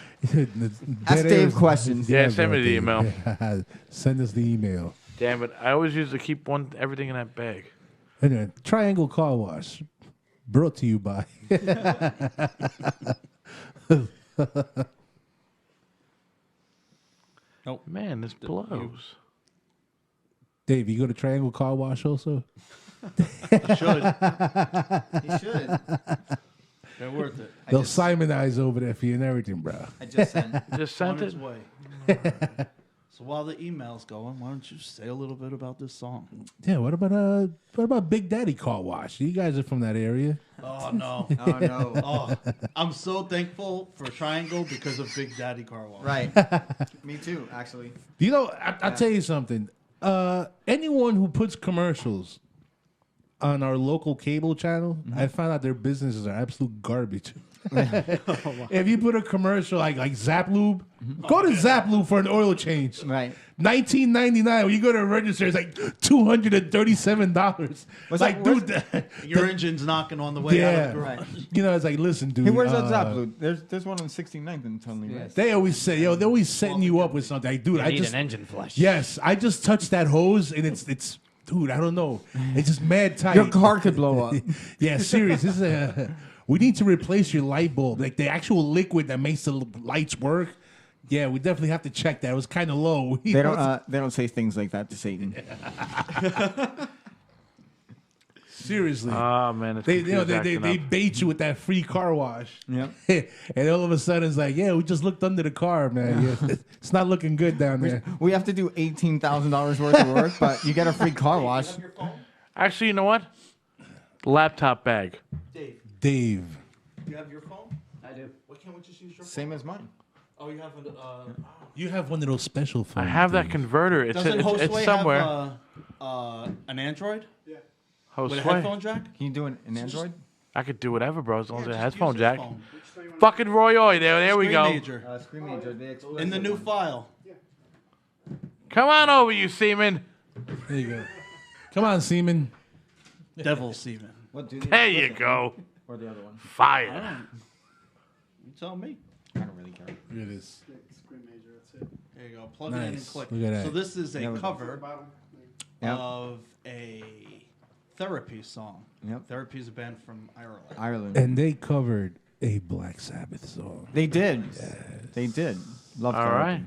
Ask Dave questions. Yeah, send bro, me the Dave. email. Send us the email. Damn it. I always used to keep everything in that bag. Anyway, Triangle Car Wash, brought to you by. Man, this blows. Dave, you go to Triangle Car Wash also? Should. He should. They're worth it. They'll Simonize over there for you and everything, bro. I just sent. Just On sent its it? way. So while the email's going, why don't you say a little bit about this song? Yeah, what about Big Daddy Car Wash? You guys are from that area. Oh no. Oh no. Oh, I'm so thankful for Triangle because of Big Daddy Car Wash. Right. Me too, actually. You know, I'll tell you something. Anyone who puts commercials on our local cable channel, I found out their businesses are absolute garbage. If you put a commercial like Zap Lube, go to Zap Lube for an oil change. Right. $19.99. When you go to a register, it's like $237. Was Like, that- dude, Your engine's knocking on the way out of the Right. garage. you know, it's like, listen, dude. Hey, where's that Zap Blue? There's one on 69th and Tunley, right? They always say, they're always setting you up with something. Like, dude, I need just an engine flush. yes, I just touched that hose and it's. Dude, I don't know. It's just mad tight. Your car could blow up. Yeah, serious. This is we need to replace your light bulb, like the actual liquid that makes the lights work. Yeah, we definitely have to check that. It was kind of low. They don't say things like that to Satan. Seriously. Oh, man. It's They, you know, acting they up. bait you with that free car wash. Yep. And all of a sudden it's like, yeah, we just looked under the car, man. Yeah, it's not looking good down there. We have to do $18,000 worth of work, but you get a free car wash. Actually, you know what? Laptop bag. Dave. You have your phone? I do. Why can't we just use your phone? Same as mine. Oh, you have You have one of those special phones. I have that Dave. converter. It's doesn't Josue it's somewhere. have an Android with a Josue. headphone jack? Can you do an Android? I could do whatever, bro, as long as it Just has use phone his jack. phone. Fucking Roy Oy, there we go. Screamager. Screamager, the explicit In the new one. file. Come on over, you seaman. There you go. Come on, Seaman. Devil Seaman. What do the There you explicit go. one? Or the other one? Fire. You tell me. I don't really care. Here it is. There you go. Plug it in and Nice. click. Look at that. So this is a There we go. cover Yep. of a Therapy song. Yep. Therapy is a band from Ireland. Ireland. And they covered a Black Sabbath song. They did. They did. Love All therapy. right.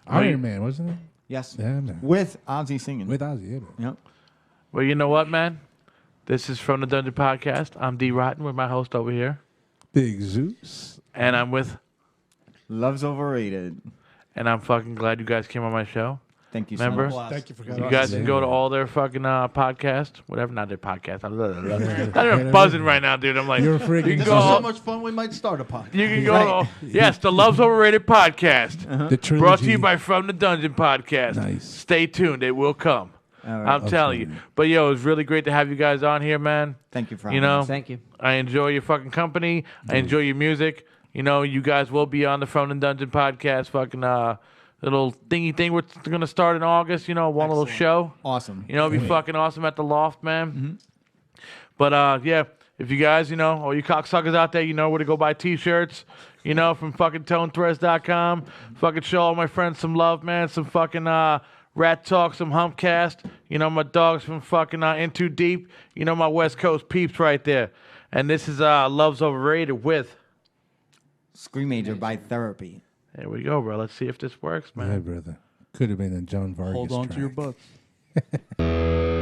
Iron Man, wasn't it? Yes. Yeah, man. With Ozzy singing. With Ozzy, yeah, man. Yep. Well, you know what, man? This is From the Dungeon Podcast. I'm D. Rotten with my host over here. Big Zeus. And I'm with... Love's overrated. And I'm fucking glad you guys came on my show. Thank you so Remember? much. Thank you for You coming. guys can go to all their fucking podcasts, whatever, not their podcast. I'm buzzing right now, dude. I'm like, You're you freaking can This go. is so much fun. We might start a podcast. You can go. Yes, the Love's Overrated podcast, The trilogy. brought to you by From the Dungeon Podcast. Nice. Stay tuned; it will come. All right. I'm telling you. But yo, it was really great to have you guys on here, man. Thank you for You having know, us. Thank you. I enjoy your fucking company. I enjoy your music. You know, you guys will be on the From the Dungeon Podcast fucking little thingy thing. We're gonna start in August. You know, one little show. Awesome. You know, it'd be fucking awesome at the Loft, man. But yeah, if you guys, you know, all you cocksuckers out there, you know where to go buy T-shirts. You know, from fucking ToneThreads.com. Fucking show all my friends some love, man. Some fucking Rat Talk, some Humpcast. You know, my dogs from fucking In Too Deep. You know, my West Coast peeps right there. And this is Love's Overrated with. Screamager by Therapy. There we go, bro. Let's see if this works, man. Yeah, brother. Could have been a John Vargas Hold on to track. your butts.